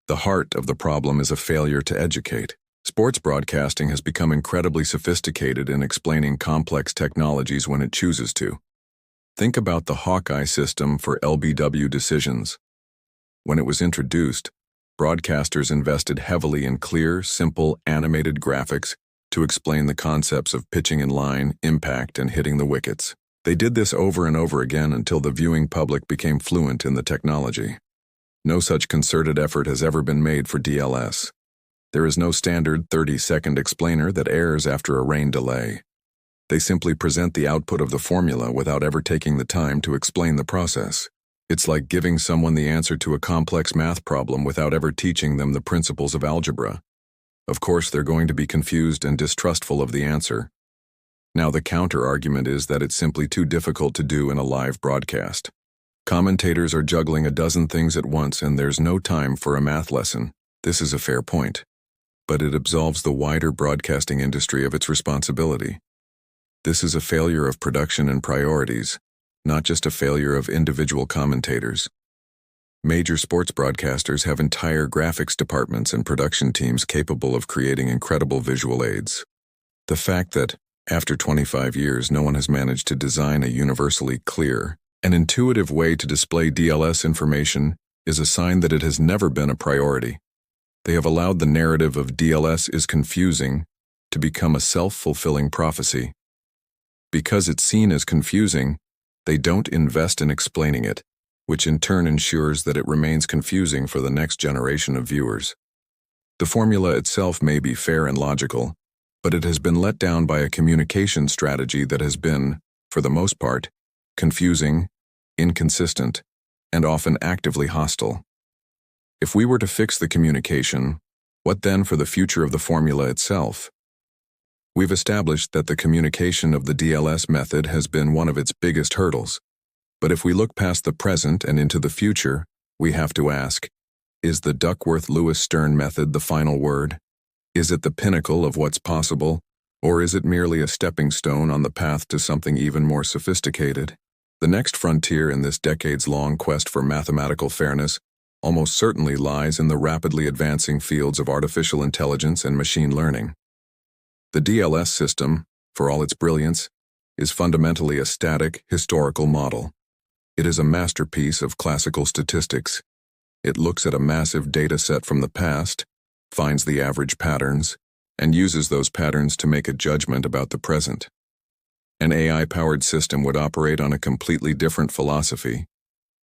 The heart of the problem is a failure to educate. Sports broadcasting has become incredibly sophisticated in explaining complex technologies when it chooses to. Think about the Hawkeye system for LBW decisions. When it was introduced, broadcasters invested heavily in clear, simple, animated graphics to explain the concepts of pitching in line, impact, and hitting the wickets. They did this over and over again until the viewing public became fluent in the technology. No such concerted effort has ever been made for DLS. There is no standard 30-second explainer that airs after a rain delay. They simply present the output of the formula without ever taking the time to explain the process. It's like giving someone the answer to a complex math problem without ever teaching them the principles of algebra. Of course, they're going to be confused and distrustful of the answer. Now, the counter-argument is that it's simply too difficult to do in a live broadcast. Commentators are juggling a dozen things at once and there's no time for a math lesson. This is a fair point. But it absolves the wider broadcasting industry of its responsibility. This is a failure of production and priorities, not just a failure of individual commentators. Major sports broadcasters have entire graphics departments and production teams capable of creating incredible visual aids. The fact that, after 25 years, no one has managed to design a universally clear and intuitive way to display DLS information is a sign that it has never been a priority. They have allowed the narrative of DLS is confusing to become a self-fulfilling prophecy. Because it's seen as confusing, they don't invest in explaining it, which in turn ensures that it remains confusing for the next generation of viewers. The formula itself may be fair and logical, but it has been let down by a communication strategy that has been, for the most part, confusing, inconsistent, and often actively hostile. If we were to fix the communication, what then for the future of the formula itself? We've established that the communication of the DLS method has been one of its biggest hurdles. But if we look past the present and into the future, we have to ask, is the Duckworth-Lewis-Stern method the final word? Is it the pinnacle of what's possible, or is it merely a stepping stone on the path to something even more sophisticated? The next frontier in this decades-long quest for mathematical fairness almost certainly lies in the rapidly advancing fields of artificial intelligence and machine learning. The DLS system, for all its brilliance, is fundamentally a static, historical model. It is a masterpiece of classical statistics. It looks at a massive data set from the past, finds the average patterns, and uses those patterns to make a judgment about the present. An AI-powered system would operate on a completely different philosophy.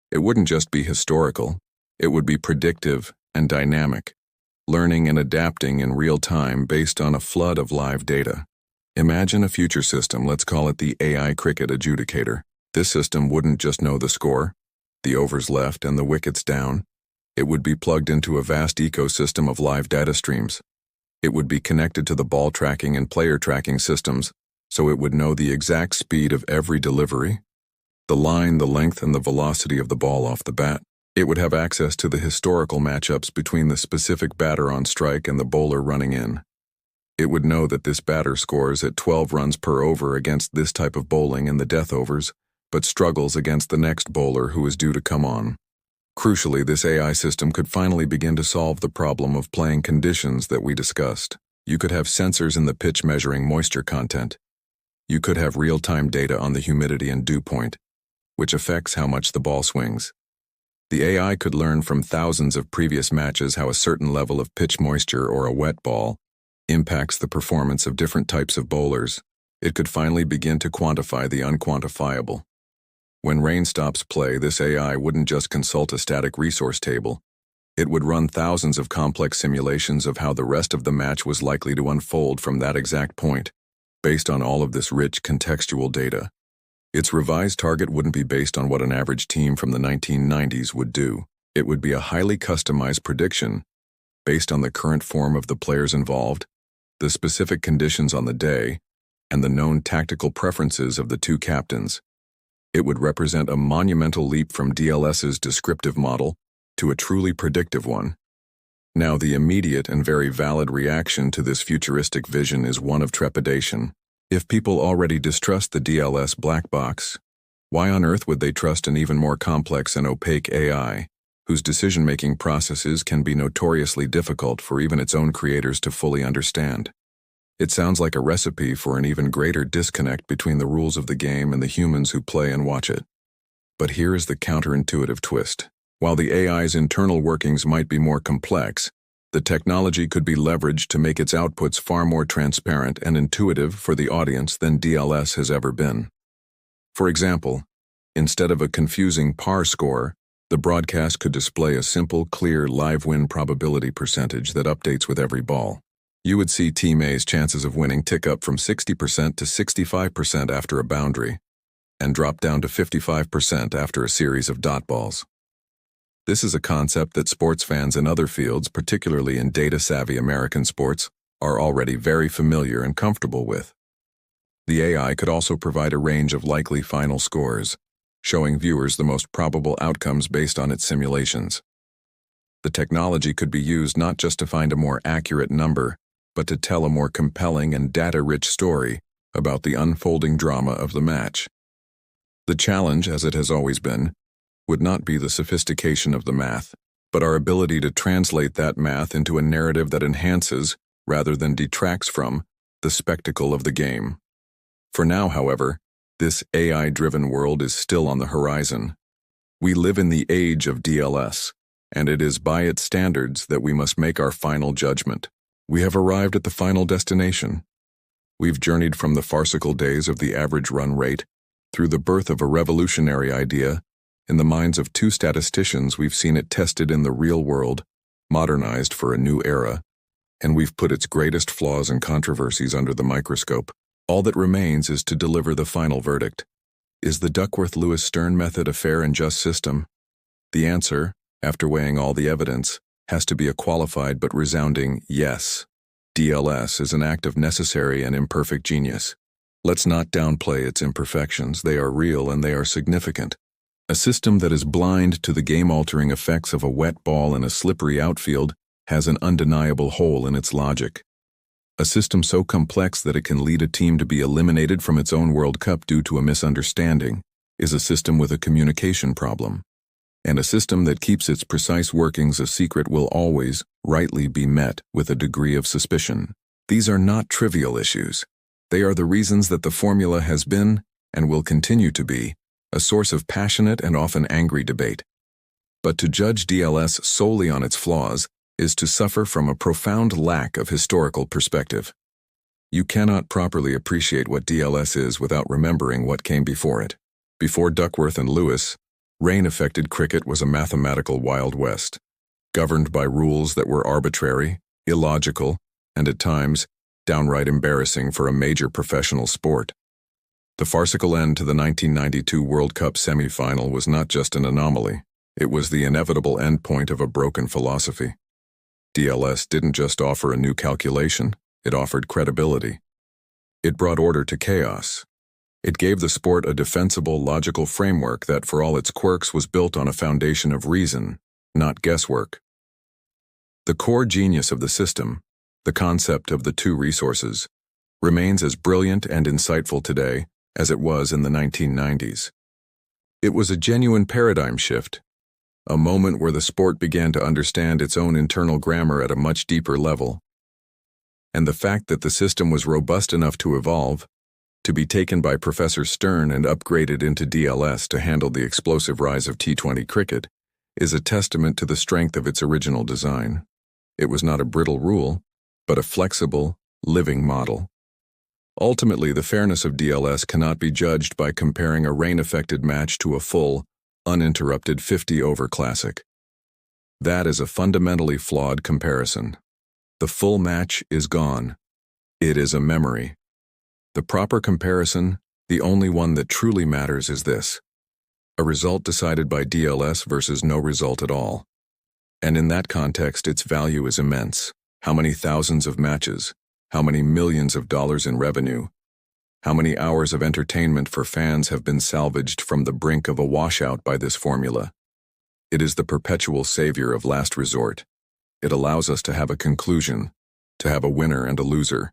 It wouldn't just be historical, it would be predictive and dynamic, learning and adapting in real time based on a flood of live data. Imagine a future system, let's call it the AI cricket adjudicator. This system wouldn't just know the score, the overs left and the wickets down. It would be plugged into a vast ecosystem of live data streams. It would be connected to the ball tracking and player tracking systems, so it would know the exact speed of every delivery, the line, the length, and the velocity of the ball off the bat. It would have access to the historical matchups between the specific batter on strike and the bowler running in. It would know that this batter scores at 12 runs per over against this type of bowling in the death overs, but struggles against the next bowler who is due to come on. Crucially, this AI system could finally begin to solve the problem of playing conditions that we discussed. You could have sensors in the pitch measuring moisture content. You could have real-time data on the humidity and dew point, which affects how much the ball swings. The AI could learn from thousands of previous matches how a certain level of pitch moisture or a wet ball impacts the performance of different types of bowlers. It could finally begin to quantify the unquantifiable. When rain stops play, this AI wouldn't just consult a static resource table. It would run thousands of complex simulations of how the rest of the match was likely to unfold from that exact point, based on all of this rich contextual data. Its revised target wouldn't be based on what an average team from the 1990s would do. It would be a highly customized prediction based on the current form of the players involved, the specific conditions on the day, and the known tactical preferences of the two captains. It would represent a monumental leap from DLS's descriptive model to a truly predictive one. Now, the immediate and very valid reaction to this futuristic vision is one of trepidation. If people already distrust the DLS black box, why on earth would they trust an even more complex and opaque AI, whose decision-making processes can be notoriously difficult for even its own creators to fully understand? It sounds like a recipe for an even greater disconnect between the rules of the game and the humans who play and watch it. But here is the counterintuitive twist. While the AI's internal workings might be more complex, the technology could be leveraged to make its outputs far more transparent and intuitive for the audience than DLS has ever been. For example, instead of a confusing par score, the broadcast could display a simple, clear live win probability percentage that updates with every ball. You would see Team A's chances of winning tick up from 60% to 65% after a boundary, and drop down to 55% after a series of dot balls. This is a concept that sports fans in other fields, particularly in data-savvy American sports, are already very familiar and comfortable with. The AI could also provide a range of likely final scores, showing viewers the most probable outcomes based on its simulations. The technology could be used not just to find a more accurate number, but to tell a more compelling and data-rich story about the unfolding drama of the match. The challenge, as it has always been, would not be the sophistication of the math, but our ability to translate that math into a narrative that enhances, rather than detracts from, the spectacle of the game. For now, however, this AI-driven world is still on the horizon. We live in the age of DLS, and it is by its standards that we must make our final judgment. We have arrived at the final destination. We've journeyed from the farcical days of the average run rate through the birth of a revolutionary idea. In the minds of two statisticians, we've seen it tested in the real world, modernized for a new era, and we've put its greatest flaws and controversies under the microscope. All that remains is to deliver the final verdict. Is the Duckworth-Lewis-Stern method a fair and just system? The answer, after weighing all the evidence, has to be a qualified but resounding yes. DLS is an act of necessary and imperfect genius. Let's not downplay its imperfections. They are real and they are significant. A system that is blind to the game-altering effects of a wet ball in a slippery outfield has an undeniable hole in its logic. A system so complex that it can lead a team to be eliminated from its own World Cup due to a misunderstanding is a system with a communication problem. And a system that keeps its precise workings a secret will always, rightly, be met with a degree of suspicion. These are not trivial issues. They are the reasons that the formula has been, and will continue to be, a source of passionate and often angry debate. But to judge DLS solely on its flaws is to suffer from a profound lack of historical perspective. You cannot properly appreciate what DLS is without remembering what came before it. Before Duckworth and Lewis, rain-affected cricket was a mathematical Wild West, governed by rules that were arbitrary, illogical, and at times, downright embarrassing for a major professional sport. The farcical end to the 1992 World Cup semi-final was not just an anomaly, it was the inevitable endpoint of a broken philosophy. DLS didn't just offer a new calculation, it offered credibility. It brought order to chaos. It gave the sport a defensible, logical framework that, for all its quirks, was built on a foundation of reason, not guesswork. The core genius of the system, the concept of the two resources, remains as brilliant and insightful today as it was in the 1990s. It was a genuine paradigm shift, a moment where the sport began to understand its own internal grammar at a much deeper level. And the fact that the system was robust enough to evolve, to be taken by Professor Stern and upgraded into DLS to handle the explosive rise of T20 cricket, is a testament to the strength of its original design. It was not a brittle rule, but a flexible, living model. Ultimately, the fairness of DLS cannot be judged by comparing a rain-affected match to a full, uninterrupted 50-over classic. That is a fundamentally flawed comparison. The full match is gone. It is a memory. The proper comparison, the only one that truly matters, is this: a result decided by DLS versus no result at all. And in that context, its value is immense. How many thousands of matches? How many millions of dollars in revenue? How many hours of entertainment for fans have been salvaged from the brink of a washout by this formula? It is the perpetual savior of last resort. It allows us to have a conclusion, to have a winner and a loser,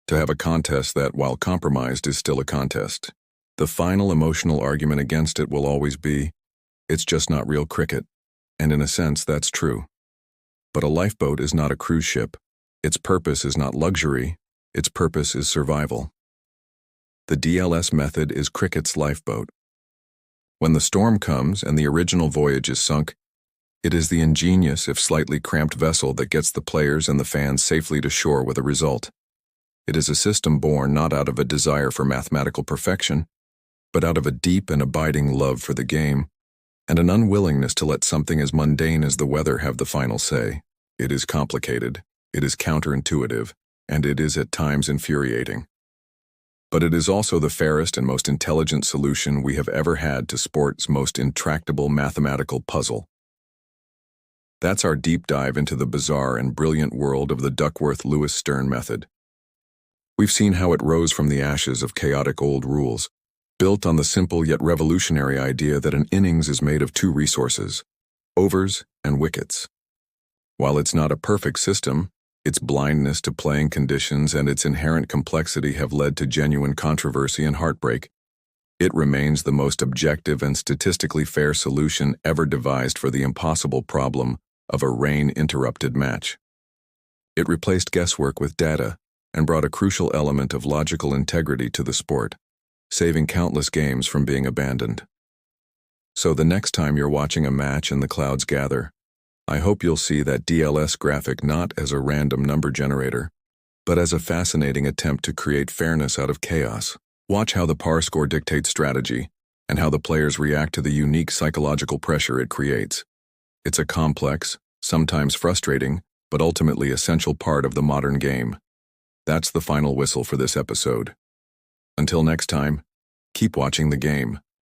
to have a contest that, while compromised, is still a contest. The final emotional argument against it will always be, it's just not real cricket. And in a sense, that's true. But a lifeboat is not a cruise ship. Its purpose is not luxury, its purpose is survival. The DLS method is cricket's lifeboat. When the storm comes and the original voyage is sunk, it is the ingenious, if slightly cramped vessel that gets the players and the fans safely to shore with a result. It is a system born not out of a desire for mathematical perfection, but out of a deep and abiding love for the game, and an unwillingness to let something as mundane as the weather have the final say. It is complicated. It is counterintuitive, and it is at times infuriating. But it is also the fairest and most intelligent solution we have ever had to sport's most intractable mathematical puzzle. That's our deep dive into the bizarre and brilliant world of the Duckworth-Lewis-Stern method. We've seen how it rose from the ashes of chaotic old rules, built on the simple yet revolutionary idea that an innings is made of two resources, overs and wickets. While it's not a perfect system, its blindness to playing conditions and its inherent complexity have led to genuine controversy and heartbreak. It remains the most objective and statistically fair solution ever devised for the impossible problem of a rain-interrupted match. It replaced guesswork with data and brought a crucial element of logical integrity to the sport, saving countless games from being abandoned. So the next time you're watching a match and the clouds gather, I hope you'll see that DLS graphic not as a random number generator, but as a fascinating attempt to create fairness out of chaos. Watch how the par score dictates strategy, and how the players react to the unique psychological pressure it creates. It's a complex, sometimes frustrating, but ultimately essential part of the modern game. That's the final whistle for this episode. Until next time, keep watching the game.